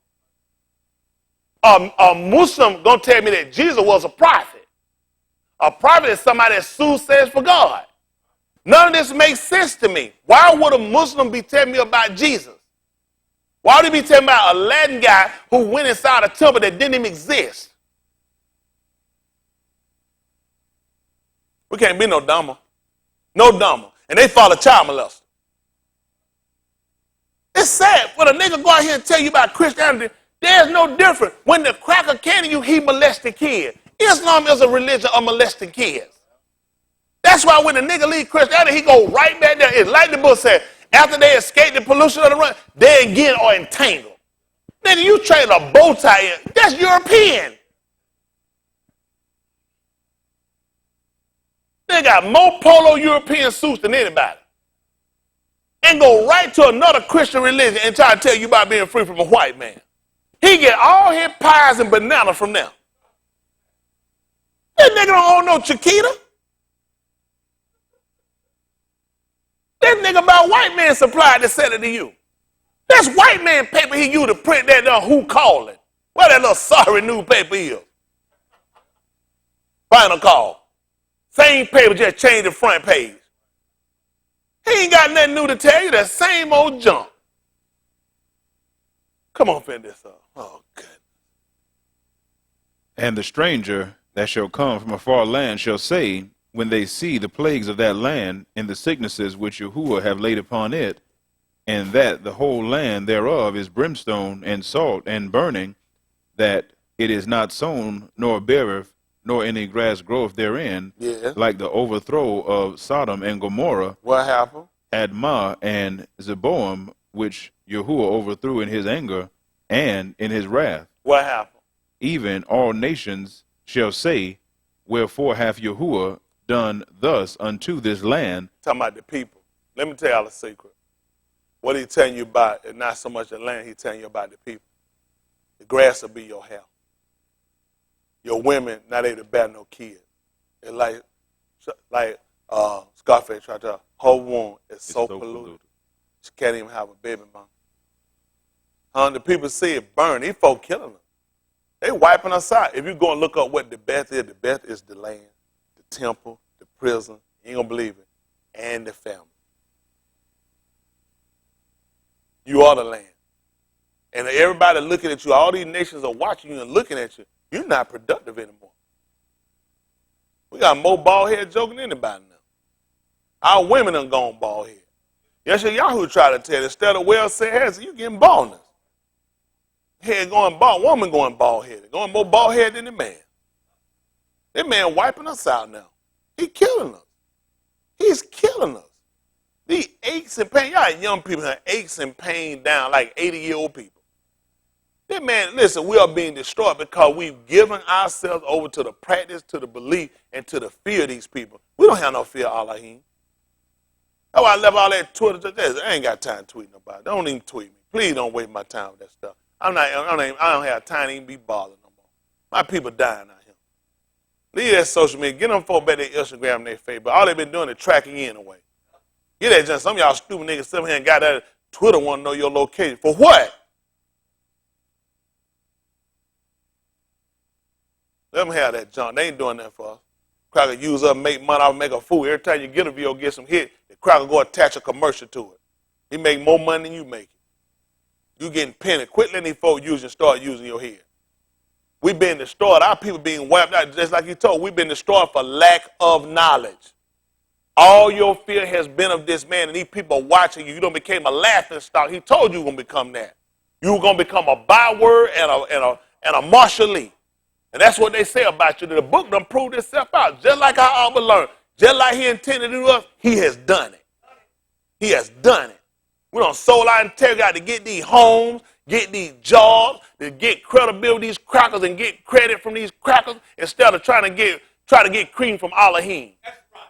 Speaker 1: A Muslim going to tell me that Jesus was a prophet. A prophet is somebody that soothsayers for God. None of this makes sense to me. Why would a Muslim be telling me about Jesus? Why would he be telling about a Latin guy who went inside a temple that didn't even exist? We can't be no dumber. No dumber. And they follow child molester. It's sad when a nigga go out here and tell you about Christianity. There's no difference. When the cracker came to you, he molested kids. Islam is a religion of molesting kids. That's why when the nigga leave Christianity, he go right back there. It's like the book said, after they escape the pollution of the run, they again are entangled. Nigga, you trade a bow tie in. That's European. They got more polo European suits than anybody. And go right to another Christian religion and try to tell you about being free from a white man. He get all his pies and bananas from them. That nigga don't own no Chiquita. That nigga about white man supply to sell it to you. That's white man paper he used to print that down who calling. Where that little sorry newspaper is. Final call. Same paper, just change the front page. He ain't got nothing new to tell you. That same old junk. Come on, finish this up. Oh, good.
Speaker 2: And the stranger that shall come from a far land shall say, when they see the plagues of that land and the sicknesses which Yahuwah have laid upon it, and that the whole land thereof is brimstone and salt and burning, that it is not sown, nor beareth, nor any grass groweth therein, like the overthrow of Sodom and Gomorrah,
Speaker 1: What happened?
Speaker 2: Admah and Zeboam, which Yahuwah overthrew in his anger and in his wrath.
Speaker 1: What happened?
Speaker 2: Even all nations shall say, wherefore hath Yahuwah done thus unto this land?
Speaker 1: Talking about the people. Let me tell y'all a secret. What he telling you about is not so much the land, he telling you about the people. The grass will be your hair. Your women not able to bear no kids. It's like Scarface tried to tell her womb is so polluted. She can't even have a baby, mom. The people see it burn. These folk killing them. They wiping us out. If you go and look up what the Beth is the land, the temple, the prison, you ain't gonna believe it, and the family. You are the land. And everybody looking at you, all these nations are watching you and looking at you. You're not productive anymore. We got more bald head joking than anybody now. Our women done gone bald head. Yes, Yahoo try to tell you, instead of well said heads, you getting baldness. Head going bald, woman going bald headed, going more bald head than the man. That man wiping us out now. He killing us. He's killing us. These aches and pain, y'all young people have aches and pain down like 80-year-old people. That man, listen, we are being destroyed because we've given ourselves over to the practice, to the belief, and to the fear of these people. We don't have no fear of Elohim. That's why I left all that Twitter. I ain't got time to tweet nobody. Don't even tweet me. Please don't waste my time with that stuff. I don't have time to even be bothered no more. My people dying out here. Leave that social media. Get them folk back their Instagram and their Facebook. All they've been doing is tracking you in a way. Get that junk. Some of y'all stupid niggas sitting here and got that Twitter want to know your location. For what? Let them have that junk. They ain't doing that for us. Cracker use up, make money off, make a fool. Every time you get a video, get some hit, the cracker go attach a commercial to it. He make more money than you make it. You getting penny. Quit letting these folks use and start using your head. We've been destroyed. Our people being wiped out, just like you told. We've been destroyed for lack of knowledge. All your fear has been of this man, and these people are watching you. You don't became a laughing stock. He told you were going to become that. You were going to become a byword and a Marshall Lee. And that's what they say about you. The book done proved itself out. Just like how Albert learned. Just like he intended to do us, he has done it. He has done it. We done sold our integrity to get these homes, get these jobs, to get credibility these crackers and get credit from these crackers instead of try to get cream from Elohim.
Speaker 4: That's right.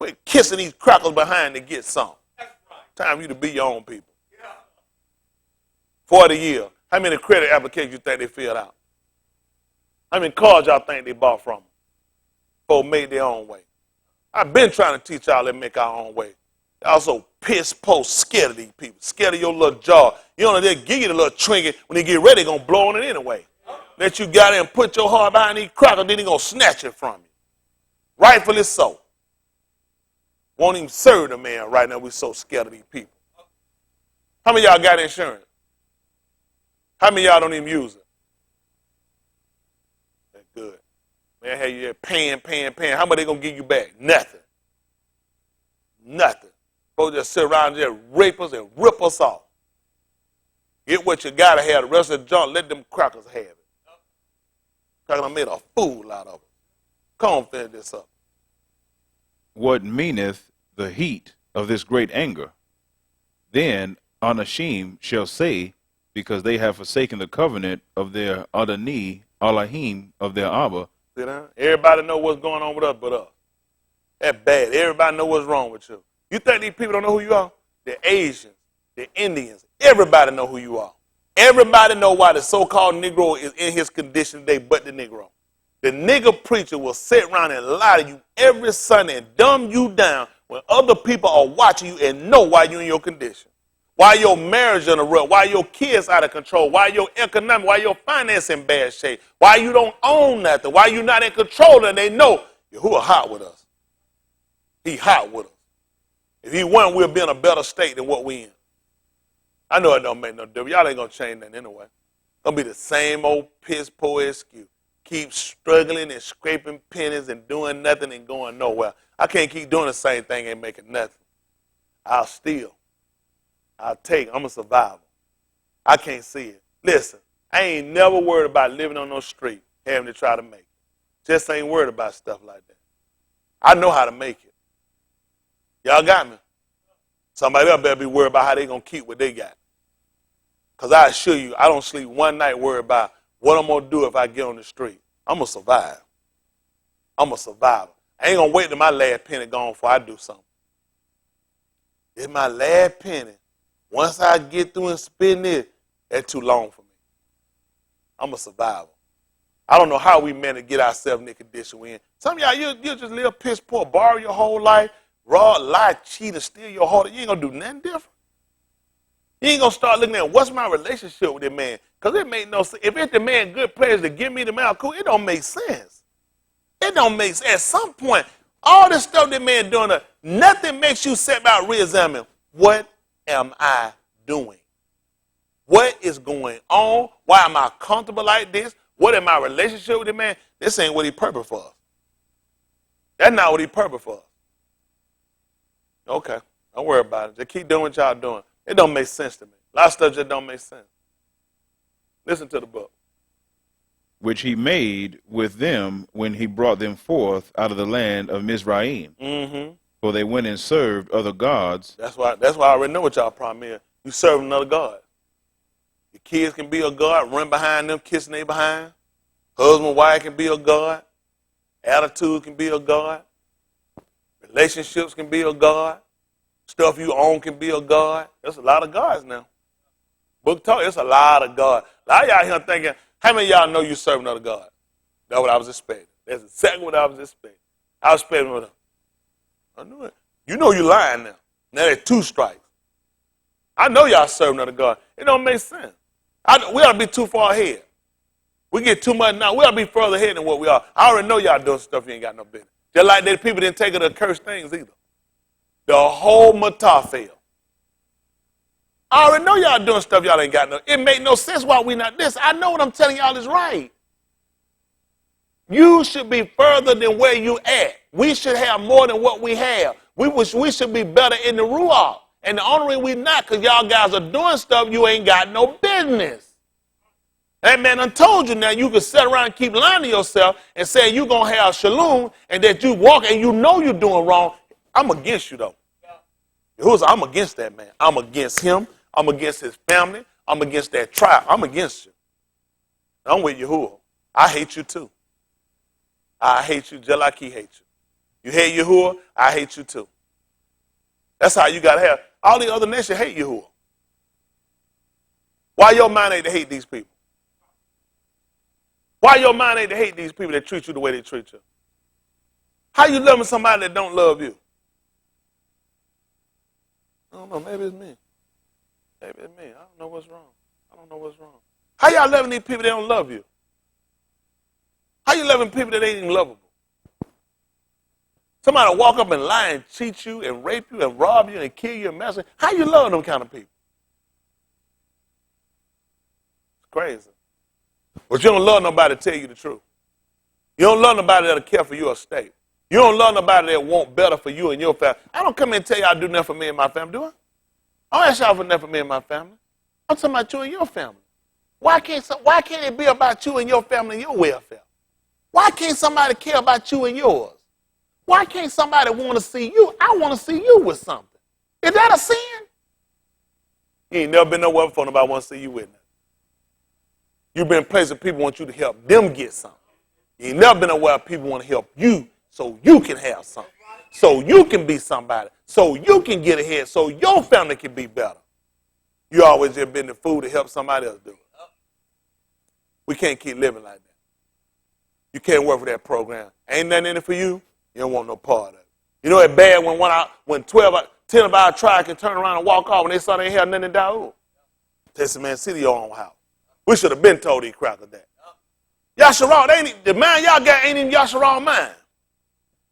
Speaker 1: We're kissing these crackers behind to get some.
Speaker 4: That's right.
Speaker 1: Time for you to be your own people.
Speaker 4: Yeah.
Speaker 1: 40 years. How many credit applications you think they filled out? How many cars y'all think they bought from them? Folks made their own way. I've been trying to teach y'all to make our own way. Y'all so piss post scared of these people. Scared of your little jaw. You know, they give you the little trinket. When they get ready, they're going to blow on it anyway. let you get in and put your heart behind these crackers, then he going to snatch it from you. Rightfully so. Won't even serve the man right now. We're so scared of these people. How many of y'all got insurance? How many of y'all don't even use it? That's good. Man, hey, you paying. How much they going to give you back? Nothing. Nothing. Folks just sit around and just rape us and rip us off. Get what you got to have. The rest of the junk, let them crackers have it. Crackers done made a fool out of it. Come on, finish this up.
Speaker 2: What meaneth the heat of this great anger? Then Anashim shall say, because they have forsaken the covenant of their Adonai, Elohim, of their Abba.
Speaker 1: See that? Everybody know what's going on with us but us. That's bad. Everybody know what's wrong with you. You think these people don't know who you are? The Asians, the Indians, everybody know who you are. Everybody know why the so-called Negro is in his condition today but the Negro. The nigger preacher will sit around and lie to you every Sunday and dumb you down when other people are watching you and know why you're in your condition. Why your marriage in a rut, why your kids out of control, why your economic, why your finance in bad shape, why you don't own nothing, why you not in control, and they know who are hot with us. He hot with us. If he wasn't, we'll be in a better state than what we in. I know it don't make no difference. Y'all ain't gonna change that anyway. Gonna be the same old piss poor excuse. Keep struggling and scraping pennies and doing nothing and going nowhere. I can't keep doing the same thing and making nothing. I'll steal. I'll take. I'm a survivor. I can't see it. Listen, I ain't never worried about living on no street, having to try to make it. Just ain't worried about stuff like that. I know how to make it. Y'all got me? Somebody else better be worried about how they going to keep what they got. Because I assure you, I don't sleep one night worried about what I'm going to do if I get on the street. I'm going to survive. I'm a survivor. I ain't going to wait till my last penny gone before I do something. It's my last penny. Once I get through and spend it, that's too long for me. I'm a survivor. I don't know how we managed to get ourselves in the condition we're in. Some of y'all, you'll just live piss poor, borrow your whole life, raw, lie, cheat, and steal your heart. You ain't going to do nothing different. You ain't going to start looking at what's my relationship with this man. Because it make no sense. If it's the man good players to give me the man cool, it don't make sense. It don't make sense. At some point, all this stuff that man doing, nothing makes you sit back and re-examine. What am I doing? What is going on? Why am I comfortable like this? What in my relationship with the man? This ain't what he purposed for us. That's not what he purposed for us. Okay, don't worry about it. Just keep doing what y'all doing. It don't make sense to me. A lot of stuff just don't make sense. Listen to the book.
Speaker 2: Which he made with them when he brought them forth out of the land of Mizraim.
Speaker 1: Mm-hmm.
Speaker 2: For they went and served other gods.
Speaker 1: That's why I already know what y'all problem is. You serve another God. Your kids can be a God, run behind them, kissing their behind. Husband, wife can be a God. Attitude can be a God. Relationships can be a God. Stuff you own can be a God. There's a lot of gods now. Book talk, it's a lot of God. A lot of y'all here thinking, how many of y'all know you serve another God? That's what I was expecting. That's exactly what I was expecting. I was expecting with them. I knew it. You know you lying now. Now there's 2 strikes. I know y'all serve another God. It don't make sense. We ought to be too far ahead. We get too much now. We ought to be further ahead than what we are. I already know y'all doing stuff you ain't got no business. Just like that people didn't take it to curse things either. The whole matah failed. I already know y'all doing stuff y'all ain't got no. It make no sense why we not this. I know what I'm telling y'all is right. You should be further than where you at. We should have more than what we have. We should be better in the ruach. And the only reason we not, because y'all guys are doing stuff you ain't got no business. That man done told you now you can sit around and keep lying to yourself and say you're going to have shalom and that you walk and you know you're doing wrong. I'm against you, though. I'm against that man. I'm against him. I'm against his family. I'm against that tribe. I'm against you. I'm with Yahuwah. I hate you, too. I hate you just like he hates you. You hate Yahuwah, I hate you, too. That's how you got to have. All the other nations hate Yahuwah. Why your mind ain't to hate these people? Why your mind ain't to hate these people that treat you the way they treat you? How you loving somebody that don't love you? I don't know. Maybe it's me. Maybe it's me. I don't know what's wrong. I don't know what's wrong. How y'all loving these people that don't love you? you loving people that ain't even lovable? Somebody walk up and lie and cheat you and rape you and rob you and kill you and mess with you. How you love them kind of people? It's crazy. But you don't love nobody to tell you the truth. You don't love nobody that'll care for your estate. You don't love nobody that want better for you and your family. I don't come in and tell you I do nothing for me and my family, do I? I don't ask y'all for nothing for me and my family. I'm talking about you and your family. Why can't it be about you and your family and your welfare? Why can't somebody care about you and yours? Why can't somebody want to see you? I want to see you with something. Is that a sin? You ain't never been nowhere before nobody want to see you with nothing. You've been places people want you to help them get something. You ain't never been nowhere people want to help you so you can have something. So you can be somebody. So you can get ahead. So your family can be better. You always just been the fool to help somebody else do it. We can't keep living like that. You can't work for that program. Ain't nothing in it for you. You don't want no part of it. You know it's bad when 10 of our tribe can turn around and walk off when they saw they had nothing to die with. Tell some man, see your own house. We should have been told these crackers that. Yasharal, the man y'all got ain't even Yasharal mind.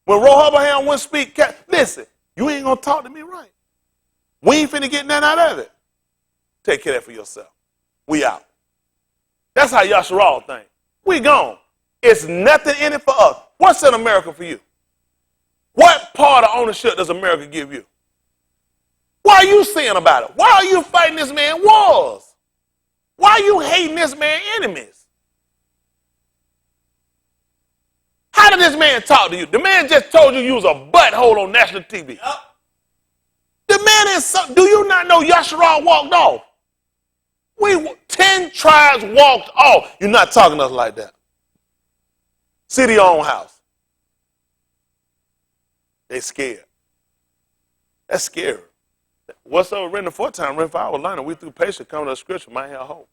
Speaker 1: When Rehoboam wouldn't speak, listen, you ain't going to talk to me right. We ain't finna get nothing out of it. Take care of that for yourself. We out. That's how Yasharal think. We gone. It's nothing in it for us. What's in America for you? What part of ownership does America give you? Why are you saying about it? Why are you fighting this man wars? Why are you hating this man enemies? How did this man talk to you? The man just told you was a butthole on national TV. Yep. The man is do you not know Yasharal walked off? 10 tribes walked off. You're not talking to us like that. See your own house. They scared. That's scary. Whatsoever written aforetime, written for our learning, we through patience come to the scripture, might have hope.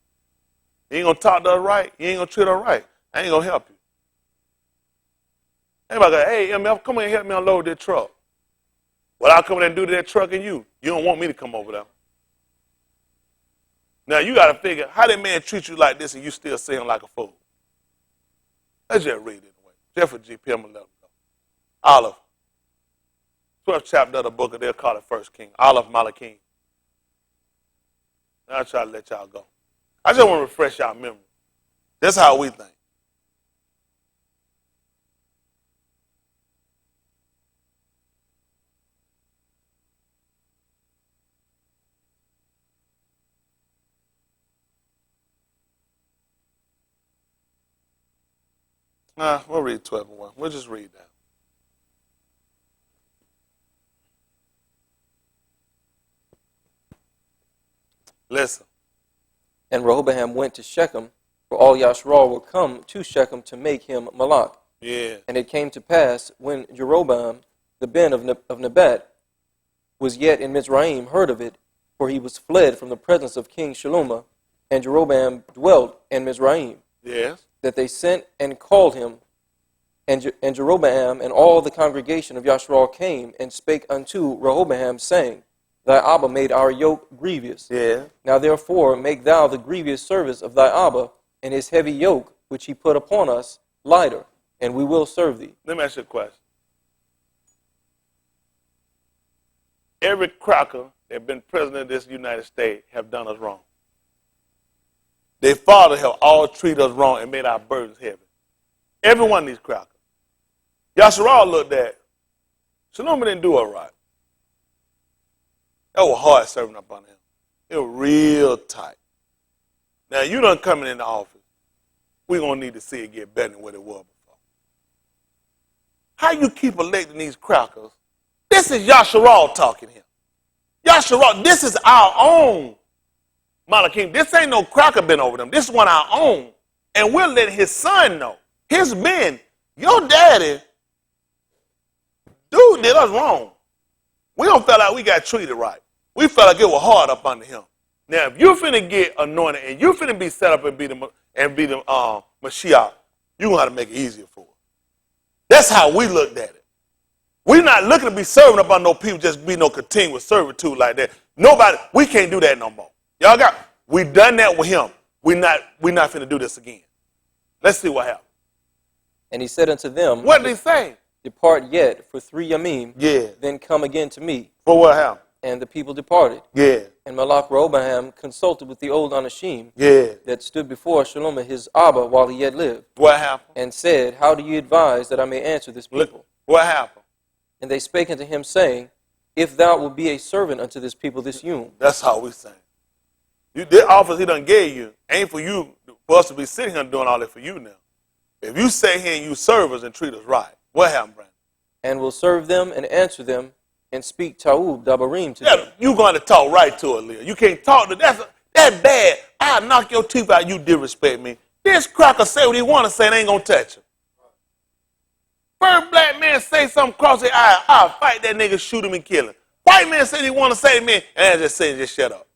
Speaker 1: You ain't going to talk to us right. You ain't going to treat us right. I ain't going to help you. Everybody go, hey, MF, come in and help me unload that truck. What I'll come in and do to that truck and you don't want me to come over there. Now, you got to figure, how that man treat you like this and you still see him like a fool? Let's just read it anyway. Just for GP, I'm going to let him go. Olive. 12th chapter of the book, they'll call it First King. Olive Malachim. I'll try to let y'all go. I just want to refresh y'all memory. That's how we think. We'll read 12 and 1. We'll just read that. Listen.
Speaker 3: And Rehoboam went to Shechem, for all Yasharal were come to Shechem to make him Malach.
Speaker 1: Yeah.
Speaker 3: And it came to pass, when Jeroboam, the ben of Nebat, was yet in Mizraim, heard of it, for he was fled from the presence of King Shalomah, and Jeroboam dwelt in Mizraim.
Speaker 1: Yes.
Speaker 3: That they sent and called him, and Jeroboam and all the congregation of Yasharal came and spake unto Rehoboam, saying, Thy Abba made our yoke grievous.
Speaker 1: Yeah.
Speaker 3: Now therefore make thou the grievous service of thy Abba, and his heavy yoke which he put upon us lighter, and we will serve thee.
Speaker 1: Let me ask you a question. Every cracker that been president of this United States have done us wrong. Their father have all treated us wrong and made our burdens heavy. Every one of these crackers. Yasharal looked at, Shalom didn't do it right. That was hard serving up on him. It was real tight. Now, you done coming in the office. We're going to need to see it get better than what it was before. How you keep electing these crackers? This is Yasharal talking here. Yasharal, this is our own Malachim. This ain't no cracker been over them. This is one our own. And we're letting his son know. His men, your daddy, dude did us wrong. We don't feel like we got treated right. We felt like it was hard up under him. Now, if you're finna get anointed and you're finna be set up and be the Mashiach, you're going to have to make it easier for us. That's how we looked at it. We're not looking to be serving up on no people, just be no continuous servitude like that. Nobody, we can't do that no more. Y'all we done that with him. We're not finna do this again. Let's see what happens.
Speaker 3: And he said unto them,
Speaker 1: What did he say?
Speaker 3: Depart yet for 3 yamim,
Speaker 1: Yeah.
Speaker 3: then come again to me.
Speaker 1: For what happened?
Speaker 3: And the people departed.
Speaker 1: Yeah.
Speaker 3: And Malach Rehoboam consulted with the old Anashim
Speaker 1: Yeah.
Speaker 3: that stood before Shalom his Abba while he yet lived,
Speaker 1: What happened?
Speaker 3: and said, How do you advise that I may answer this people?
Speaker 1: What happened?
Speaker 3: And they spake unto him, saying, If thou wilt be a servant unto this people this yom.
Speaker 1: That's how we saying. The office he done gave you ain't for you, for us to be sitting here doing all that for you now. If you stay here and you serve us and treat us right, what happened, Brandon?
Speaker 3: And will serve them and answer them and speak Ta'ub Dabarim to them.
Speaker 1: You going to talk right to it, Leah. You can't talk to that bad. I'll knock your teeth out. You disrespect me. This cracker say what he want to say and ain't going to touch him. First black man say something cross the eye, I'll fight that nigga, shoot him and kill him. White man say he want to say to me, and I just say, just shut up.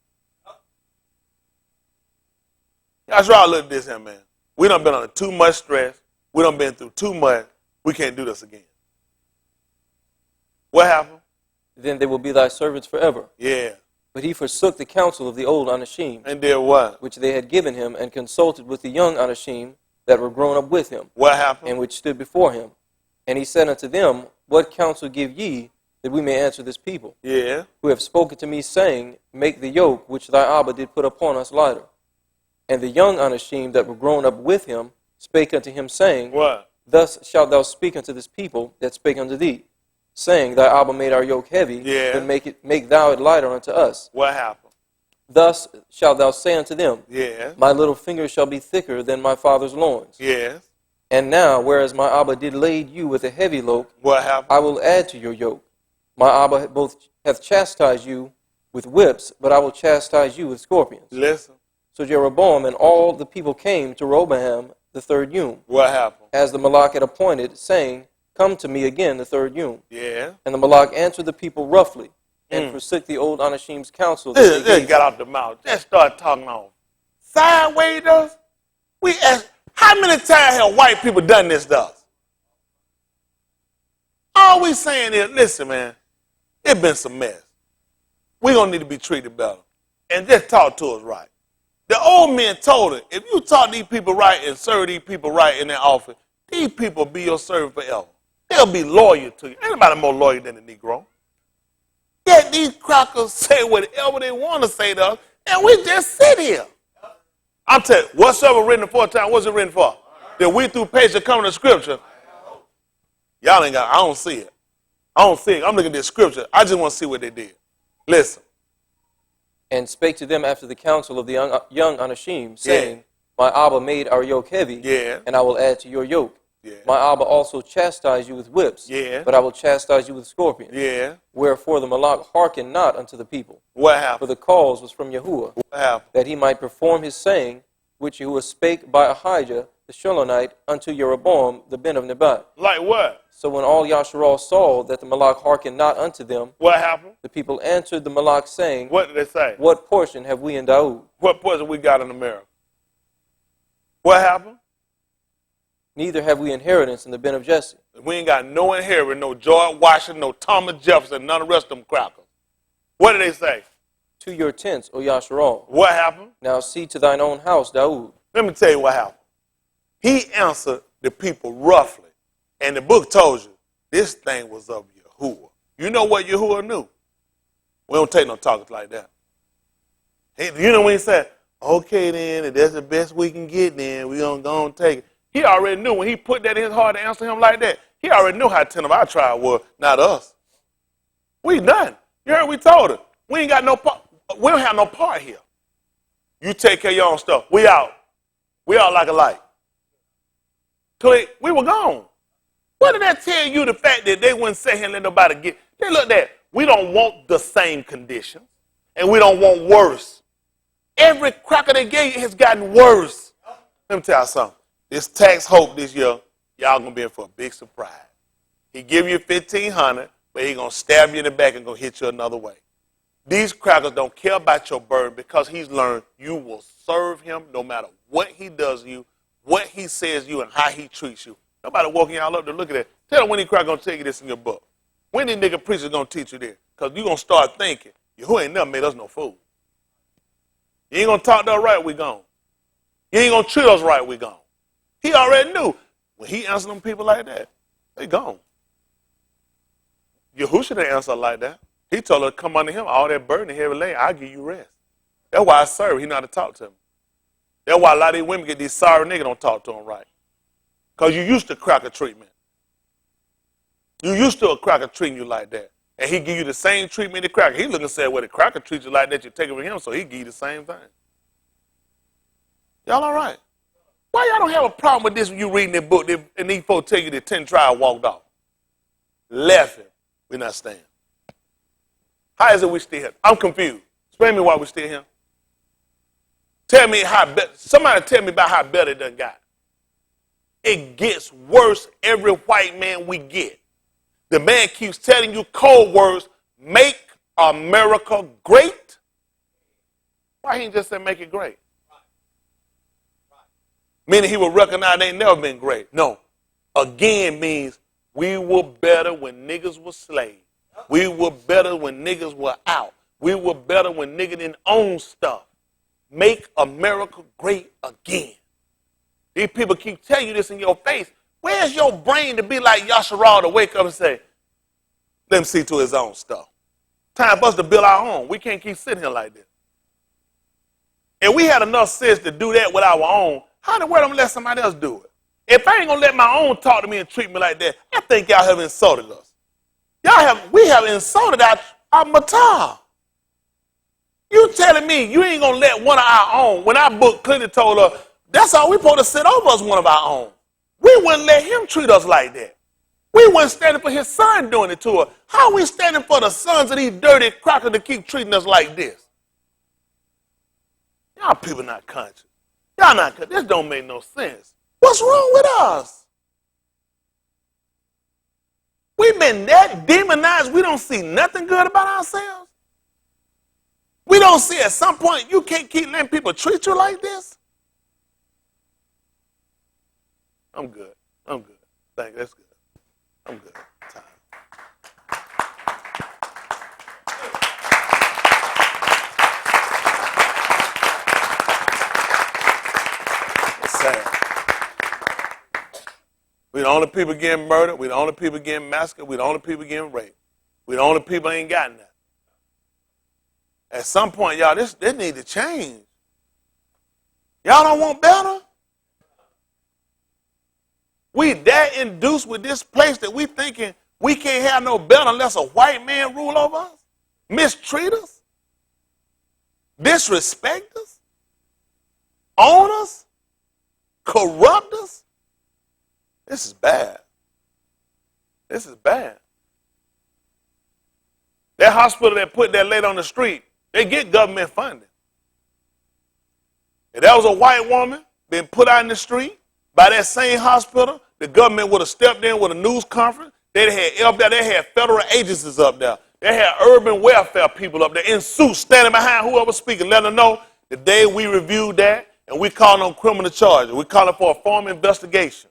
Speaker 1: That's right, look at this here, man. We done been under too much stress. We done been through too much. We can't do this again. What happened?
Speaker 3: Then they will be thy servants forever.
Speaker 1: Yeah.
Speaker 3: But he forsook the counsel of the old Anashim,
Speaker 1: And did what?
Speaker 3: which they had given him, and consulted with the young Anashim that were grown up with him,
Speaker 1: What happened?
Speaker 3: and which stood before him. And he said unto them, What counsel give ye, that we may answer this people,
Speaker 1: Yeah.
Speaker 3: who have spoken to me, saying, Make the yoke which thy Abba did put upon us lighter? And the young Anashim that were grown up with him spake unto him, saying,
Speaker 1: What?
Speaker 3: Thus shalt thou speak unto this people that spake unto thee, saying, Thy Abba made our yoke heavy,
Speaker 1: Yeah.
Speaker 3: then make thou it lighter unto us.
Speaker 1: What happened?
Speaker 3: Thus shalt thou say unto them,
Speaker 1: Yeah.
Speaker 3: My little finger shall be thicker than my father's loins.
Speaker 1: Yes.
Speaker 3: And now, whereas my Abba did lade you with a heavy yoke,
Speaker 1: What happened?
Speaker 3: I will add to your yoke. My Abba both hath chastised you with whips, but I will chastise you with scorpions.
Speaker 1: Listen.
Speaker 3: So Jeroboam and all the people came to Rehoboam the 3rd yom,
Speaker 1: What happened?
Speaker 3: as the Malach had appointed, saying, Come to me again the 3rd yom.
Speaker 1: Yeah.
Speaker 3: And the Malach answered the people roughly, and forsook the old Anashim's counsel. that they
Speaker 1: Just
Speaker 3: gave
Speaker 1: got
Speaker 3: him.
Speaker 1: out the mouth. Just start talking on. Sideways us. We ask, how many times have white people done this to us? All we saying is, listen, man, it's been some mess. We're going to need to be treated better. And just talk to us right. The old men told her, if you talk these people right and serve these people right in their office, these people will be your servant forever. They'll be loyal to you. Ain't nobody more loyal than the Negro. Yet these crackers say whatever they want to say to us, and we just sit here. I'm telling you, whatsoever written aforetime, what's it written for? That we through patience come to scripture. Y'all ain't got, I don't see it. I don't see it. I'm looking at this scripture. I just want to see what they did. Listen.
Speaker 3: And spake to them after the counsel of the young Anashim, saying, My Abba made our yoke heavy,
Speaker 1: Yeah.
Speaker 3: and I will add to your yoke.
Speaker 1: Yeah.
Speaker 3: My Abba also chastised you with whips,
Speaker 1: Yeah.
Speaker 3: but I will chastise you with scorpions.
Speaker 1: Yeah.
Speaker 3: Wherefore the Malach hearkened not unto the people,
Speaker 1: What
Speaker 3: for
Speaker 1: happened?
Speaker 3: the cause was from Yahuwah,
Speaker 1: What happened?
Speaker 3: that he might perform his saying, which Yahuwah spake by Ahijah the Shilonite unto Jeroboam the ben of Nebat.
Speaker 1: Like what?
Speaker 3: So when all Yasharal saw that the Malach hearkened not unto them,
Speaker 1: What happened?
Speaker 3: the people answered the Malach, saying,
Speaker 1: What did they say?
Speaker 3: What portion have we in Daud?
Speaker 1: What portion we got in America? What happened?
Speaker 3: Neither have we inheritance in the ben of Jesse.
Speaker 1: We ain't got no inheritance, no George Washington, no Thomas Jefferson, none of the rest of them crackers. What did they say?
Speaker 3: To your tents, O Yasharal.
Speaker 1: What happened?
Speaker 3: Now see to thine own house, Daud.
Speaker 1: Let me tell you what happened. He answered the people roughly. And the book told you, this thing was of Yahuwah. You know what Yahuwah knew? We don't take no talkers like that. You know when he said, okay then, if that's the best we can get then, we're going to go and take it. He already knew when he put that in his heart to answer him like that. He already knew how ten of our tribe was, not us. We done. You heard we told her. We ain't got no part. We don't have no part here. You take care of your own stuff. We out. We out like a light. Click. We were gone. What did that tell you, the fact that they wouldn't sit here and let nobody get? They looked at, we don't want the same conditions, and we don't want worse. Every cracker they gave has gotten worse. Let me tell you something. This tax hope this year, y'all going to be in for a big surprise. He give you $1,500, but he going to stab you in the back and going to hit you another way. These crackers don't care about your burden because he's learned you will serve him no matter what he does to you, what he says to you, and how he treats you. Nobody walking y'all up to look at that. Tell them when these crackers going to tell you this in your book. When these nigga preachers going to teach you this? Because you're going to start thinking, Yahuwah ain't never made us no fool. You ain't going to talk to us right, we gone. You ain't going to treat us right, we gone. He already knew. When he answered them people like that, they gone. Yahushua didn't answer like that. He told her, come under him, all that burden and heavy laden, I'll give you rest. That's why I serve. He know how to talk to him. That's why a lot of these women get these sorry niggas don't talk to them right. Because you used to cracker treatment. You used to a cracker treating you like that. And he give you the same treatment the cracker. He looking and say, well, the cracker treats you like that, you take it with him, so he give you the same thing. Y'all all right? Why y'all don't have a problem with this when you reading the book and these folks tell you the 10 tribes walked off? Laughing. We're not staying. How is it we still here? I'm confused. Explain me why we still here. Tell me somebody tell me about how better it done got. It gets worse every white man we get. The man keeps telling you cold words, make America great. Why he ain't just say make it great? Meaning he will recognize they ain't never been great. No. Again means we were better when niggas were slaves. We were better when niggas were out. We were better when niggas didn't own stuff. Make America great again. These people keep telling you this in your face. Where's your brain to be like Yasharal to wake up and say, let him see to his own stuff. Time for us to build our own. We can't keep sitting here like this. And we had enough sense to do that with our own. How in the world am I going to let somebody else do it? If I ain't going to let my own talk to me and treat me like that, I think y'all have insulted us. We have insulted our matar. You telling me you ain't going to let one of our own, when our book clearly told us, that's all we supposed to sit over us, one of our own. We wouldn't let him treat us like that. We weren't standing for his son doing it to us. How are we standing for the sons of these dirty crackers to keep treating us like this? Y'all people not conscious. Y'all not conscious. This don't make no sense. What's wrong with us? We've been that demonized we don't see nothing good about ourselves. We don't see at some point you can't keep letting people treat you like this. I'm good. I'm good. Thank you. That's good. I'm good. Time. It's sad. We the only people getting murdered. We the only people getting massacred. We the only people getting raped. We the only people ain't got nothing. At some point, y'all, this need to change. Y'all don't want better? We that induced with this place that we thinking we can't have no better unless a white man rule over us, mistreat us, disrespect us, own us, corrupt us. This is bad. This is bad. That hospital that put that lady on the street, they get government funding. If that was a white woman being put out in the street by that same hospital, the government would have stepped in with a news conference. They had federal agencies up there. They had urban welfare people up there in suits standing behind whoever speaking, letting them know the day we reviewed that and we called on criminal charges. We called for a formal investigation.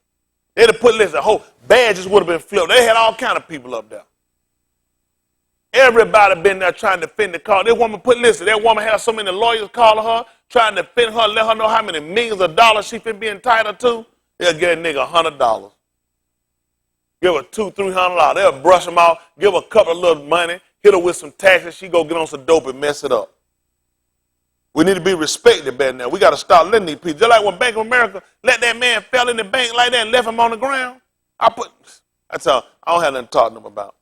Speaker 1: They'd have put, listen, whole badges would have been flipped. They had all kind of people up there. Everybody been there trying to defend the cause. That woman had so many lawyers calling her, trying to defend her, let her know how many millions of dollars she finna be entitled to. They'll give a nigga $100. Give her $200, $300. They'll brush him off, give her a couple of little money, hit her with some taxes, she go get on some dope and mess it up. We need to be respected better now. We got to start letting these people. Just like when Bank of America let that man fell in the bank like that and left him on the ground. I don't have nothing to talk to them about.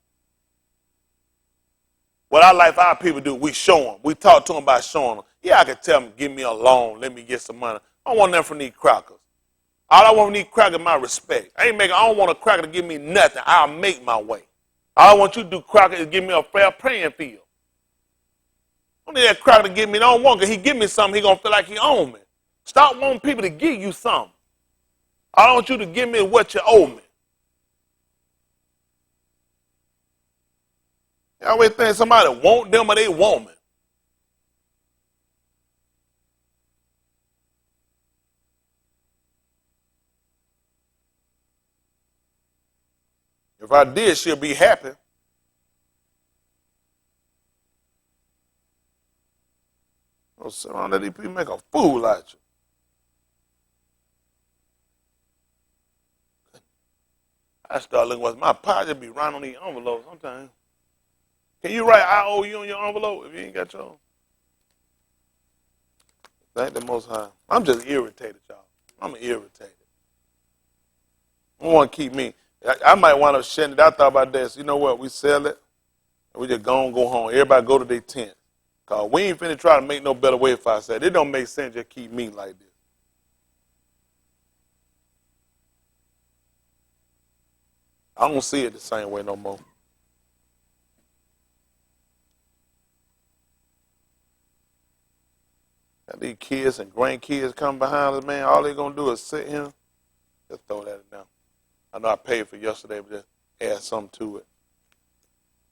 Speaker 1: What I like for our people do, we show them. We talk to them by showing them. Yeah, I can tell them, give me a loan, let me get some money. I don't want nothing from these crackers. All I want from these crackers is my respect. I don't want a cracker to give me nothing. I'll make my way. All I want you to do, cracker, is give me a fair playing field. I don't need that cracker to give me, I don't want, because he give me something, he going to feel like he own me. Stop wanting people to give you something. All I want you to give me is what you owe me. You always think somebody want them or they want me. If I did, she'll be happy. Don't sit around and let these people make a fool out of you. I start looking what's my pot just be writing on these envelopes sometimes. Can you write I owe you on your envelope if you ain't got yours? Thank the Most High. I'm just irritated, y'all. I'm irritated. I want to keep me. I might want to shut it. I thought about this. You know what? We sell it, and we just go home. Everybody go to their tent. Because we ain't finna try to make no better way if I said it don't make sense just keep me like this. I don't see it the same way no more. Got these kids and grandkids come behind us, man. All they gonna do is sit here. Just throw that down. I know I paid for yesterday, but just add something to it.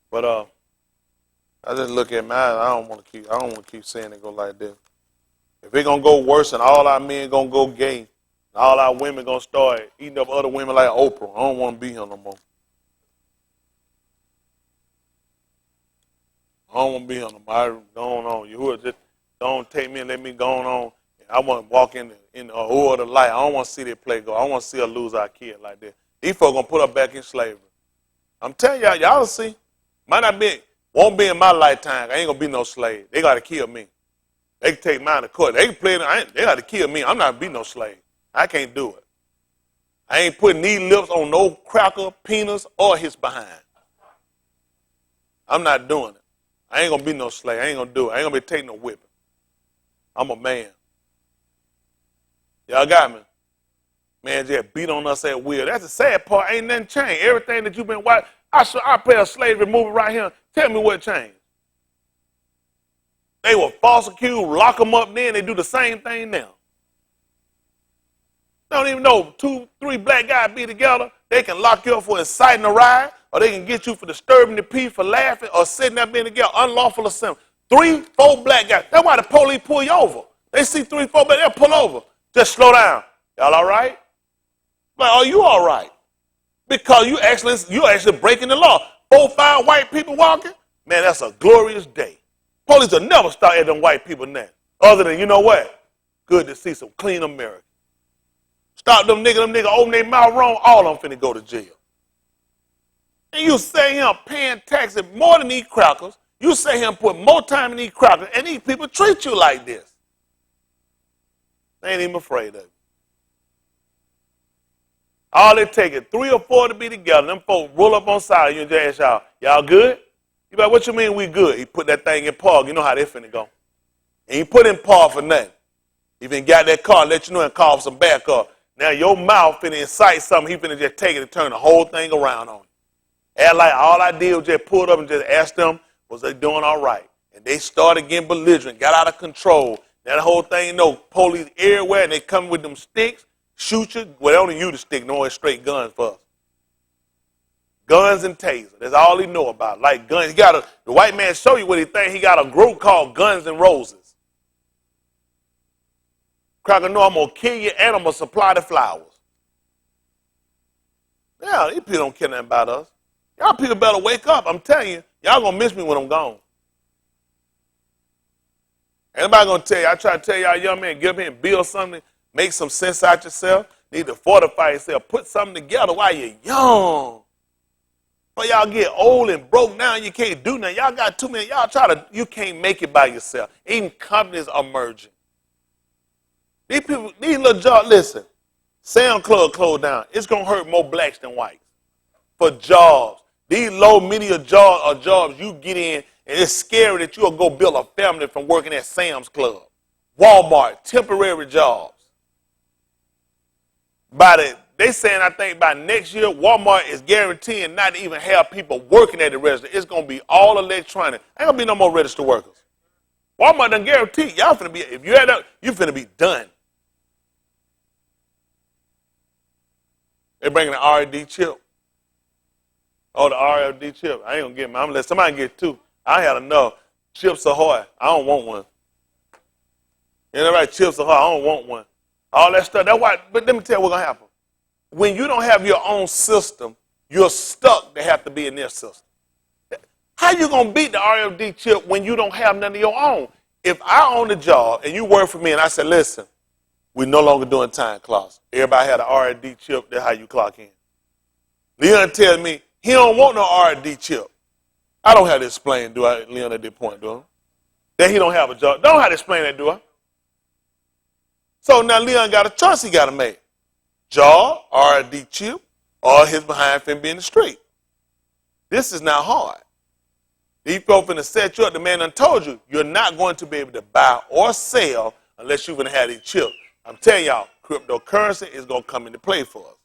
Speaker 1: But I just look at mine. I don't want to keep saying it go like this. If it gonna go worse and all our men gonna go gay, and all our women gonna start eating up other women like Oprah, I don't want to be here no more. I don't want to be here no more. I going on. You would just don't take me and let me go on. I want to walk in the order of light. I don't want to see that play go. I don't want to see her lose our kid like that. These folks gonna put her back in slavery. I'm telling y'all will see. Might not be, won't be in my lifetime. I ain't gonna be no slave. They gotta kill me. They can take mine to court. They can play it. They gotta kill me. I'm not be no slave. I can't do it. I ain't putting these lips on no cracker, penis, or his behind. I'm not doing it. I ain't gonna be no slave. I ain't gonna do it. I ain't gonna be taking no whipping. I'm a man. Y'all got me. Man, just beat on us at will. That's the sad part. Ain't nothing changed. Everything that you've been watching, I play a slavery movie right here. Tell me what changed. They were false accused, lock them up then. They do the same thing now. They don't even know 2, 3 black guys be together. They can lock you up for inciting a riot, or they can get you for disturbing the peace, for laughing, or sitting there being together, unlawful assembly. 3, 4 black guys. That's why the police pull you over. They see 3, 4, but they'll pull over. Just slow down. Y'all all right? Like, are you all right? Because you actually breaking the law. 4, 5 white people walking, man, that's a glorious day. Police will never start at them white people now. Other than, you know what? Good to see some clean Americans. Stop them niggas open their mouth wrong, all of them finna go to jail. And you say him paying taxes more than these crackers. You say him put more time in these crackers, and these people treat you like this. They ain't even afraid of you. All it take is 3 or 4 to be together. Them folks roll up on side of you and just ask y'all good? You like, what you mean we good? He put that thing in park. You know how they finna go. And he put in park for nothing. He finna got that car, let you know, and call for some backup. Now your mouth finna incite something. He finna just take it and turn the whole thing around on you. And like all I did was just pull up and just ask them, was they doing all right? And they started getting belligerent, got out of control. Now the whole thing, you know, police everywhere, and they come with them sticks. Shoot you. Well, only you the stick. No, it's straight guns for us. Guns and taser. That's all he know about. Like guns. The white man show you what he think. He got a group called Guns and Roses. Cracker know I'm going to kill you and I'm going to supply the flowers. Yeah, these people don't care nothing about us. Y'all people better wake up. I'm telling you. Y'all going to miss me when I'm gone. Anybody going to tell you, I try to tell y'all young men, get up here and build something. Make some sense out yourself. Need to fortify yourself. Put something together while you're young. But y'all get old and broke down, you can't do nothing. Y'all got too many. You can't make it by yourself. Even companies are merging. These people, these little jobs, listen, Sound Club closed down. It's going to hurt more blacks than whites. For jobs. These low, medium jobs are jobs you get in, and it's scary that you'll go build a family from working at Sam's Club. Walmart, temporary jobs. They saying, I think by next year, Walmart is guaranteeing not to even have people working at the register. It's going to be all electronic. Ain't going to be no more registered workers. Walmart done guarantee y'all finna be, if you add up, you finna be done. They bringing the RD chip. Oh, the RFD chip. I ain't going to get mine. I'm going to let somebody get 2. I had enough. Chips Ahoy. I don't want one. You know, right? Chips Ahoy. I don't want one. All that stuff. That's why, but let me tell you what's going to happen. When you don't have your own system, you're stuck to have to be in their system. How you going to beat the RFD chip when you don't have none of your own? If I own the job and you work for me and I said, listen, we're no longer doing time clocks. Everybody had an RFD chip. That's how you clock in. Leon tells me he don't want no R&D chip. I don't have to explain, do I, Leon, at this point, do I? That he don't have a job. Don't have to explain that, do I? So now Leon got a choice he got to make. Job, R&D chip, or his behind finna be in the street. This is not hard. These folks finna set you up. The man done told you, you're not going to be able to buy or sell unless you're going to have these chips. I'm telling y'all, cryptocurrency is going to come into play for us.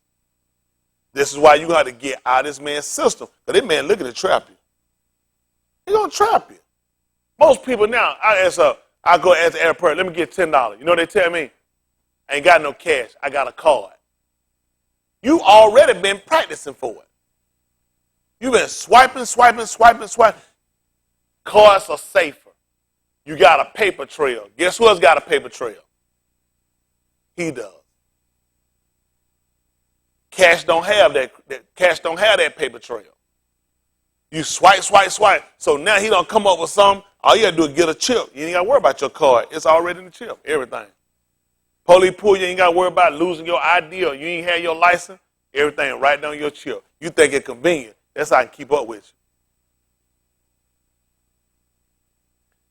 Speaker 1: This is why you got to get out of this man's system. Because this man looking to trap you. He's going to trap you. Most people now, I go ask the airport, let me get $10. You know what they tell me? I ain't got no cash. I got a card. You already been practicing for it. You've been swiping. Cards are safer. You got a paper trail. Guess who else got a paper trail? He does. Cash don't have that. Cash don't have that paper trail. You swipe. So now he don't come up with something. All you got to do is get a chip. You ain't got to worry about your card. It's already in the chip. Everything. Police pull you, ain't got to worry about losing your ID or you ain't had your license. Everything right down your chip. You think it's convenient. That's how I can keep up with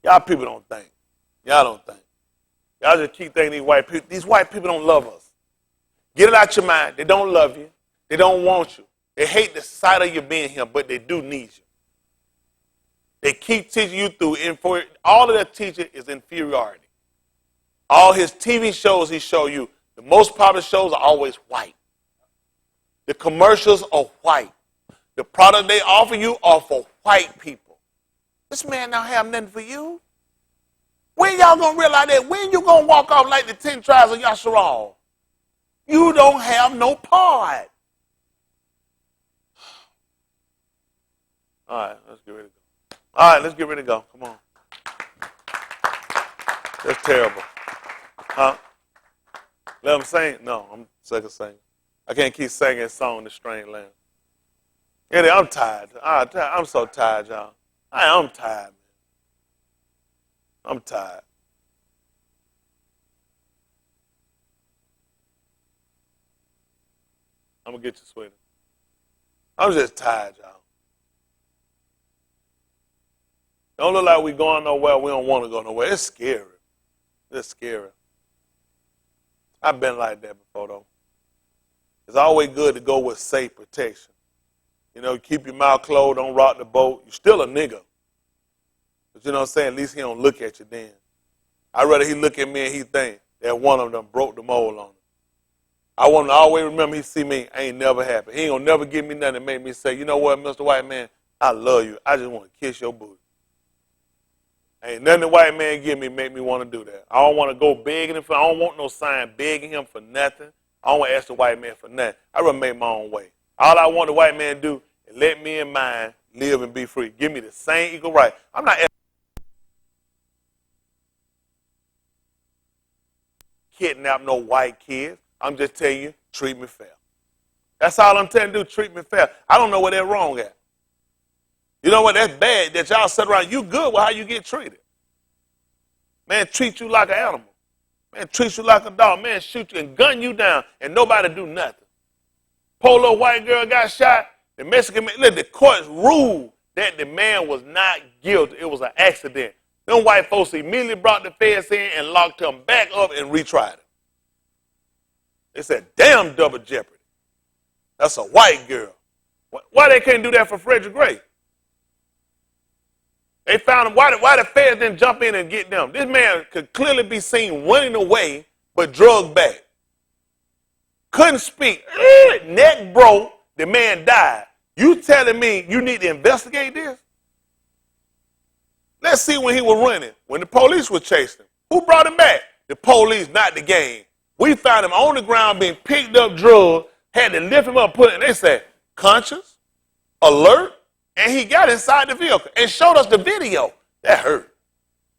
Speaker 1: you. Y'all people don't think. Y'all don't think. Y'all just keep thinking these white people don't love us. Get it out your mind. They don't love you. They don't want you. They hate the sight of you being here, but they do need you. They keep teaching you through. All of their teaching is inferiority. All his TV shows he show you, the most popular shows are always white. The commercials are white. The product they offer you are for white people. This man don't have nothing for you. When y'all gonna realize that? When you gonna walk off like the 10 tribes of Yasharal? You don't have no part. All right, let's get ready to go. All right, let's get ready to go. Come on. That's terrible. Huh? Let them sing? No, I'm sick of singing. I can't keep singing a song in the strange land. Yeah, I'm tired. I'm so tired, y'all. I'm tired, man. I'm tired. I'm going to get you, sweetie. I'm just tired, y'all. Don't look like we going nowhere. We don't want to go nowhere. It's scary. It's scary. I've been like that before, though. It's always good to go with safe protection. You know, keep your mouth closed, don't rock the boat. You're still a nigga. But you know what I'm saying? At least he don't look at you then. I'd rather he look at me and he think that one of them broke the mold on him. I want to always remember he see me, ain't never happy. He ain't going to never give me nothing to make me say, you know what, Mr. White Man, I love you. I just want to kiss your booty. Ain't nothing the white man give me make me want to do that. I don't want to go begging him for, I don't want no sign begging him for nothing. I don't want to ask the white man for nothing. I rather make my own way. All I want the white man to do is let me and mine live and be free. Give me the same equal right. I'm not kidnap no white kids. I'm just telling you, treat me fair. That's all I'm telling you, treat me fair. I don't know where they're wrong at. You know what, that's bad that y'all sit around, you good with how you get treated. Man, treat you like an animal. Man, treat you like a dog. Man, shoot you and gun you down and nobody do nothing. Poor little white girl got shot. The Mexican man, look, the courts ruled that the man was not guilty. It was an accident. Them white folks immediately brought the feds in and locked him back up and retried him. They said, damn double jeopardy. That's a white girl. Why they can't do that for Frederick Gray? They found him. Why the feds didn't jump in and get them? This man could clearly be seen running away, but drugged back. Couldn't speak. Neck broke. The man died. You telling me you need to investigate this? Let's see when he was running, when the police were chasing him. Who brought him back? The police, not the gang. We found him on the ground being picked up, drugged, had to lift him up, put it, and they said, conscious, alert, and he got inside the vehicle and showed us the video. That hurt.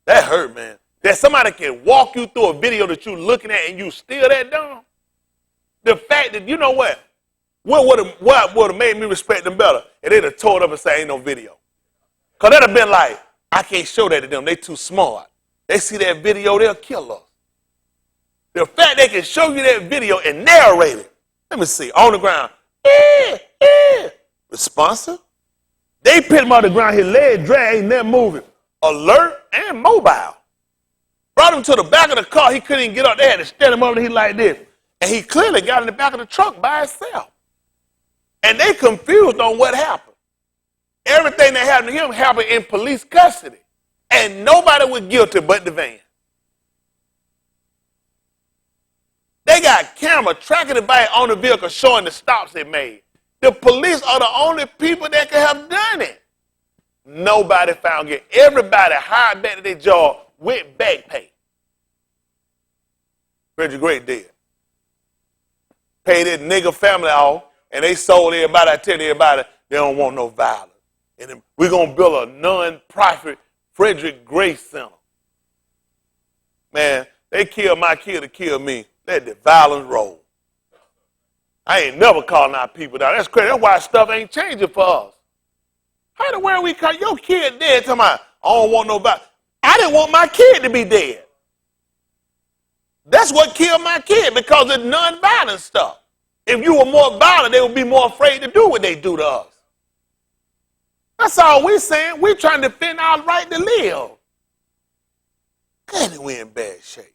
Speaker 1: That hurt, man. That somebody can walk you through a video that you're looking at and you still that dumb. The fact that, you know what would have made me respect them better? And they'd have told up and say, ain't no video. Because they'd have been like, I can't show that to them. They too smart. They see that video, they'll kill us. The fact they can show you that video and narrate it. Let me see, on the ground. Responsive. They picked him off the ground, his leg dragged, ain't never moving. Alert and mobile. Brought him to the back of the car. He couldn't even get up. They had to stand him over. He like this. And he clearly got in the back of the truck by himself. And they confused on what happened. Everything that happened to him happened in police custody. And nobody was guilty but the van. They got camera tracking the bike on the vehicle showing the stops it made. The police are the only people that could have done it. Nobody found it. Everybody hired back to their job with back pay. Reggie Gray did. Paid that nigga family off, and they sold everybody. I tell everybody, they don't want no violence. And then we're going to build a non-profit Frederick Gray Center. Man, they killed my kid to kill me. Let the violence roll. I ain't never calling our people down. That's crazy. That's why stuff ain't changing for us. How the world we call your kid dead? Talking about, I don't want nobody. I didn't want my kid to be dead. That's what killed my kid, because it's non-violent stuff. If you were more violent, they would be more afraid to do what they do to us. That's all we're saying. We're trying to defend our right to live. God, we're in bad shape.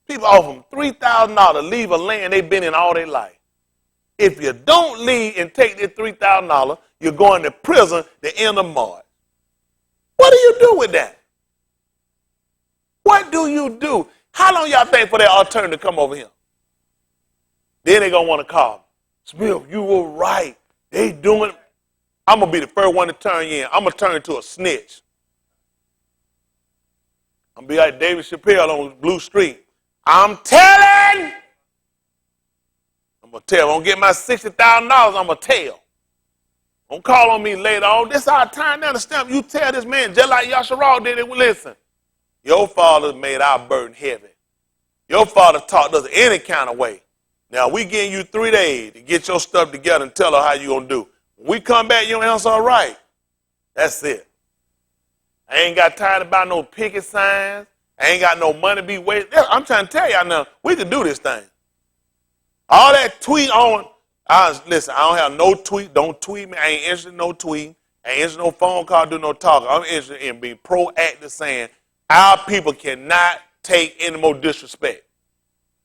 Speaker 1: People offer them $3,000 to leave a land they've been in all their life. If you don't leave and take this $3,000, you're going to prison the end of March. What do you do with that? What do you do? How long y'all think for that alternative to come over here? Then they're going to want to call me. Smith, you were right. They doing it. I'm going to be the first one to turn you in. I'm going to turn into a snitch. I'm going to be like David Chappelle on Blue Street. I'm telling. I'm going to tell. I'm going to get my $60,000. I'm going to tell. Don't call on me later on. This is our time now to stamp. You tell this man, just like Yasharal did it. Listen, your father made our burden heavy. Your father taught us any kind of way. Now, we giving you 3 days to get your stuff together and tell us how you going to do. When we come back, you don't answer all right. That's it. I ain't got time to buy no picket signs. I ain't got no money to be wasted. I'm trying to tell y'all now, we can do this thing. All that tweet on, listen, I don't have no tweet. Don't tweet me. I ain't interested in no tweet. I ain't interested in no phone call, do no talk. I'm interested in being proactive, saying our people cannot take any more disrespect.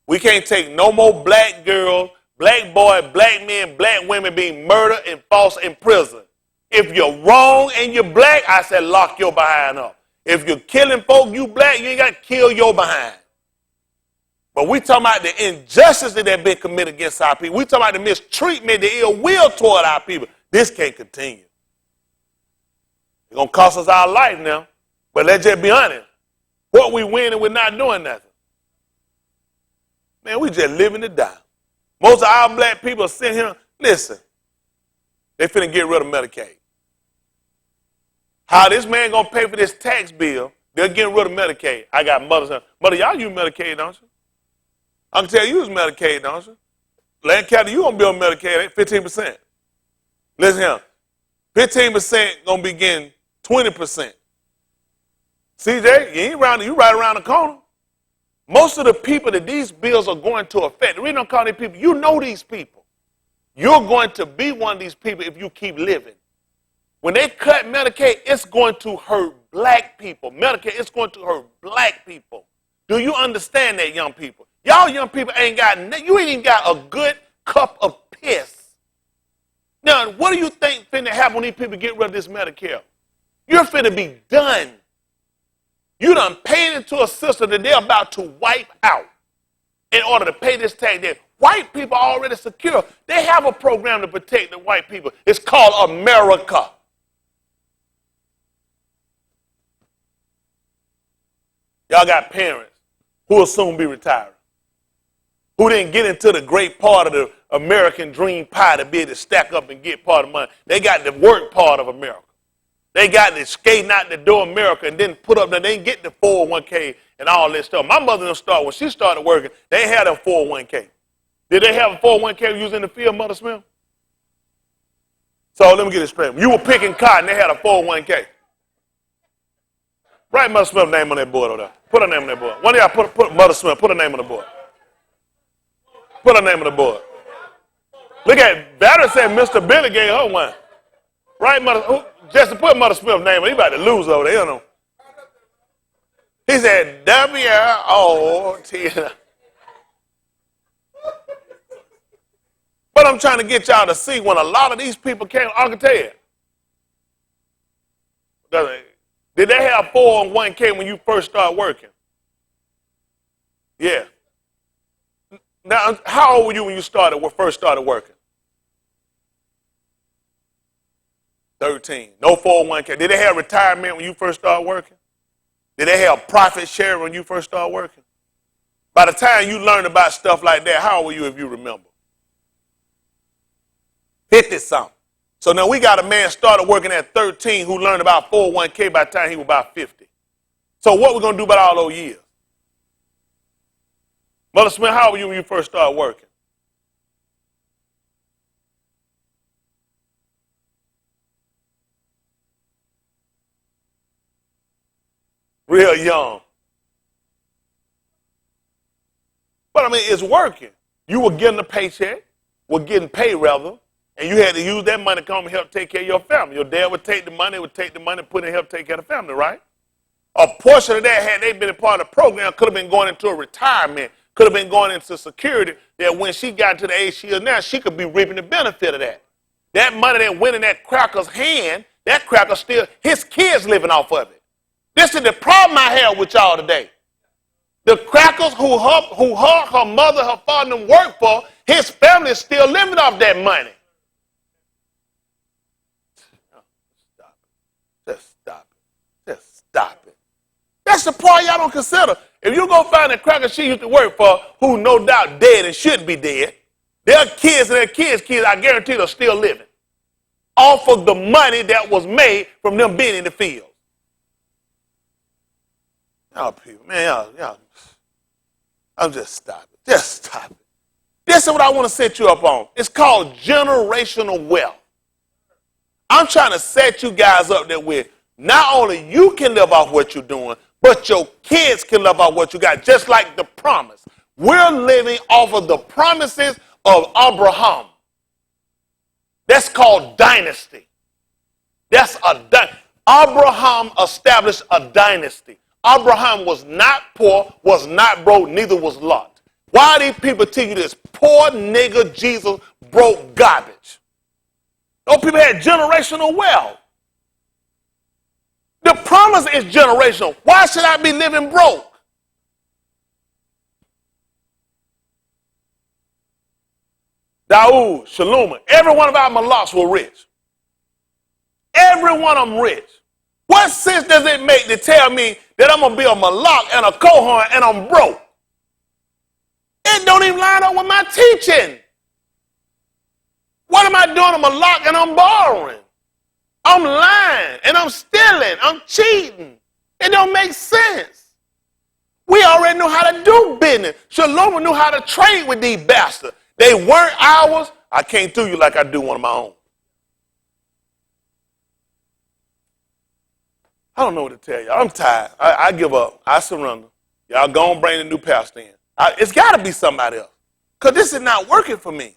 Speaker 1: We can't take no more black girls, black boys, black men, black women being murdered and false in prison. If you're wrong and you're black, I said lock your behind up. If you're killing folk, you black, you ain't got to kill your behind. But we talking about the injustice that have been committed against our people. We talking about the mistreatment, the ill will toward our people. This can't continue. It's going to cost us our life now. But let's just be honest. What we win and we're not doing nothing. Man, we just living to die. Most of our black people are sitting here, listen, they finna get rid of Medicaid. How this man gonna pay for this tax bill, they're getting rid of Medicaid. I got mothers saying, mother, y'all use Medicaid, don't you? I can tell you use Medicaid, don't you? Lancaster, you gonna be on Medicaid, 15%. Listen here, 15% gonna be getting 20%. CJ, you right around the corner. Most of the people that these bills are going to affect, the reason I'm calling these people, you know these people. You're going to be one of these people if you keep living. When they cut Medicaid, it's going to hurt black people. Medicaid, it's going to hurt black people. Do you understand that, young people? Y'all young people you ain't even got a good cup of piss. Now, what do you think finna happen when these people get rid of this Medicare? You're finna be done. You done paid into a system that they're about to wipe out in order to pay this tax debt. White people are already secure. They have a program to protect the white people. It's called America. Y'all got parents who will soon be retiring, who didn't get into the great part of the American dream pie to be able to stack up and get part of the money. They got the work part of America. They got the skating out the door America and then put up, they didn't get the 401k and all this stuff. My mother didn't start, when she started working, they had a 401k. Did they have a 401k using the field, Mother Smith? So let me get this straight. You were picking cotton, they had a 401k. Write Mother Smith's name on that board over there. Put her name on that board. One of y'all put Mother Smith, put her name on the board. Put her name on the board. Look at Battery said Mr. Billy gave her one. Right, Mother? Just to put Mother Smith's name on, he about to lose over there. You know. He said W-O-T. But I'm trying to get y'all to see when a lot of these people came, I can tell you. Did they have 401k when you first started working? Yeah. Now, how old were you when you first started working? 13. No 401k. Did they have retirement when you first started working? Did they have profit share when you first started working? By the time you learned about stuff like that, how old were you if you remember? 50-something. So now we got a man started working at 13 who learned about 401k by the time he was about 50. So what we going to do about all those years? Mother Smith, how old were you when you first started working? Real young. But I mean, it's working. You were getting a paycheck, were getting paid rather, and you had to use that money to come and help take care of your family. Your dad would take the money, put it in help take care of the family, right? A portion of that, had they been a part of the program, could have been going into a retirement, could have been going into security, that when she got to the age she is now, she could be reaping the benefit of that. That money that went in that cracker's hand, that cracker still, his kids living off of it. This is the problem I have with y'all today. The crackers who her mother, her father, and them work for, his family is still living off that money. Just stop it. Just stop it. That's the part y'all don't consider. If you go find a cracker she used to work for, who no doubt dead and should be dead, their kids and their kids, I guarantee are still living off of the money that was made from them being in the field. Y'all people, man, y'all. I'm just stop it. Just stop it. This is what I want to set you up on. It's called generational wealth. I'm trying to set you guys up there with not only you can live off what you're doing, but your kids can live off what you got, just like the promise. We're living off of the promises of Abraham. That's called dynasty. Abraham established a dynasty. Abraham was not poor, was not broke, neither was Lot. Why these people tell you this? Poor nigga Jesus broke garbage. Those people had generational wealth. The promise is generational. Why should I be living broke? Daoud, Shalom, every one of our malaks were rich. Every one of them rich. What sense does it make to tell me that I'm going to be a malak and a Kohan and I'm broke? It don't even line up with my teaching. What am I doing? I'm a malak and I'm borrowing. I'm lying and I'm stealing. I'm cheating. It don't make sense. We already know how to do business. Shalom knew how to trade with these bastards. They weren't ours. I can't do you like I do one of my own. I don't know what to tell you. I'm tired. I give up. I surrender. Y'all go and bring the new pastor in. It's got to be somebody else. Because this is not working for me.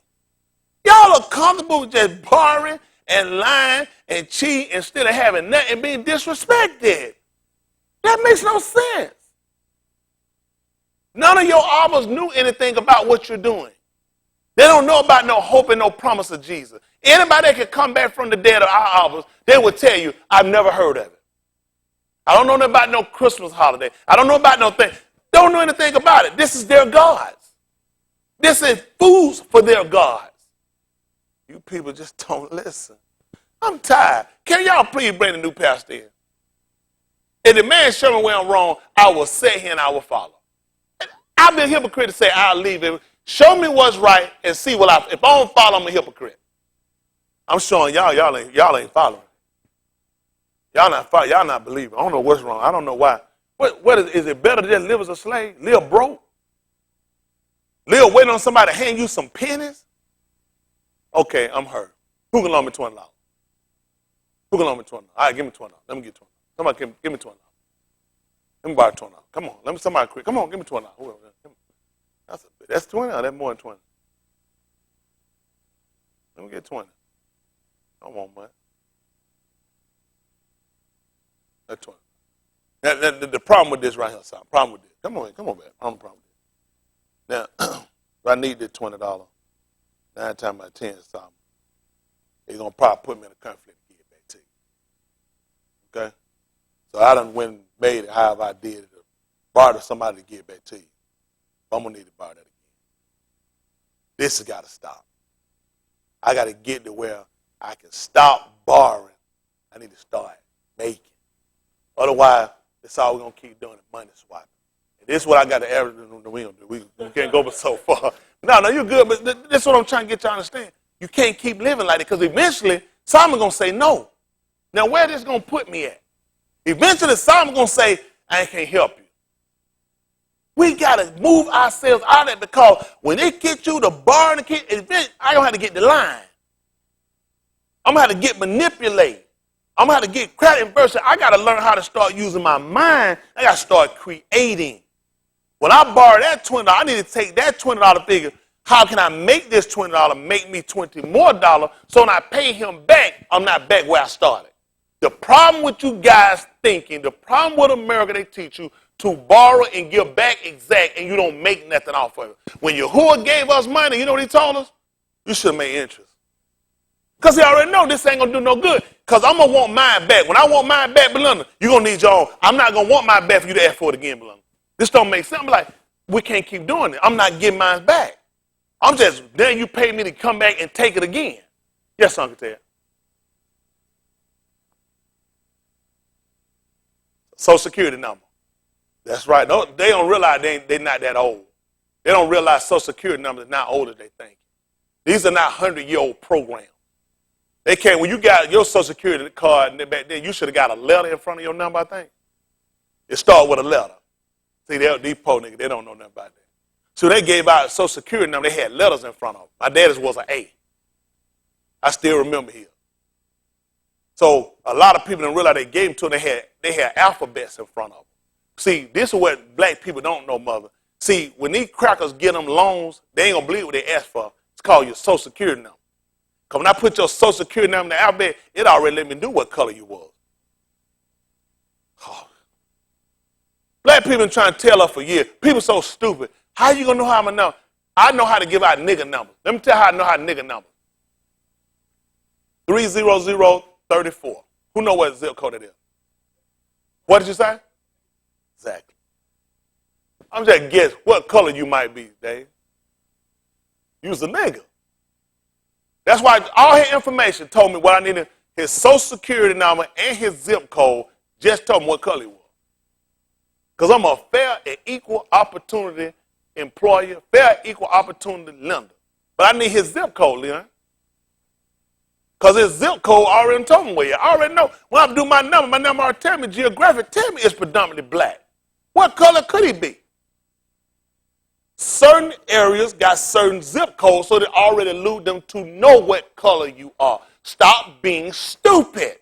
Speaker 1: Y'all are comfortable with just borrowing and lying and cheating instead of having nothing and being disrespected. That makes no sense. None of your abbas knew anything about what you're doing. They don't know about no hope and no promise of Jesus. Anybody that could come back from the dead of our abbas, they would tell you, I've never heard of it. I don't know nothing about no Christmas holiday. I don't know about no thing. Don't know anything about it. This is their gods. This is foods for their gods. You people just don't listen. I'm tired. Can y'all please bring the new pastor in? If the man show me where I'm wrong, I will sit here and I will follow. I'll be a hypocrite to say I'll leave him. Show me what's right and see what if I don't follow, I'm a hypocrite. I'm showing y'all ain't following. Y'all not believing. I don't know what's wrong. I don't know why. What is it better to just live as a slave? Live broke? Live waiting on somebody to hand you some pennies? Okay, I'm hurt. Who can loan me $20? Who can loan me $20? All right, give me $20. Let me get $20. Somebody give me $20. Let me borrow $20. Come on, let me somebody quick. Come on, give me $20. That's 20 or that's more than 20? Let me get 20. I don't want much. That's 20. Now, the problem with this right here, son. Problem with this. Come on, back. I'm the problem with this. Now, if I need this $20, 9 times out of 10, something, it's gonna probably put me in a conflict to give it back to you. Okay? So I done went and made it however I did it, to borrow to somebody to give it back to you. I'm gonna need to borrow that again. This has got to stop. I got to get to where I can stop borrowing. I need to start making. Otherwise, that's all we're going to keep doing is money swapping. And this is what I got to average. We can't go but so far. No, you're good, but this is what I'm trying to get you to understand. You can't keep living like that because eventually Simon going to say no. Now, where this going to put me at? Eventually, Simon going to say, I can't help you. We got to move ourselves out of it because when they get you to borrow the kid, I don't have to get the line. I'm going to have to get manipulated. I'm going to have to get credit and versa. I got to learn how to start using my mind. I got to start creating. When I borrow that $20, I need to take that $20 figure. How can I make this $20 make me $20 more so when I pay him back, I'm not back where I started? The problem with you guys thinking, the problem with America, they teach you to borrow and give back exact, and you don't make nothing off of it. When Yahuwah gave us money, you know what he told us? You should have made interest. Because he already know this ain't going to do no good. Because I'm going to want mine back. When I want mine back, Belinda, you're going to need your own. I'm not going to want mine back for you to ask for it again, Belinda. This don't make sense. I'm like, we can't keep doing it. I'm not getting mine back. I'm just, then you pay me to come back and take it again. Yes, Uncle Ted. Social Security number. That's right. No, they don't realize they're not that old. They don't realize Social Security numbers are not old as they think. These are not 100-year-old programs. They can't. When you got your Social Security card back then, you should have got a letter in front of your number, I think. It started with a letter. See, these poor niggas, they don't know nothing about that. So they gave out a Social Security number. They had letters in front of them. My daddy's was an A. I still remember here. So a lot of people didn't realize they gave them to them. They had alphabets in front of them. See, this is what black people don't know, mother. See, when these crackers get them loans, they ain't going to believe what they ask for. It's called your Social Security number. Because when I put your Social Security number in the alphabet, it already let me do what color you was. Oh. Black people been trying to tell us for years. People so stupid. How you going to know how I'm going to know? I know how to give out nigga numbers. Let me tell you how I know how to nigga numbers. 30034. Who know what zip code it is? What did you say? Exactly. I'm just guessing what color you might be, Dave. You's a nigga. That's why all his information told me what I needed. His Social Security number and his zip code just told me what color he was. Because I'm a fair and equal opportunity employer, fair equal opportunity lender. But I need his zip code, Leon. Because his zip code already told me where you. I already know. When I do my number already tell me, geographic tell me it's predominantly black. What color could he be? Certain areas got certain zip codes, so they already allude them to know what color you are. Stop being stupid.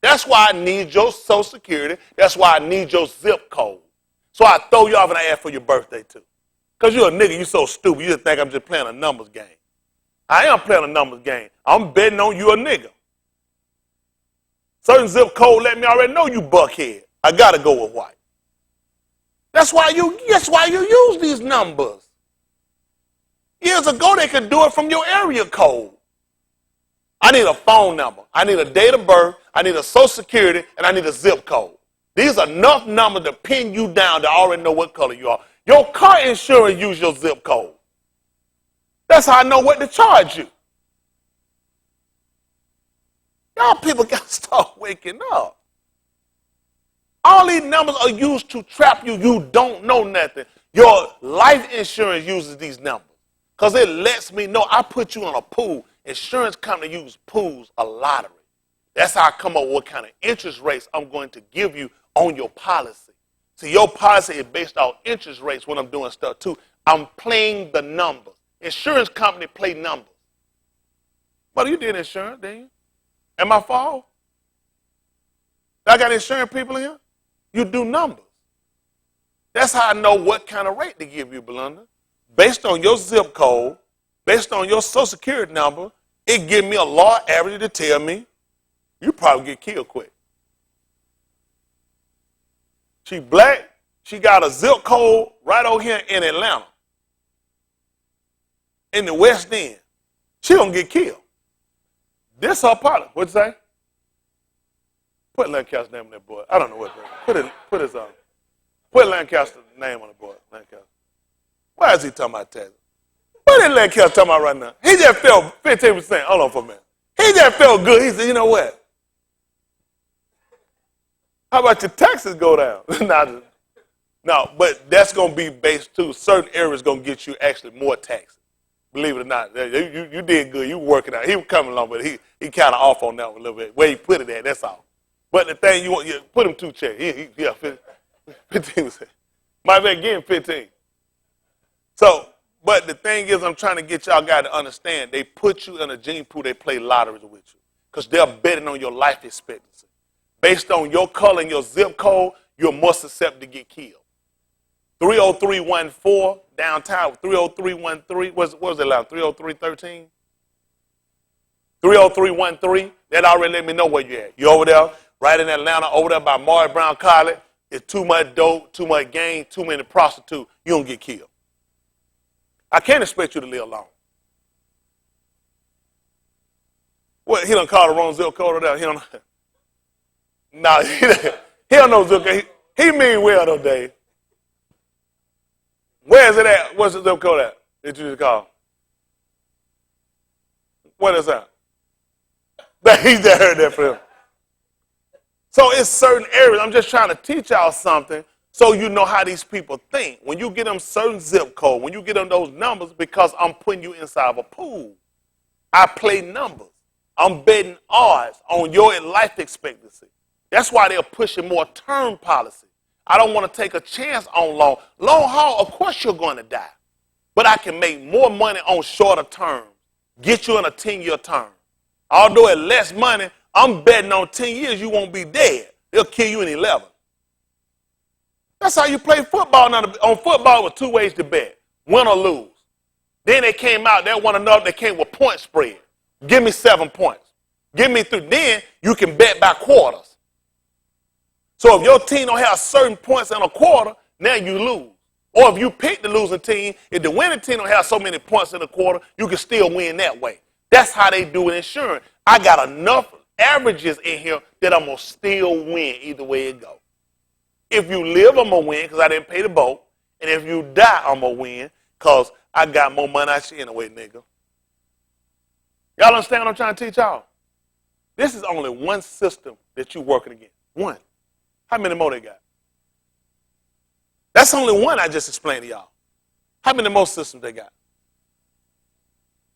Speaker 1: That's why I need your Social Security. That's why I need your zip code. So I throw you off and I ask for your birthday too. Because you're a nigga, you so stupid, you just think I'm just playing a numbers game. I am playing a numbers game. I'm betting on you a nigga. Certain zip code let me already know you buckhead. I gotta go with white. That's why you use these numbers. Years ago they could do it from your area code. I need a phone number. I need a date of birth. I need a Social Security, and I need a zip code. These are enough numbers to pin you down to already know what color you are. Your car insurance use your zip code. That's how I know what to charge you. Y'all people got to start waking up. All these numbers are used to trap you. You don't know nothing. Your life insurance uses these numbers because it lets me know I put you on a pool. Insurance company use pools, a lottery. That's how I come up with what kind of interest rates I'm going to give you on your policy. See, your policy is based on interest rates when I'm doing stuff too. I'm playing the numbers. Insurance company play numbers. But you did insurance, didn't you? Am I fault? I got insurance people in here? You do numbers. That's how I know what kind of rate to give you, Belinda. Based on your zip code, based on your Social Security number, it give me a law average to tell me you probably get killed quick. She black. She got a zip code right over here in Atlanta, in the West End. She gonna get killed. This her pilot. What'd you say? Put Lancaster's name on that board. I don't know what. Put his Put Lancaster's name on the board. Lancaster. Why is he talking about taxes? What is Lancaster talking about right now? He just felt 15%. Hold on for a minute. He just felt good. He said, you know what? How about your taxes go down? No, but that's going to be based too. Certain areas going to get you actually more taxes. Believe it or not. You did good. You were working out. He was coming along, but he kind of off on that one a little bit. Where he put it at, that's all. But the thing you put him 2 checks. Yeah, 15%. Might be getting 15. So, but the thing is, I'm trying to get y'all guys to understand, they put you in a gene pool, they play lotteries with you. Because they're betting on your life expectancy. Based on your color and your zip code, you're more susceptible to get killed. 30314 downtown, 30313, what was it like, 30313? 30313, that already let me know where you're at. You're over there, right in Atlanta, over there by Maury Brown College. It's too much dope, too much gang, too many prostitutes. You don't get killed. I can't expect you to live long. What, he done called the wrong zip code or that? He don't know. No, he don't know zip code. He mean well though, Dave. Where is it at? What's the zip code at? Did you just call? What is that? He just heard that from him. So it's certain areas. I'm just trying to teach y'all something so you know how these people think. When you get them certain zip code, when you get them those numbers, because I'm putting you inside of a pool. I play numbers. I'm betting odds on your life expectancy. That's why they're pushing more term policy. I don't want to take a chance on long. Long haul, of course you're going to die. But I can make more money on shorter terms. Get you in a 10-year term. Although it's less money, I'm betting on 10 years you won't be dead. They'll kill you in 11. That's how you play football. Now, on football, with 2 ways to bet. Win or lose. Then they came out, they won another, they came with point spread. Give me 7 points. Give me 3. Then you can bet by quarters. So if your team don't have certain points in a quarter, now you lose. Or if you pick the losing team, if the winning team don't have so many points in a quarter, you can still win that way. That's how they do it in insurance. I got enough averages in here that I'm going to still win either way it goes. If you live, I'm going to win because I didn't pay the boat. And if you die, I'm going to win because I got more money out you anyway, nigga. Y'all understand what I'm trying to teach y'all? This is only one system that you're working against. One. How many more they got? That's only one I just explained to y'all. How many more systems they got?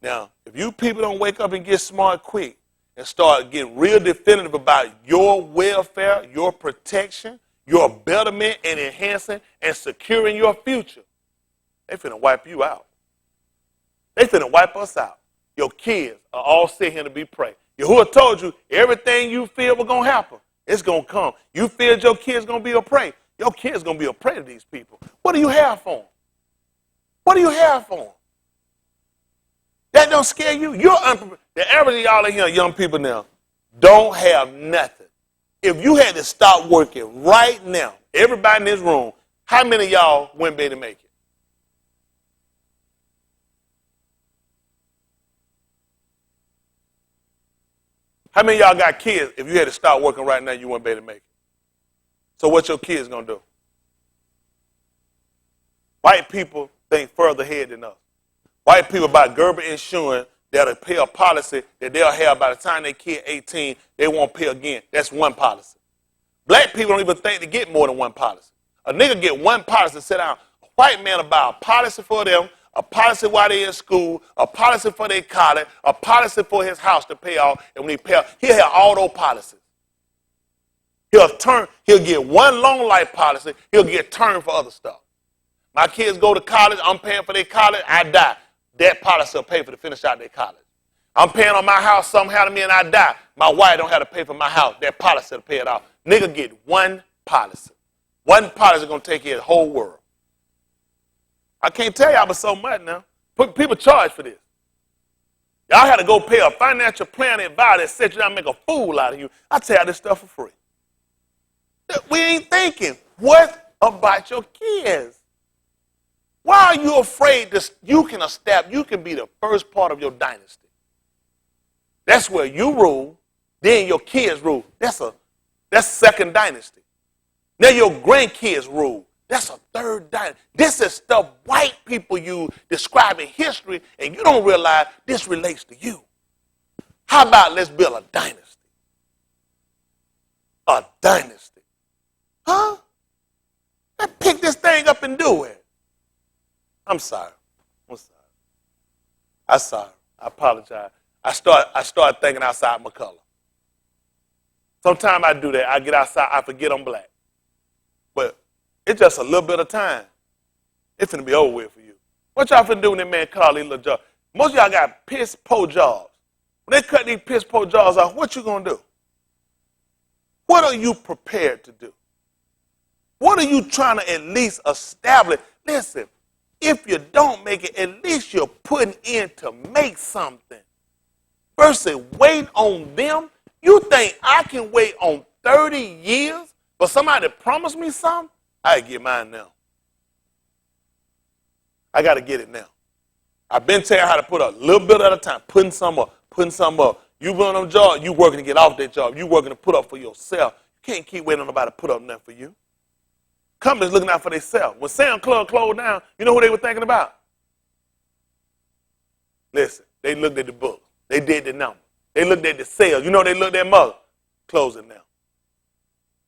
Speaker 1: Now, if you people don't wake up and get smart quick and start getting real definitive about your welfare, your protection, your betterment and enhancing and securing your future, they finna wipe you out. They finna wipe us out. Your kids are all sitting here to be prey. Yahuwah told you everything you feel was going to happen. It's going to come. You feel your kids going to be a prey. Your kids going to be a prey to these people. What do you have for them? What do you have for them? That don't scare you. You're unprepared. The average of y'all in here, young people now, don't have nothing. If you had to stop working right now, everybody in this room, how many of y'all wouldn't be able to make it? How many of y'all got kids? If you had to start working right now, you wouldn't be able to make it. So what your kids going to do? White people think further ahead than us. White people buy Gerber insurance that'll pay a policy that they'll have by the time they kid 18, they won't pay again. That's one policy. Black people don't even think to get more than one policy. A nigga get one policy to sit down. A white man will buy a policy for them, a policy while they're in school, a policy for their college, a policy for his house to pay off, and when he pay off, he'll have all those policies. He'll get one long life policy, he'll get term for other stuff. My kids go to college, I'm paying for their college, I die. That policy will pay for to finish out their college. I'm paying on my house, something happened to me and I die. My wife don't have to pay for my house. That policy will pay it off. Nigga get one policy. One policy is going to take care of the whole world. I can't tell y'all but so much now. People charge for this. Y'all had to go pay a financial planner advisor that said you not make a fool out of you. I tell you this stuff for free. We ain't thinking, what about your kids? Why are you afraid that you can be the first part of your dynasty? That's where you rule, then your kids rule. That's second dynasty. Now your grandkids rule. That's a third dynasty. This is stuff white people use describing history, and you don't realize this relates to you. How about let's build a dynasty? A dynasty. Huh? Let's pick this thing up and do it. I'm sorry. I'm sorry. I apologize. I start thinking outside my color. Sometimes I do that. I get outside, I forget I'm black. But it's just a little bit of time. It's finna be over with for you. What y'all finna do when that man call these little jobs? Most of y'all got piss poor jobs. When they cut these piss poor jobs off, what you gonna do? What are you prepared to do? What are you trying to at least establish? Listen, if you don't make it, at least you're putting in to make something. Versus wait on them. You think I can wait on 30 years for somebody to promise me something? I get mine now. I got to get it now. I've been telling you how to put a little bit at a time, putting some up. You run on a job, you working to get off that job. You working to put up for yourself. You can't keep waiting on nobody to put up nothing for you. Companies looking out for themselves. When Sam Club closed down, you know who they were thinking about? Listen, they looked at the book. They did the number. They looked at the sales. You know they looked at their mother. Closing now.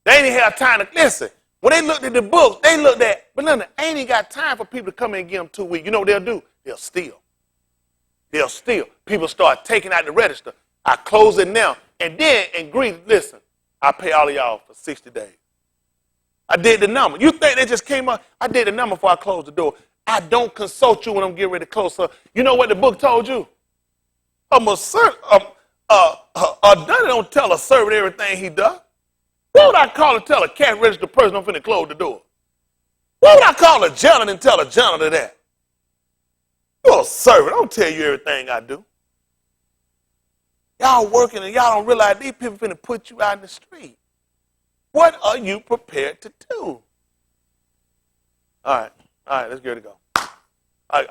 Speaker 1: They ain't have time to listen. When they looked at the books, they looked at, but listen, ain't even got time for people to come in and give them 2 weeks. You know what they'll do? They'll steal. People start taking out the register. I close it now. And then, and greet, listen, I pay all of y'all for 60 days. I did the number. You think they just came up? I did the number before I closed the door. I don't consult you when I'm getting ready to close up. You know what the book told you? Dunny don't tell a servant everything he does. What would I call to tell a cash register person I'm finna close the door? What would I call a janitor and tell a janitor that? You're a servant. I don't tell you everything I do. Y'all working and y'all don't realize these people finna put you out in the street. What are you prepared to do? All right, let's get it to go.